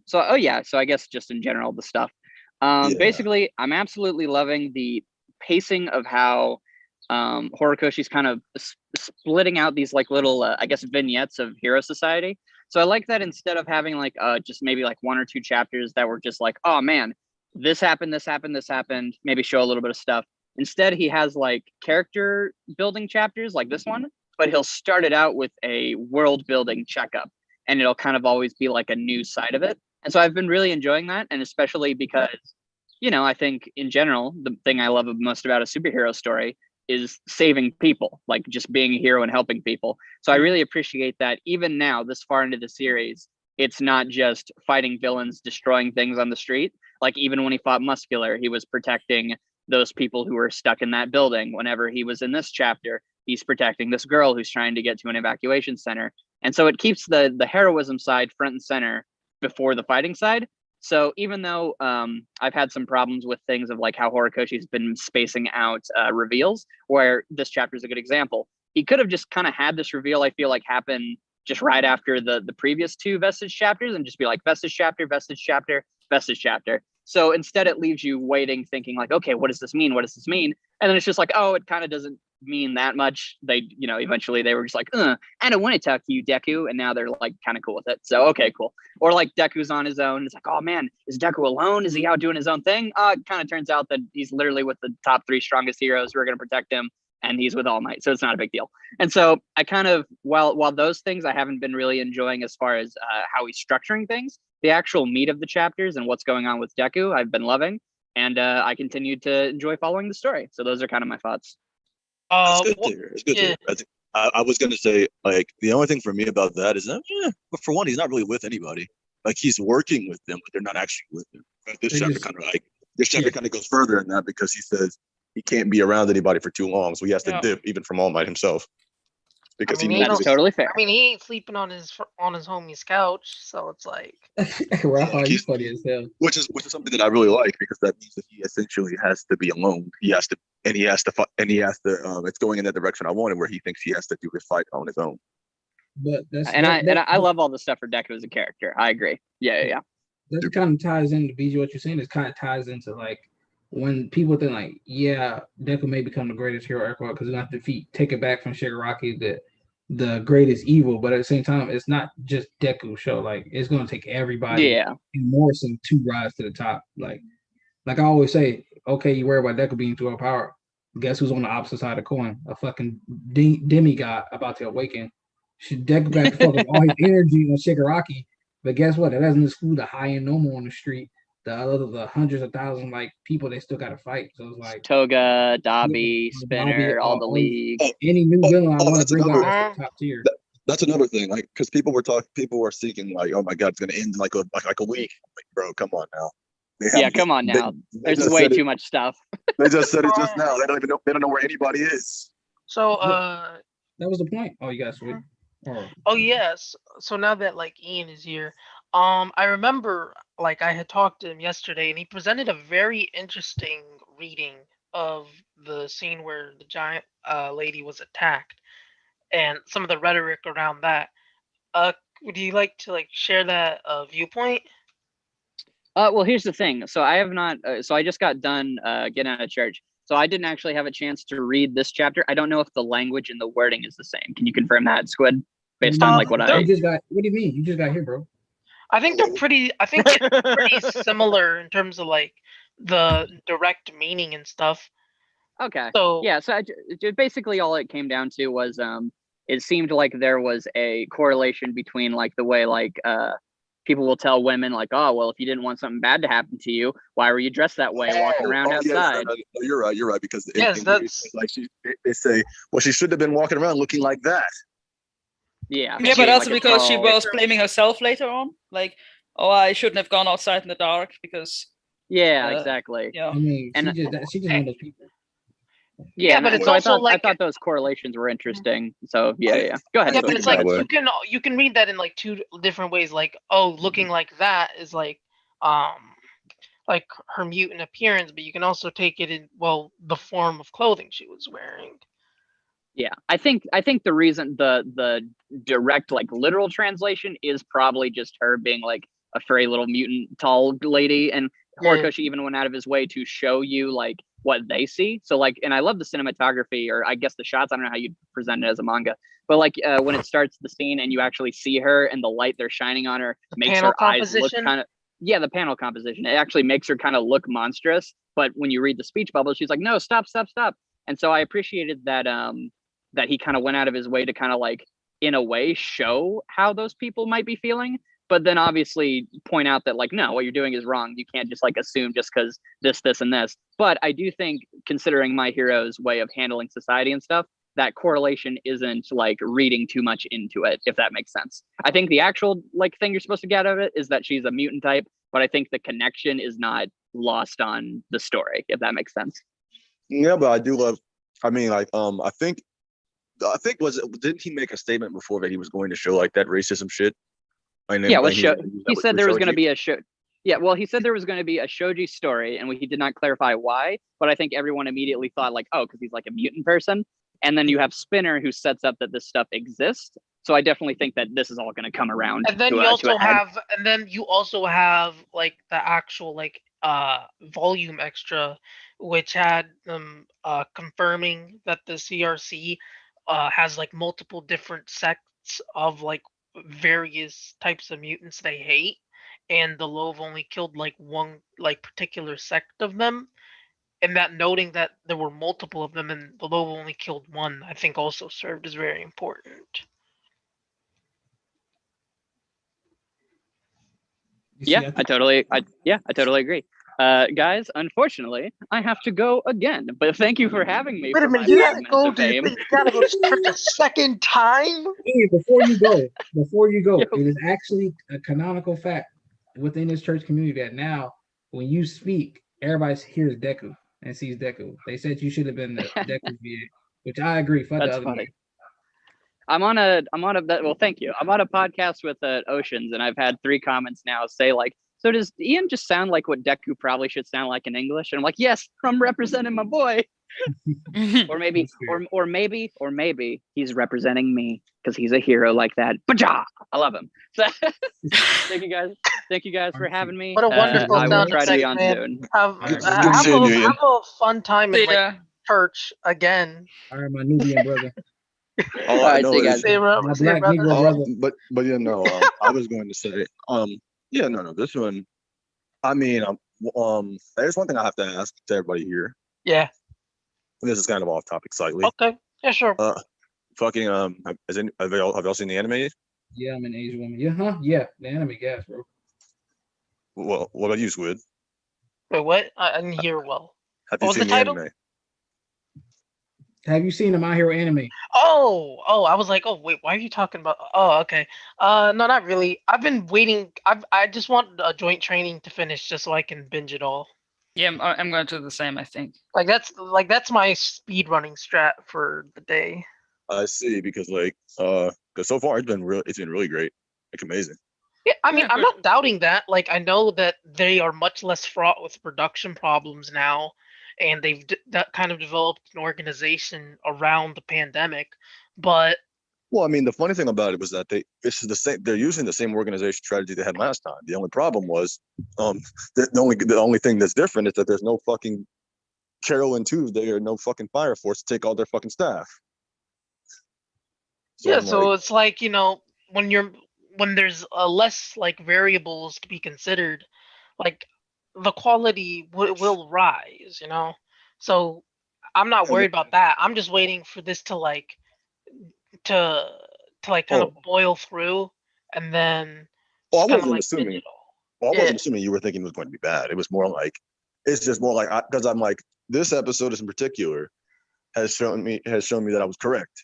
So I guess just in general the stuff. Yeah. Basically, I'm absolutely loving the pacing of how Horikoshi's kind of splitting out these like little, I guess, vignettes of Hero Society. So I like that instead of having like just maybe like 1 or 2 chapters that were just like, oh man, this happened, this happened, this happened. Maybe show a little bit of stuff. Instead, he has like character building chapters like this one, but he'll start it out with a world building checkup, and it'll kind of always be like a new side of it. And so I've been really enjoying that, and especially because, I think in general, the thing I love most about a superhero story is saving people, like just being a hero and helping people. So I really appreciate that even now, this far into the series, it's not just fighting villains, destroying things on the street. Like even when he fought Muscular, he was protecting those people who were stuck in that building. Whenever he was in this chapter, he's protecting this girl who's trying to get to an evacuation center. And so it keeps the heroism side front and center before the fighting side. So even though I've had some problems with things of like how Horikoshi's been spacing out reveals, where this chapter is a good example, he could have just kind of had this reveal, I feel like, happen just right after the previous 2 Vestige chapters and just be like Vestige chapter, Vestige chapter, Vestige chapter. So instead it leaves you waiting, thinking like, okay, what does this mean? What does this mean? And then it's just like, oh, it kind of doesn't mean that much. They, eventually they were just like, I don't want to talk to you, Deku. And now they're like kind of cool with it. So, okay, cool. Or like Deku's on his own. It's like, oh man, is Deku alone? Is he out doing his own thing? It kind of turns out that he's literally with the top 3 strongest heroes who are going to protect him. And he's with All Might. So it's not a big deal. And so I kind of, while those things I haven't been really enjoying as far as how he's structuring things, the actual meat of the chapters and what's going on with Deku, I've been loving. And I continue to enjoy following the story. So those are kind of my thoughts. It's good to hear. It's good to hear. I was going to say, like, the only thing for me about that is that, but for one, he's not really with anybody. Like, he's working with them, but they're not actually with him. But this chapter kind of goes further in that because he says he can't be around anybody for too long, so he has to dip even from All Might himself because that's totally fair. I mean, he ain't sleeping on his homie's couch, so it's like. Rafa, he's funny as hell. Which is something that I really like because that means that he essentially has to be alone. He has to it's going in that direction I wanted, where he thinks he has to do his fight on his own. But I love all the stuff for Deku as a character. I agree. Yeah. That kind of ties into BG. What you're saying is kind of ties into like when people think like, yeah, Deku may become the greatest hero ever because he's going to defeat, take it back from Shigaraki, the greatest evil. But at the same time, it's not just Deku's show. Like it's going to take everybody in Morrison to rise to the top. Like I always say, okay, you worry about Deku being too overpowered. Guess who's on the opposite side of the coin? A fucking demigod about to awaken. Deku got to focus all his energy on Shigaraki. But guess what? That doesn't exclude the high-end normal on the street. The hundreds of thousands like people they still got to fight. So it's like Toga, Dobby, Spinner, all the league. Any new villain I want to bring up top tier. That's another thing, like because people were seeking like, oh my god, it's gonna end like a week. Like, bro, come on now. Come on now. There's way too much stuff. They just said it just now. They don't even know. They don't know where anybody is. So that was the point. Oh, you guys switch. Oh yes. So now that like Ian is here, I remember like I had talked to him yesterday, and he presented a very interesting reading of the scene where the giant lady was attacked, and some of the rhetoric around that. Would you like to like share that viewpoint? Well, here's the thing. So I have not. So I just got done getting out of church. So I didn't actually have a chance to read this chapter. I don't know if the language and the wording is the same. Can you confirm that, Squid? Based on like what I just got. What do you mean? You just got here, bro. I think they're pretty. I think it's pretty similar in terms of like the direct meaning and stuff. Okay. So yeah. So basically, all it came down to was it seemed like there was a correlation between like the way like people will tell women like, oh, well, if you didn't want something bad to happen to you, why were you dressed that way walking around outside? Yes, you're right. Because that's like they say, well, she should have been walking around looking like that. Yeah, but also like because she was blaming herself later on. Like, oh, I shouldn't have gone outside in the dark because. Yeah, exactly. Yeah. I mean, she just one of those people. Yeah, but it's so also I thought those correlations were interesting. So yeah. Go ahead. Yeah, but it's like you can read that in like 2 different ways. Like, oh, looking like that is like her mutant appearance, but you can also take it in the form of clothing she was wearing. Yeah, I think the reason the direct like literal translation is probably just her being like a furry little mutant tall lady, and Horikoshi even went out of his way to show you like what they see. So like, and I love the cinematography, or I guess the shots. I don't know how you present it as a manga, but like when it starts the scene and you actually see her and the light they're shining on her makes her eyes look kind of, yeah, the panel composition. It actually makes her kind of look monstrous. But when you read the speech bubble, she's like, no, stop. And so I appreciated that that he kind of went out of his way to kind of like, in a way, show how those people might be feeling, but then obviously point out that like, no, what you're doing is wrong. You can't just like assume just because this, and this. But I do think, considering My Hero's way of handling society and stuff, that correlation isn't like reading too much into it, if that makes sense. I think the actual like thing you're supposed to get out of it is that she's a mutant type, but I think the connection is not lost on the story, if that makes sense. Yeah, but I do love, I mean, like, I think didn't he make a statement before that he was going to show like that racism shit? Yeah, he said there was going to be a show. Yeah, well, he said there was going to be a shoji story, and he did not clarify why. But I think everyone immediately thought like, oh, because he's like a mutant person. And then you have Spinner, who sets up that this stuff exists. So I definitely think that this is all going to come around. And then you also have like the actual like volume extra, which had them confirming that the CRC has like multiple different sects of like various types of mutants they hate, and the Love only killed like one like particular sect of them, and that noting that there were multiple of them and the Love only killed one, I think also served as very important. Yeah, I totally agree. Guys, unfortunately, I have to go again. But thank you for having me. Wait a minute, you gotta go to church a second time? Hey, before you go, it is actually a canonical fact within this church community that now, when you speak, everybody hears Deku and sees Deku. They said you should have been the Deku VA, which I agree. That's funny. I'm on a well, thank you. I'm on a podcast with Oceans, and I've had 3 comments now say like, so does Ian just sound like what Deku probably should sound like in English? And I'm like, yes, I'm representing my boy. or maybe he's representing me because he's a hero like that. Baja! I love him. So, thank you guys for having me. What a wonderful I will try to be on soon. Have a fun time in like church again. All right, my Nubian brother. All I know is my black Negro brother. But you know, I was going to say, yeah, no, this one. I mean, there's one thing I have to ask to everybody here. Yeah. This is kind of off topic slightly. Okay. Yeah, sure. Have y'all seen the anime? Yeah, I'm an Asian woman. Yeah, huh? Yeah, the anime gas, bro. Well, what about you, Squid? Wait, what? I didn't hear well. Have you seen the anime? Have you seen the My Hero anime? Oh, I was like, oh wait, why are you talking about? Oh, okay. No, not really. I've been waiting. I just want a joint training to finish just so I can binge it all. Yeah, I'm going to do the same, I think. That's my speed running strat for the day. I see, because so far it's been really great. Like amazing. Yeah, I mean, I'm not doubting that. Like, I know that they are much less fraught with production problems now, and they've kind of developed an organization around the pandemic. But well, I mean, the funny thing about it was that they're using the same organization strategy they had last time. The only problem was, the only thing that's different is that there's no fucking Carol and Tuesday or no fucking Fire Force to take all their fucking staff. So yeah, so it's like, you know, when there's less like variables to be considered, like the quality will rise, you know. So I'm not worried about that. I'm just waiting for this to kind of boil through, and then. I wasn't assuming. I wasn't assuming you were thinking it was going to be bad. It was more like, it's just more like, because I'm like, this episode in particular has shown me that I was correct.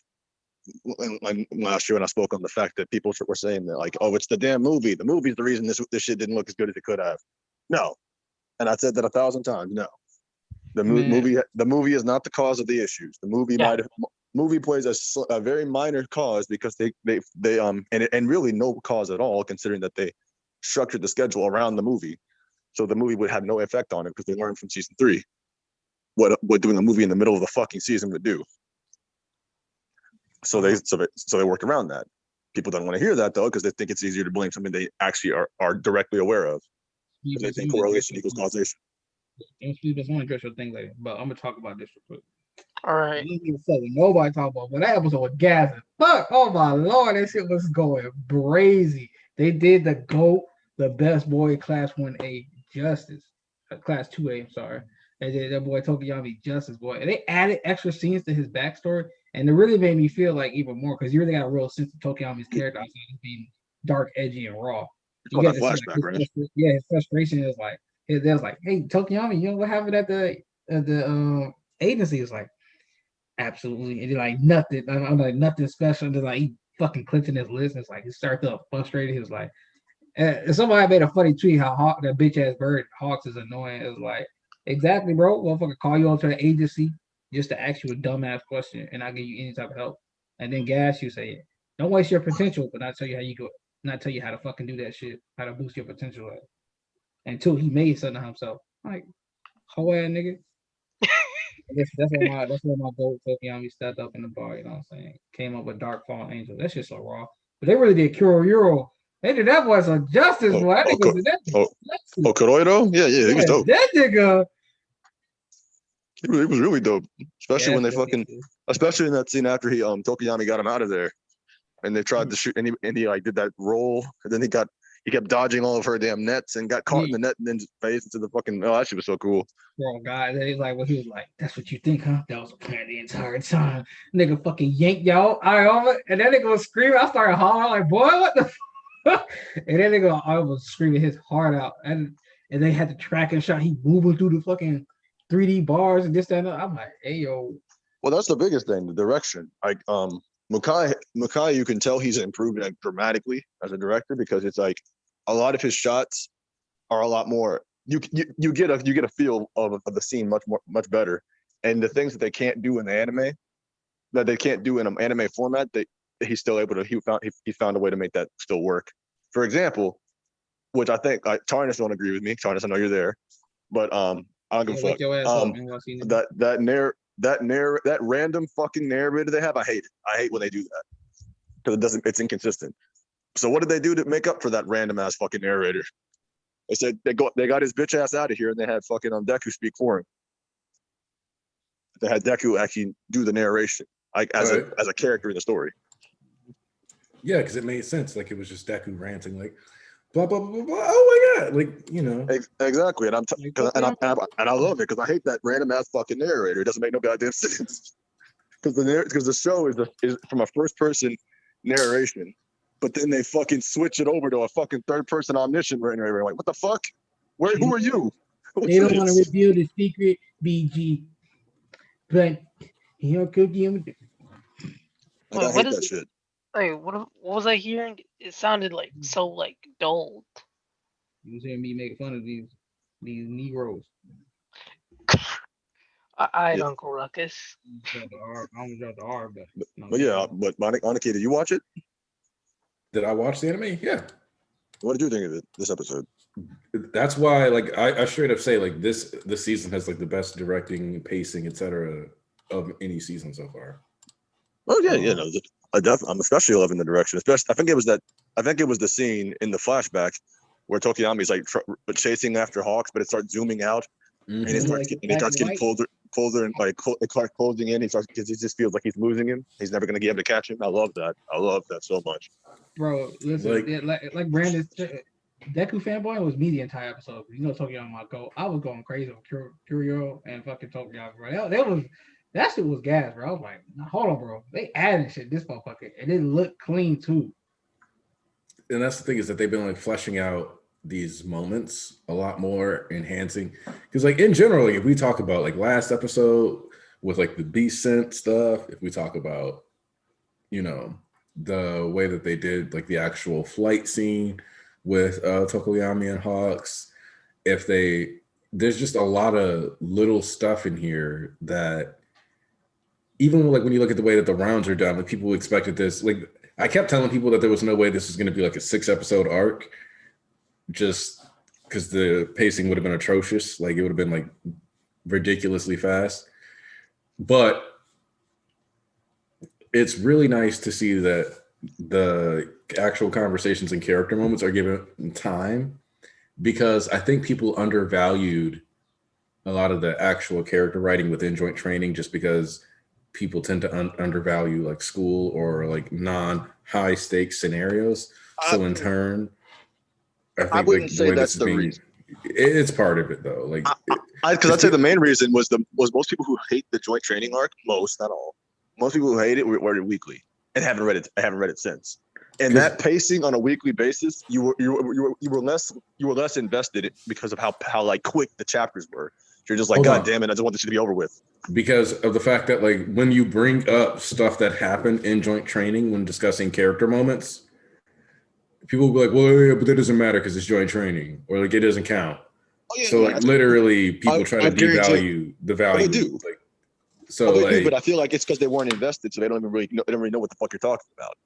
Last year when I spoke on the fact that people were saying that like, oh, it's the damn movie. The movie's the reason this shit didn't look as good as it could have. No, and I said that 1,000 times. No, the movie is not the cause of the issues. The movie movie plays a very minor cause because they and really no cause at all, considering that they structured the schedule around the movie, so the movie would have no effect on it because they learned from season 3 what doing a movie in the middle of the fucking season would do. So they work around that. People don't want to hear that though, because they think it's easier to blame something they actually are directly aware of. Because they think correlation equals causation. That's one interesting thing later, but I'm gonna talk about this real quick. All right. Nobody talk about, but that episode was gas as fuck. Oh my lord, that shit was going crazy. They did the GOAT, the best boy class 1A justice, class 2A. I'm sorry. They did that boy Tokiyami justice, boy. And they added extra scenes to his backstory, and it really made me feel like even more because you really got a real sense of Tokiyami's character outside of being dark, edgy, and raw. You get a flashback, right? His frustration is like, they was like, "Hey, Tokiyami, you know what happened at the agency?" Is like, absolutely, and like nothing. I'm like nothing special. And then like he fucking clenching his lips. And it's like he started to frustrated. He was like, and somebody made a funny tweet how that bitch ass bird Hawks is annoying. It was like, exactly, bro. Motherfucker call you onto the agency just to ask you a dumbass question, and I'll give you any type of help, and then gas you say, don't waste your potential, but not tell you how you go, not tell you how to fucking do that shit, how to boost your potential. Until he made something of himself, like, hoe ass nigga. That's where my gold Tokiyami stepped up in the bar, you know what I'm saying? Came up with Dark Fall Angel. That shit's so raw. But they really did Kuro Euro. They did that boy some justice, boy. Kuroido? Yeah, he was dope. That nigga. He was really dope. Especially when they especially in that scene after he Tokiyami got him out of there. And they tried to shoot and he like did that roll, and then he kept dodging all of her damn nets and got caught in the net and then face into the fucking. Oh, that shit was so cool. Bro, guys, he was like, that's what you think, huh? That was a plan the entire time. Nigga fucking yanked y'all out over, and then nigga was screaming. I started hollering like, boy, what the fuck? And then nigga I was screaming his heart out, and they had the tracking shot. He moving through the fucking 3D bars and this that and that. I'm like, hey yo. Well, that's the biggest thing, the direction. Like Mukai, you can tell he's improved like dramatically as a director because it's like a lot of his shots are a lot more. You get a feel of the scene much better, and the things that they can't do in the anime, that they can't do in an anime format, that he's still able to. He found a way to make that still work. For example, which I think Tarnish don't agree with me. Tarnish, I know you're there, but I don't give a fuck. That random fucking narrator they have, I hate it. I hate when they do that because it's inconsistent. So what did they do to make up for that random ass fucking narrator? They said they got his bitch ass out of here, and they had fucking Deku speak for him. They had Deku actually do the narration, like as a character in the story. Yeah, because it made sense. Like it was just Deku ranting, like blah blah blah blah. Oh my god, like you know. Exactly, and I love it because I hate that random ass fucking narrator. It doesn't make no goddamn sense. Because the show is from a first person narration. But then they fucking switch it over to a fucking third person omniscient narrator. Like, what the fuck? Who are you? They don't want to reveal the secret, BG. But he'll cook you. I hate that shit. Like, what was I hearing? It sounded like so like dull. You was hearing me make fun of these Negroes. Uncle Ruckus. I almost dropped the R, but yeah, but Aniki, did you watch it? Did I watch the anime? Yeah. What did you think of it this episode? That's why, like, I straight up say, like, this season has like the best directing, pacing, etc. of any season so far. Oh yeah, no, I'm especially loving the direction. Especially, I think it was the scene in the flashback where Tokiyami's like chasing after Hawks, but it starts zooming out, and it starts getting closer, and like it starts closing in. He just feels like he's losing him. He's never gonna be able to catch him. I love that. I love that so much. Bro, listen, like Brandon, Deku fanboy was me the entire episode. You know, Tokiyami my goat. I was going crazy with Curio and fucking Tokiyami, bro. That shit was gas, bro. I was like, hold on, bro. They added shit this motherfucker, and it looked clean too. And that's the thing is that they've been like fleshing out these moments a lot more, enhancing. Because like in general, like if we talk about like last episode with like the beast scent stuff, if we talk about, you know, the way that they did like the actual flight scene with Tokoyami and Hawks, there's just a lot of little stuff in here that even like when you look at the way that the rounds are done, like people expected this. Like I kept telling people that there was no way this was going to be like a 6-episode arc, just because the pacing would have been atrocious. Like it would have been like ridiculously fast. But it's really nice to see that the actual conversations and character moments are given time, because I think people undervalued a lot of the actual character writing within Joint Training, just because people tend to undervalue like school or like non-high stakes scenarios. So in turn, I think I wouldn't like, say that's the reason. It's part of it though. Like, because I'd say the main reason was most people who hate the Joint Training arc, most, not all, most people who hate it were weekly and haven't read it. I haven't read it since. And that pacing on a weekly basis, you were less invested because of how like quick the chapters were. You're just like, God damn it, I just want this to be over with. Because of the fact that like when you bring up stuff that happened in Joint Training when discussing character moments, people will be like, well, yeah, but that doesn't matter because it's Joint Training, or like it doesn't count. So like literally people try to devalue the value. They do. Like, so they do, but I feel like it's because they weren't invested, so they don't really know what the fuck you're talking about.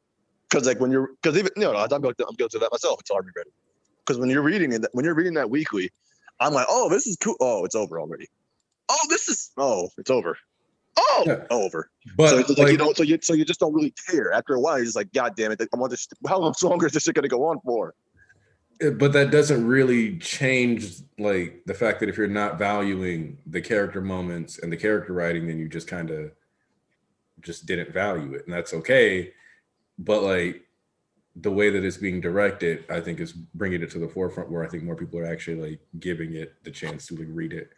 Because like I'm guilty of that myself. It's hard to read it. Because when you're reading that weekly, I'm like, oh, this is cool. Oh, it's over already. Oh, it's over. Oh, yeah. Over. But so it's like, you know, so you just don't really care. After a while, you're just like, God damn it, I want this. How much longer is this shit gonna go on for? But that doesn't really change like the fact that if you're not valuing the character moments and the character writing, then you just kind of just didn't value it, and that's okay. But like the way that it's being directed, I think is bringing it to the forefront where I think more people are actually like giving it the chance to like read it.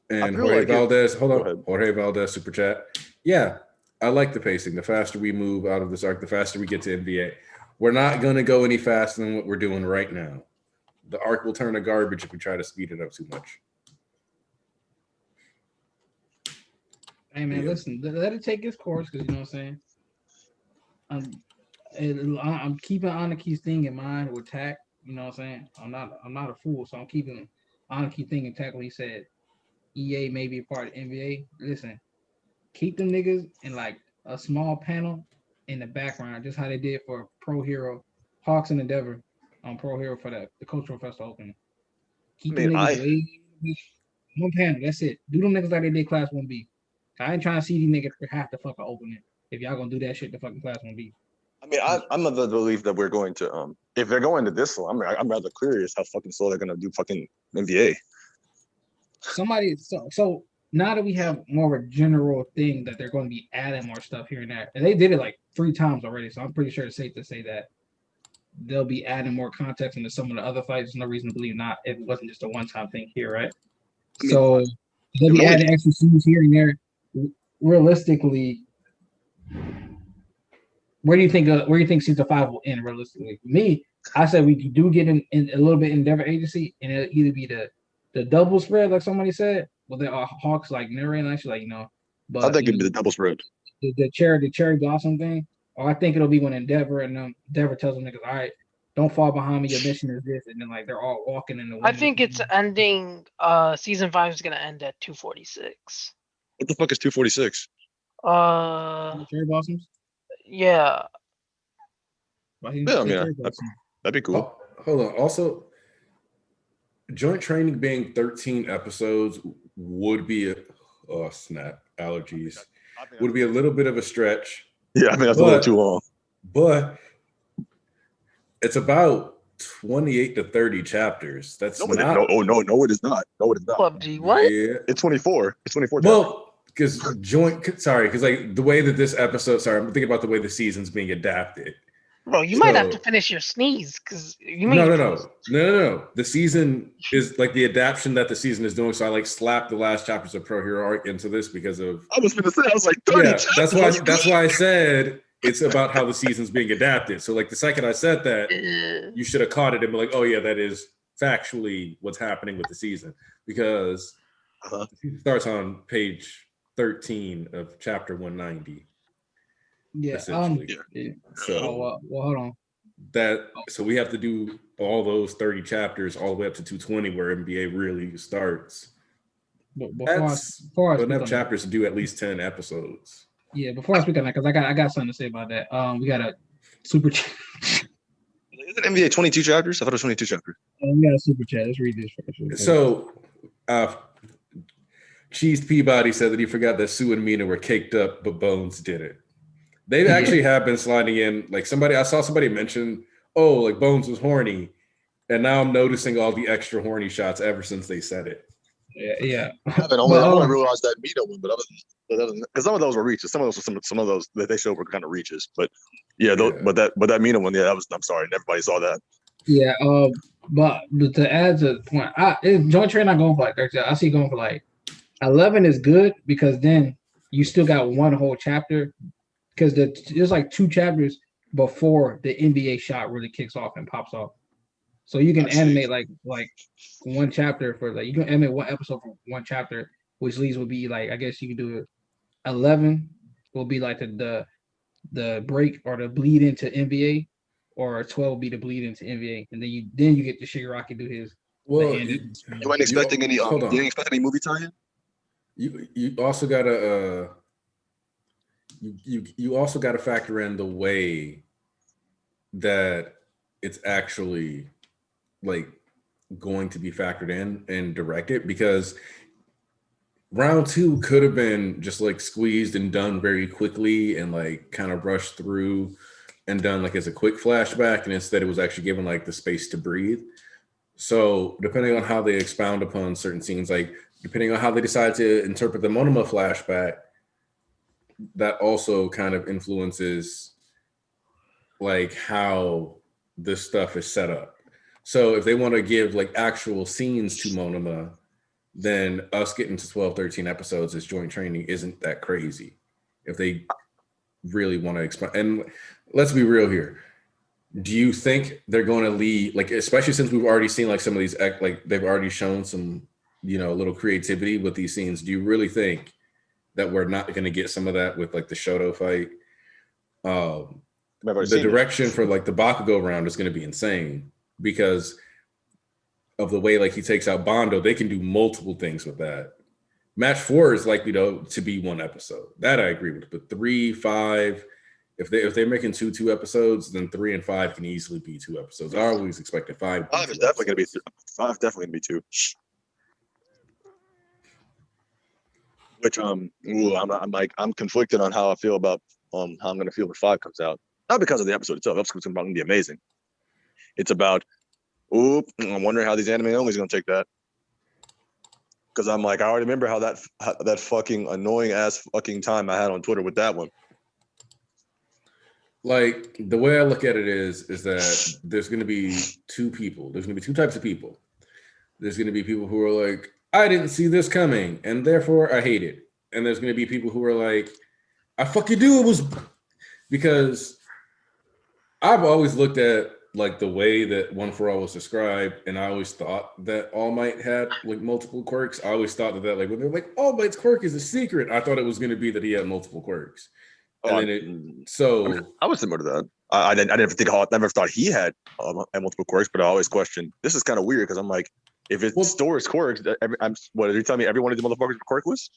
And Jorge Valdez, Jorge Valdez super chat. Yeah, I like the pacing. The faster we move out of this arc, the faster we get to NBA. We're not going to go any faster than what we're doing right now. The arc will turn to garbage if we try to speed it up too much. Hey man, listen, let it take its course, because you know what I'm saying. I'm keeping Anaki's thing in mind with Tack. You know what I'm saying. I'm not a fool, so I'm keeping Anaki thing intact when he said EA may be a part of NBA. Listen, keep them niggas in like a small panel in the background, just how they did for Pro Hero, Hawks and Endeavor on Pro Hero for the Cultural Festival opening. Keep them niggas one panel. That's it. Do them niggas like they did Class 1B. I ain't trying to see these niggas for half the fucking opening. If y'all gonna do that shit, the fucking Class 1B. I mean, I'm of the belief that we're going to if they're going to this slow, I'm rather curious how fucking slow they're gonna do fucking NBA. So now that we have more of a general thing that they're going to be adding more stuff here and there, and they did it like 3 times already, so I'm pretty sure it's safe to say that they'll be adding more context into some of the other fights. There's no reason to believe not. It wasn't just a one-time thing here, right? So they'll be adding extra scenes here and there. Realistically, where do you think season 5 will end? Realistically, for me, I said we do get in a little bit Endeavor Agency, and it'll either be the double spread, like somebody said. Well, there are Hawks like narrating, actually, like, you know. But I think it'd be the double spread. The cherry blossom thing. Or I think it'll be when Endeavor tells them niggas, all right, don't fall behind me. Your mission is this, and then like they're all walking in the. I think it's ending. Season 5 is gonna end at 246. What the fuck is 246? Cherry blossoms. Yeah. Yeah, I mean, that'd be cool. Hold on. Also, Joint Training being 13 episodes would be allergies. Would be a little bit of a stretch. Yeah, I mean that's a little too long. But it's about 28 to 30 chapters. That's no, it is not. No, it is not. PUBG, what? Yeah. It's 24. It's 24 chapters. Well, because like the way that this episode, I'm thinking about the way the season's being adapted. Bro, you might have to finish your sneeze because you mean no. The season is like the adaptation that the season is doing. So I like slapped the last chapters of Pro Hero arc into this because of. I was gonna say, I was like, 30 chapters. That's why I said it's about how the season's being adapted. So like the second I said that, you should have caught it and be like, oh yeah, that is factually what's happening with the season, because the season starts on page 13 of chapter 190. Yeah. So well, hold on. So we have to do all those 30 chapters all the way up to 220, where NBA really starts. Before I enough chapters to do at least 10 episodes. Yeah, before I speak on that, because I got something to say about that. We got a super chat. Isn't NBA 22 chapters? I thought it was 22 chapters. We got a super chat. Let's read this first. So, Cheese Peabody said that he forgot that Sue and Mina were caked up, but Bones did it. They actually have been sliding in. Like I saw somebody mention, oh, like Bones was horny, and now I'm noticing all the extra horny shots ever since they said it. Yeah. I haven't only realized that Mito one, but because some of those were reaches, some of those that they showed were kind of reaches. But yeah, but that Mito one, yeah, I'm sorry, everybody saw that. Yeah. But to add to the point, Joint Train not going for like 13. I see going for like 11 is good because then you still got one whole chapter because there's like 2 chapters before the NBA shot really kicks off and pops off. So you can animate like one chapter for like you can animate one episode for one chapter, which leads would be like I guess you can do it. 11 will be like the break or the bleed into NBA, or 12 will be the bleed into NBA, and then you get the Shigaraki do his. Well, you ain't expecting any. You ain't expecting any movie tie-in. You also gotta you also gotta factor in the way that it's actually like going to be factored in and directed, because round 2 could have been just like squeezed and done very quickly and like kind of rushed through and done like as a quick flashback, and instead it was actually given like the space to breathe. So depending on how they expound upon certain scenes, like depending on how they decide to interpret the Monoma flashback, that also kind of influences like how this stuff is set up. So if they want to give like actual scenes to Monoma, then us getting to 12, 13 episodes as joint training isn't that crazy. If they really want to expand, and let's be real here. Do you think they're going to lead, like, especially since we've already seen like some of these, like they've already shown some, little creativity with these scenes. Do you really think that we're not going to get some of that with like the Shoto fight? The direction for like the Bakugo round is going to be insane because of the way like he takes out Bondo. They can do multiple things with that. Match 4 is likely to be one episode. That I agree with. But 3, 5, if they're making two episodes, then 3 and 5 can easily be 2 episodes. I always expected 5. 5 is definitely going to be 5. Definitely going to be 2. Which I'm conflicted on how I feel about how I'm going to feel when 5 comes out. Not because of the episode itself. The episode's going to be amazing. It's about, I'm wondering how these anime only is going to take that. Because I'm like, I already remember how that fucking annoying ass fucking time I had on Twitter with that one. Like the way I look at it is that there's going to be 2 people. There's going to be 2 types of people. There's going to be people who are like, I didn't see this coming, and therefore I hate it. And there's going to be people who are like, I fucking knew it was, because I've always looked at like the way that One for All was described, and I always thought that All Might had like multiple quirks. I always thought that like when they're like All Might's quirk is a secret, I thought it was going to be that he had multiple quirks. And then I was similar to that. I never thought he had multiple quirks, but I always questioned. This is kind of weird because I'm like, if it stores quirks, what are you telling me? Every one of these motherfuckers are quirkless?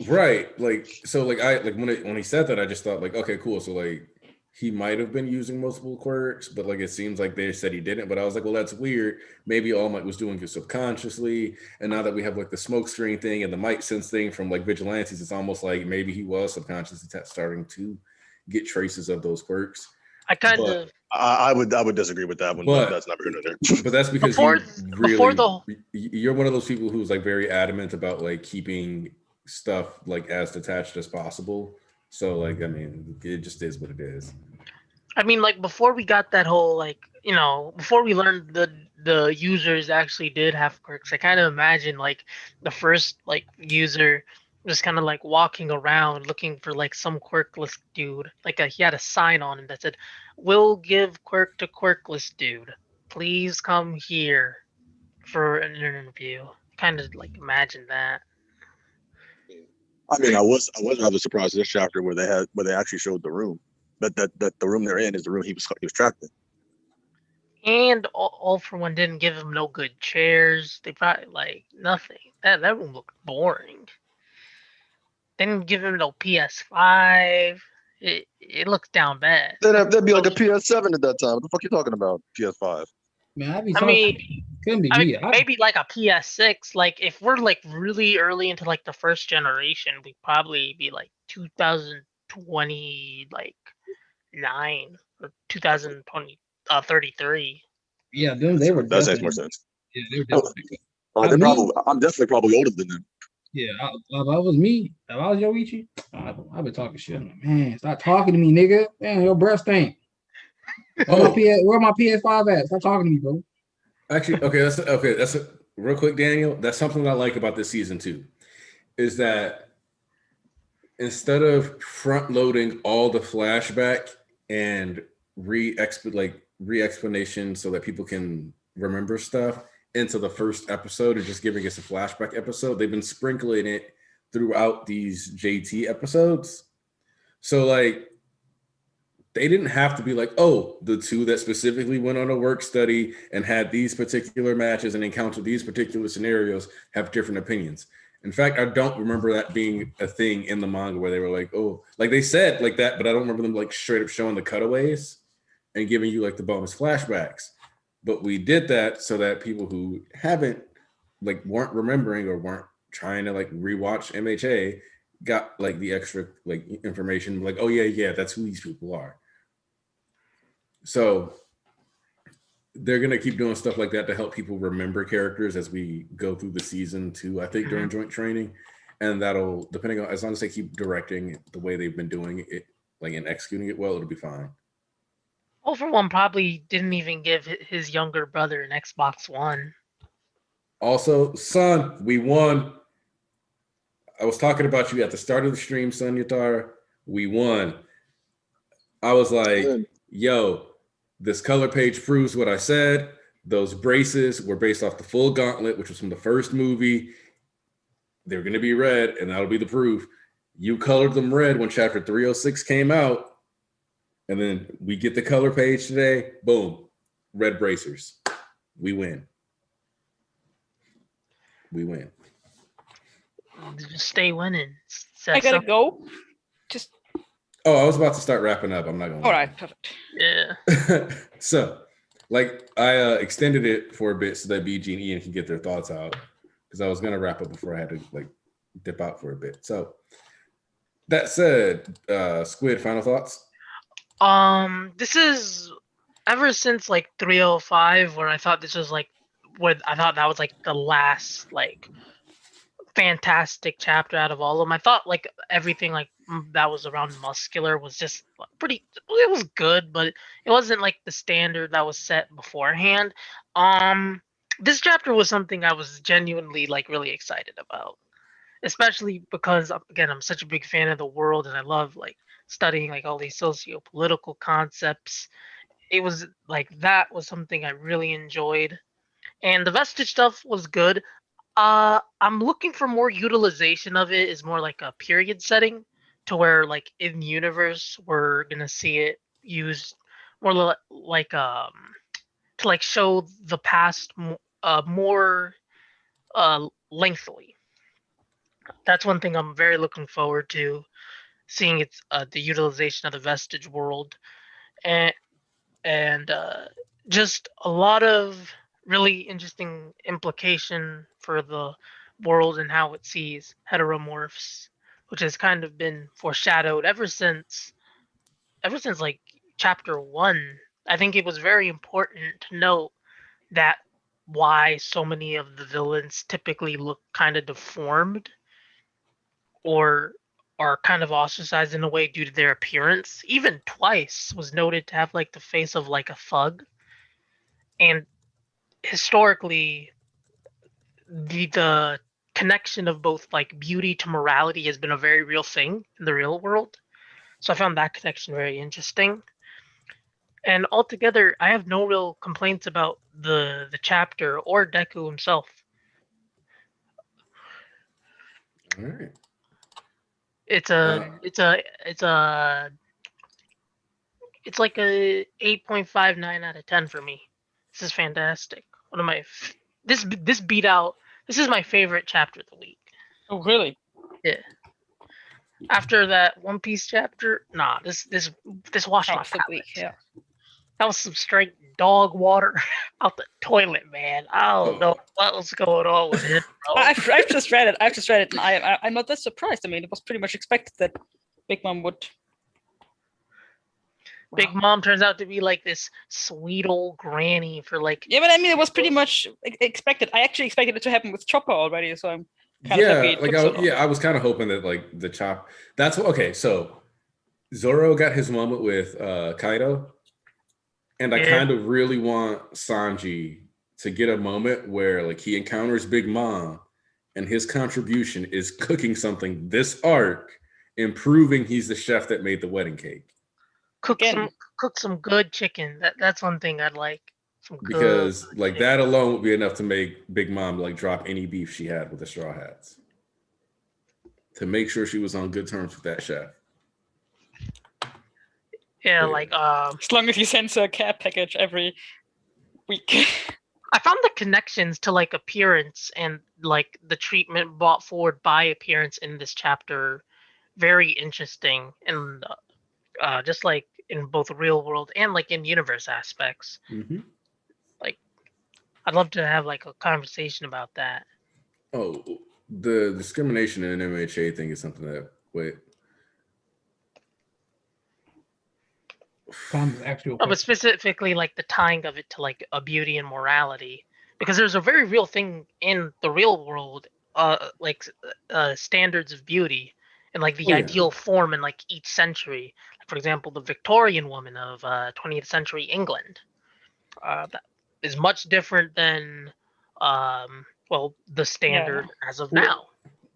Right. Like so. Like when he said that, I just thought like, okay, cool. So like he might have been using multiple quirks, but like it seems like they said he didn't. But I was like, well, that's weird. Maybe All Might was doing it subconsciously. And now that we have like the smoke screen thing and the Might Sense thing from like Vigilantes, it's almost like maybe he was subconsciously starting to get traces of those quirks. I would disagree with that one, but that's not really there. But that's because you're one of those people who's like very adamant about like keeping stuff like as detached as possible. So like, I mean, it just is what it is. I mean, like before we got that whole like, before we learned the users actually did have quirks, I kind of imagine like the first like user just kind of like walking around looking for like some quirkless dude. Like he had a sign on him that said, "We'll give quirk to quirkless dude. Please come here for an interview." Kind of like imagine that. I mean, I was rather surprised at this chapter where they actually showed the room. That the room they're in is the room he was trapped in. And all for one didn't give him no good chairs. They probably like nothing. That room looked boring. Didn't give him no PS5. It looks down bad. That'd be like a PS7 at that time. What the fuck are you talking about? PS5. Man, maybe like a PS6. Like if we're like really early into like the first generation, we'd probably be like 2000 2029 or 2020, 33. Yeah, them they were That makes definitely. more sense. Yeah, they were Oh, definitely. they're Me, probably. I'm definitely probably older than them. yeah, if I was me, if I was Yoichi, I've been talking shit. I'm like, man, stop talking to me, nigga. Man, your breath stink. Where my PS5 at? Stop talking to me, bro. Actually, okay. That's real quick, Daniel. That's something I like about this season too, is that instead of front loading all the flashback and re-explanation so that people can remember stuff into the first episode or just giving us a flashback episode, they've been sprinkling it throughout these JT episodes. So like they didn't have to be like, oh, the two that specifically went on a work study and had these particular matches and encountered these particular scenarios have different opinions. In fact, I don't remember that being a thing in the manga where they were like, oh, like they said like that, but I don't remember them like straight up showing the cutaways and giving you like the bonus flashbacks. But we did that so that people who weren't remembering or weren't trying to like rewatch MHA got like the extra like information, like, oh yeah, that's who these people are. So they're going to keep doing stuff like that to help people remember characters as we go through the season too, I think, during joint training. And that'll, depending on, as long as they keep directing it the way they've been doing it, like, and executing it well, it'll be fine. Overone probably didn't even give his younger brother an Xbox One. Also, son, we won. I was talking about you at the start of the stream, son Yatara. We won. I was like, yo, this color page proves what I said. Those braces were based off the full gauntlet, which was from the first movie. They're going to be red, and that'll be the proof. You colored them red when chapter 306 came out, and then we get the color page today. Boom, red bracers. We win. We win. Just stay winning. I gotta go. Just. Oh, I was about to start wrapping up. I'm not going to. All right, perfect. Yeah. So, like, I extended it for a bit so that BG and Ian can get their thoughts out, because I was going to wrap up before I had to, like, dip out for a bit. So, that said, Squid, final thoughts? This is ever since like 305, where I thought this was like, I thought that was like the last like fantastic chapter out of all of them. I thought like everything like that was around muscular was just pretty. It was good, but it wasn't like the standard that was set beforehand. This chapter was something I was genuinely like really excited about, especially because again I'm such a big fan of the world and I love like studying like all these socio-political concepts. It was like that was something I really enjoyed, and the vestige stuff was good. I'm looking for more utilization of it. Is more like a period setting, to where like in universe we're gonna see it used more like to like show the past more lengthily. That's one thing I'm very looking forward to, seeing its the utilization of the vestige world, and and just a lot of really interesting implication for the world and how it sees heteromorphs, which has kind of been foreshadowed ever since like chapter 1. I think it was very important to note that why so many of the villains typically look kind of deformed or are kind of ostracized in a way due to their appearance. Even Twice was noted to have like the face of like a thug. And historically, the connection of both like beauty to morality has been a very real thing in the real world. So I found that connection very interesting. And altogether, I have no real complaints about the chapter or Deku himself. All right. It's like a 8.59 out of 10 for me. This is fantastic. One of my this beat out. This is my favorite chapter of the week. Oh, really? Yeah. After that One Piece chapter, nah, this washed my palate. Yeah. That was some straight dog water out the toilet, man. I don't know what was going on with him, bro. I've just read it. And I'm not that surprised. I mean, it was pretty much expected that Big Mom would Big Mom turns out to be like this sweet old granny for like. Yeah, but I mean, it was pretty much expected. I actually expected it to happen with Chopper already, so I'm kind of happy it took so long. I was kind of hoping that like the chop. That's okay. So Zoro got his moment with Kaido, and I kind of really want Sanji to get a moment where like he encounters Big Mom, and his contribution is cooking something this arc, and proving he's the chef that made the wedding cake. Cook some good chicken. That's one thing I'd like. Because like chicken. That alone would be enough to make Big Mom like drop any beef she had with the Straw Hats. To make sure she was on good terms with that chef. Yeah, like as long as you send her a care package every week. I found the connections to like appearance and like the treatment brought forward by appearance in this chapter very interesting, and just like in both real world and like in universe aspects. Mm-hmm. Like I'd love to have like a conversation about that. Oh, the discrimination in an MHA thing is something that but specifically like the tying of it to like a beauty and morality, because there's a very real thing in the real world, standards of beauty and like the ideal form in like each century. Like, for example, the Victorian woman of 20th century England that is much different than the standard as of now.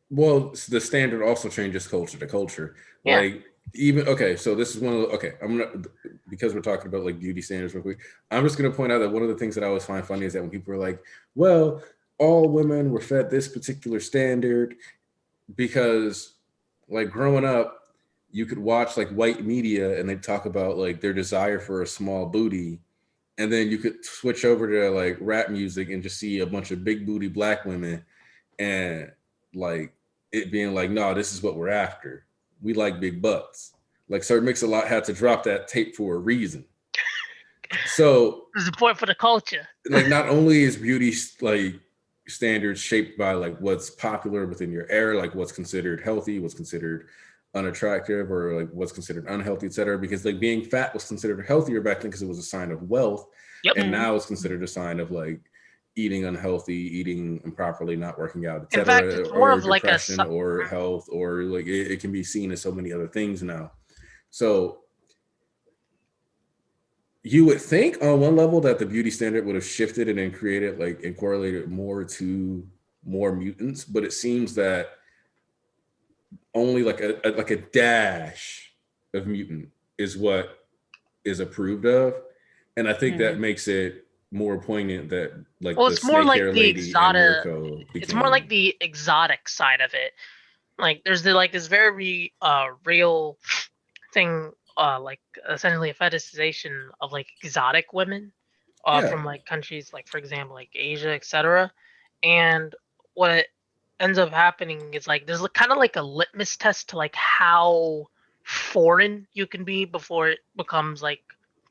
Well, the standard also changes culture to culture. Yeah. Like even so this is one of the I'm gonna, because we're talking about like beauty standards real quick, I'm just gonna point out that one of the things that I always find funny is that when people are like, well, all women were fed this particular standard, because like growing up you could watch like white media and they talk about like their desire for a small booty, and then you could switch over to like rap music and just see a bunch of big booty black women and like it being like, no, this is what we're after. We like big butts. Like Sir Mix-a-Lot had to drop that tape for a reason. So there's a point for the culture. Like not only is beauty like standards shaped by like what's popular within your era, like what's considered healthy, what's considered unattractive, or like what's considered unhealthy, etc. Because like being fat was considered healthier back then because it was a sign of wealth. Yep. And now it's considered a sign of like eating unhealthy, eating improperly, not working out, etc. In fact, it's more of like depression or health, or like it can be seen as so many other things now. So you would think on one level that the beauty standard would have shifted and then created like and correlated more to more mutants, but it seems that only like a dash of mutant is what is approved of, and I think that makes it more poignant that like it's more like the exotic. It's more like the exotic side of it. Like there's this very real thing, like essentially a fetishization of like exotic women from like countries like, for example, like Asia, etc. And what it ends up happening is like there's kind of like a litmus test to like how foreign you can be before it becomes like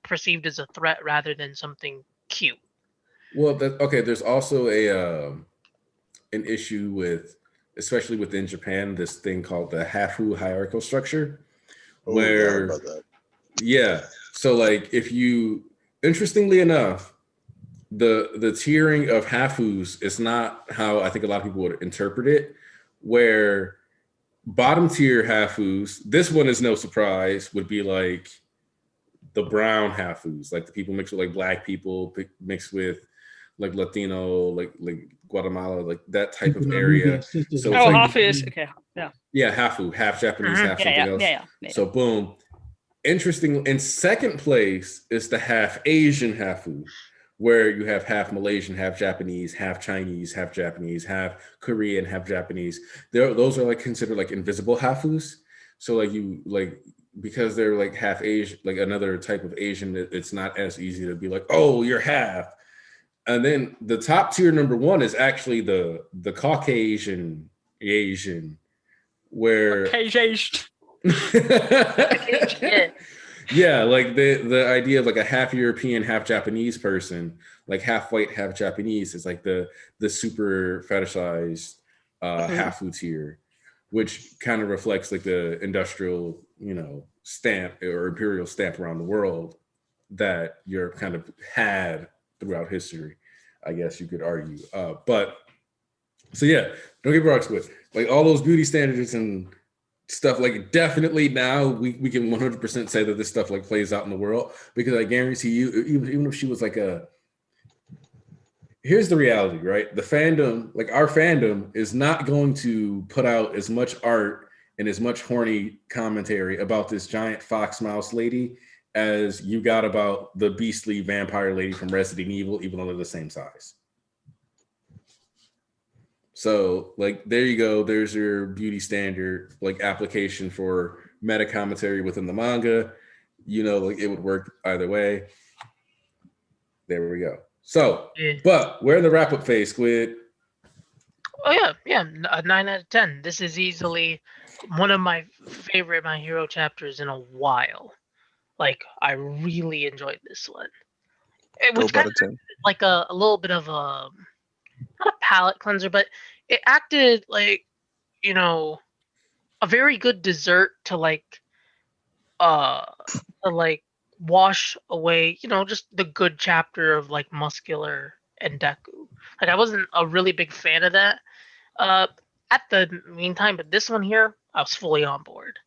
perceived as a threat rather than something cute. Well, there's also an issue with, especially within Japan, this thing called the Hafu hierarchical structure, where so like if you, interestingly enough, the tiering of Hafus is not how I think a lot of people would interpret it, where bottom tier Hafus, this one is no surprise, would be like the brown Hafus, like the people mixed with like black people, mixed with like Latino, like Guatemala, like that type of area. So Hafu is okay. Yeah, Hafu, half Japanese, half something else. Yeah. So boom. Interesting. In second place is the half Asian Hafu, where you have half Malaysian, half Japanese, half Chinese, half Japanese, half Korean, half Japanese. Those are like considered like invisible Hafus. So like because they're like half Asian, like another type of Asian, it's not as easy to be like, oh, you're half. And then the top tier number one is actually the Caucasian Asian, where Caucasian. Yeah, like the idea of like a half European, half Japanese person, like half white, half Japanese, is like the super fetishized Hafu tier, which kind of reflects like the industrial, stamp or imperial stamp around the world that Europe kind of had throughout history, I guess you could argue. But so yeah, don't get me wrong, Squid. Like all those beauty standards and stuff, like definitely now we can 100% say that this stuff like plays out in the world, because I guarantee you, even if she was like here's the reality, right? The fandom, like our fandom, is not going to put out as much art and as much horny commentary about this giant fox mouse lady as you got about the beastly vampire lady from Resident Evil, even though they're the same size. So, like, there you go. There's your beauty standard, like, application for meta commentary within the manga. You know, like, it would work either way. There we go. So, but we're in the wrap-up phase, Squid. Oh yeah, a 9 out of 10. This is easily one of my favorite My Hero chapters in a while. Like, I really enjoyed this one. It was kind of like a little bit of a, not a palate cleanser, but it acted like, you know, a very good dessert to wash away, you know, just the good chapter of like Muscular and Deku. Like, I wasn't a really big fan of that at the meantime, but this one here, I was fully on board.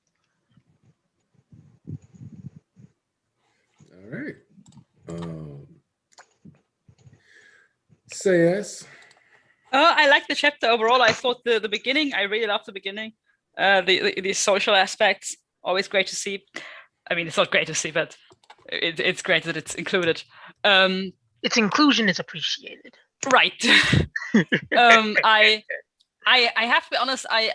All right. Say yes. I like the chapter overall. I thought the beginning, I really loved the beginning. The social aspects, always great to see. I mean, it's not great to see, but it's great that it's included. Its inclusion is appreciated. Right. I have to be honest, I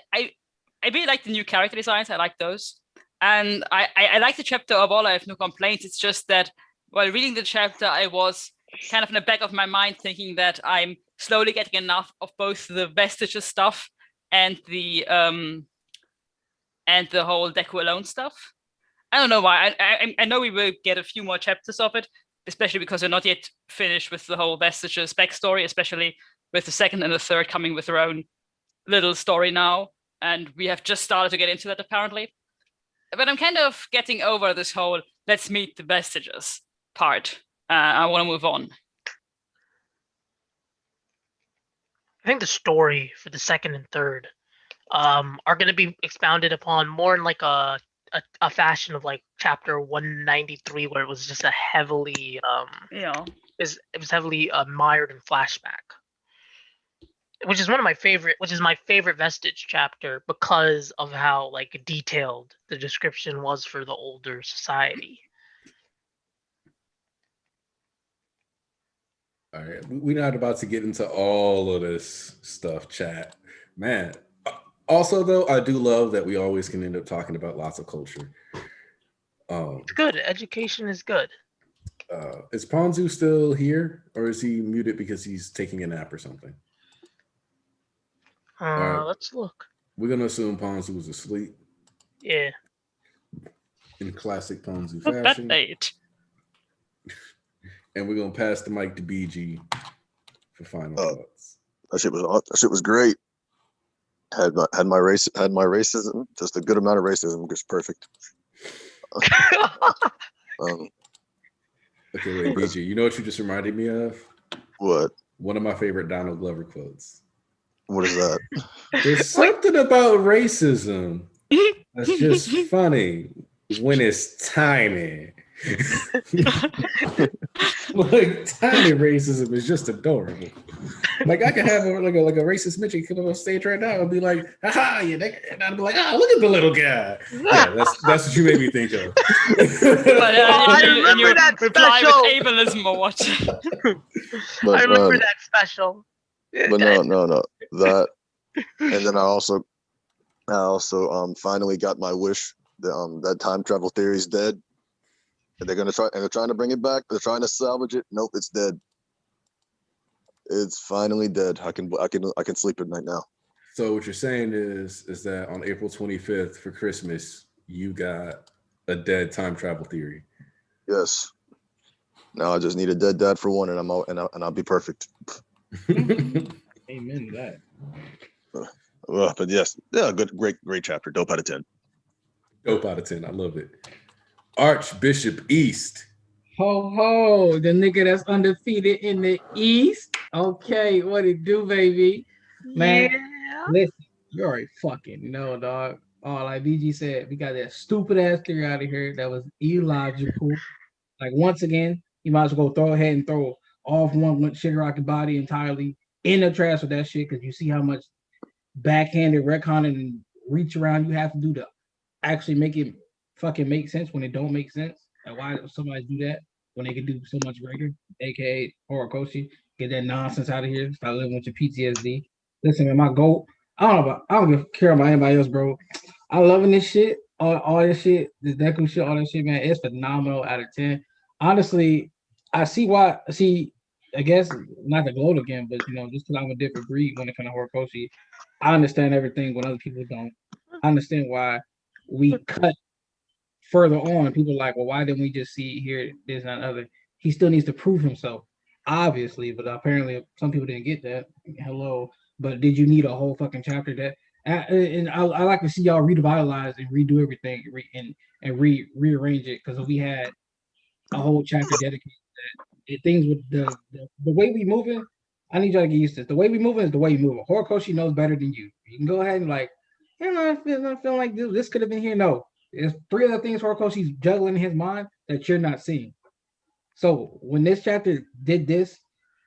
really like the new character designs. I like those. And I like the chapter overall. I have no complaints. It's just that while reading the chapter, I was kind of in the back of my mind thinking that I'm slowly getting enough of both the Vestiges stuff and the whole Deku Alone stuff. I don't know why. I know we will get a few more chapters of it, especially because we're not yet finished with the whole Vestiges backstory, especially with the second and the third coming with their own little story now. And we have just started to get into that, apparently. But I'm kind of getting over this whole let's meet the Vestiges part. I want to move on. I think the story for the second and third are going to be expounded upon more in like a fashion of like chapter 193, where it was just a heavily it was heavily mired in flashback, which is my favorite Vestige chapter because of how like detailed the description was for the older society. All right, we're not about to get into all of this stuff, chat. Man, also though, I do love that we always can end up talking about lots of culture. It's good. Education is good. Is Ponzu still here, or is he muted because he's taking a nap or something? Right. Let's look. We're gonna assume Ponzu was asleep. Yeah. In classic Ponzu fashion. And we're gonna pass the mic to BG for final thoughts. That shit was great. Had my racism, just a good amount of racism, just perfect. Okay, wait, BG. You know what you just reminded me of? What? One of my favorite Donald Glover quotes. What is that? There's something about racism that's just funny when it's timing. Like, tiny racism is just adorable. Like, I could have a racist Mitchie come on stage right now and be like, "Haha, you nigga," and I'd be like, "Ah, look at the little guy." Yeah, that's what you made me think of. I remember that special. With ableism or what? I remember that special. But no, that, and then I also finally got my wish. That time travel theory is dead. And they're trying to bring it back. They're trying to salvage it. Nope, it's dead. It's finally dead. I can sleep at night now. So what you're saying is that on April 25th for Christmas, you got a dead time travel theory. Yes. Now I just need a dead dad for one, and I'll be perfect. Amen to that. But yes, yeah, great chapter. Dope out of 10. Dope out of 10. I love it. Archbishop East. Ho ho, the nigga that's undefeated in the East. Okay, what it do, baby? Man, Yeah. listen, you already fucking know, dog. Oh, like BG said, we got that stupid ass theory out of here that was illogical. Like once again, you might as well go throw ahead and throw off one Shigaraki body entirely in the trash with that shit because you see how much backhanded retconning and reach around you have to do to actually make it fucking make sense when it don't make sense. Like why does somebody do that when they can do so much greater? AKA Horikoshi, get that nonsense out of here. Start living with your PTSD. Listen, man, my goal. I don't care about anybody else, bro. I loving this shit. All this shit, this Deku shit, all that shit, man. It's phenomenal out of 10. Honestly, I see why. I guess not to gloat again, but just because I'm a different breed when it comes to Horikoshi, I understand everything when other people don't. I understand why we cut further on. People are like, well, why didn't we just see here, this, and other? He still needs to prove himself, obviously, but apparently some people didn't get that. Hello, but did you need a whole fucking chapter that? And I like to see y'all revitalize and redo everything and rearrange it because we had a whole chapter dedicated to that. Things with the way we moving. I need y'all to get used to this. The way we moving is the way you move. Horikoshi knows better than you. You can go ahead and like, I feel like this could have been here. No, there's 3 other things Horikoshi's juggling in his mind that you're not seeing. So when this chapter did this,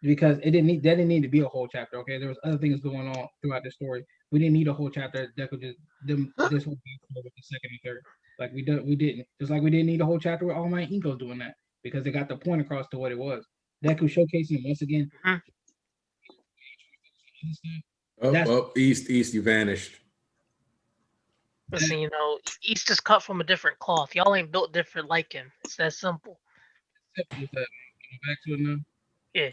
because that didn't need to be a whole chapter. Okay, there was other things going on throughout the story. We didn't need a whole chapter. Deku just this whole with the second and third. Like we didn't. Just like we didn't need a whole chapter with All Might Inko doing that because they got the point across to what it was. Deku showcasing once again. East, you vanished. Listen, East is cut from a different cloth. Y'all ain't built different like him. It's that simple. Back to it now. Yeah.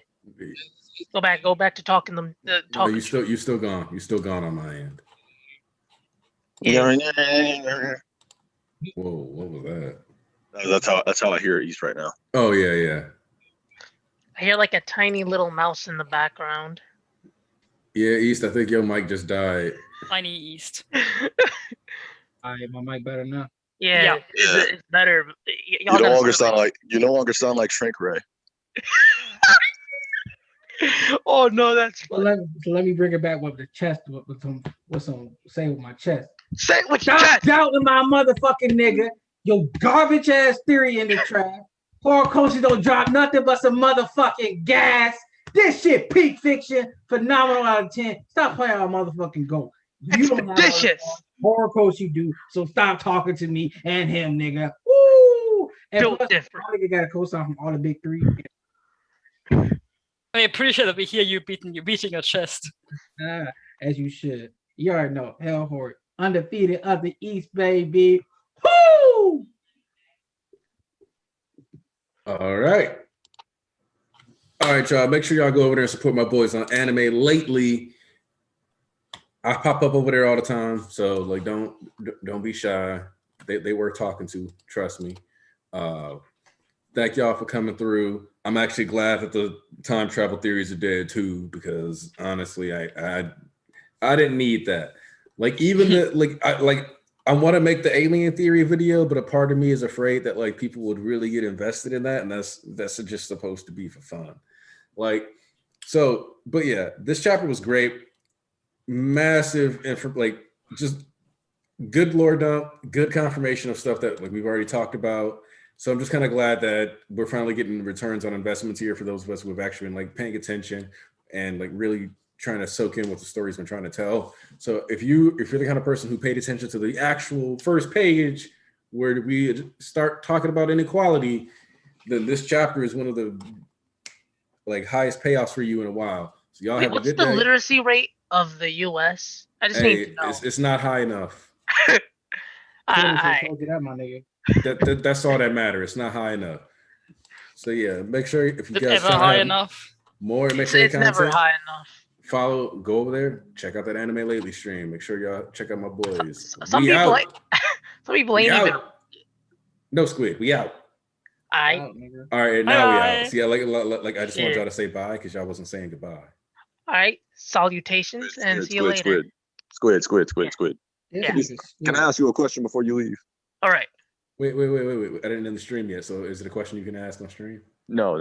Go back to talking them. No, you still gone. You still gone on my end. Yeah. Whoa, what was that? That's how I hear East right now. Oh yeah. I hear like a tiny little mouse in the background. Yeah, East. I think your mic just died. Tiny East. All right, my mic better now. Yeah. It's better. You no longer sound like Shrink Ray. Oh no, that's funny. So let me bring it back with the chest with some say with my chest. Say it with your Stop chest. doubting my motherfucking nigga. Your garbage ass theory in the trash. Horikoshi don't drop nothing but some motherfucking gas. This shit peak fiction, phenomenal out of 10. Stop playing our motherfucking goal. You don't have Horikoshi do, so stop talking to me and him, nigga. Woo! And plus, nigga got a cosign from all the big 3. I appreciate that we hear you beating your chest. As you should. You already know. Hell Horde. Undefeated of the East, baby. Woo! All right, y'all. Make sure y'all go over there and support my boys on Anime Lately. I pop up over there all the time, so like don't be shy. They worth talking to. Trust me. Thank y'all for coming through. I'm actually glad that the time travel theories are dead too, because honestly, I didn't need that. Like even I want to make the alien theory video, but a part of me is afraid that like people would really get invested in that, and that's just supposed to be for fun. But yeah, this chapter was great. Massive and like just good lore dump, good confirmation of stuff that like we've already talked about. So I'm just kind of glad that we're finally getting returns on investments here for those of us who have actually been like paying attention and like really trying to soak in what the story's been trying to tell. So if you're the kind of person who paid attention to the actual first page where we start talking about inequality, then this chapter is one of the like highest payoffs for you in a while. So y'all have a good day. What's the literacy rate of the U.S.? I just need to know. It's not high enough. I told you that, my nigga. That's all that matters. It's not high enough. So yeah, make sure if you It's guys never high enough. More, make sure it's never high enough. Go over there, check out that Anime Lately stream. Make sure y'all check out my boys. Some people ain't even. No Squid, we out. All right. All right, now we out. See, like I just want y'all to say bye because y'all wasn't saying goodbye. All right, salutations and see you later. Squid. Yeah. Can I ask you a question before you leave? All right. Wait. I didn't end the stream yet. So is it a question you can ask on stream? No,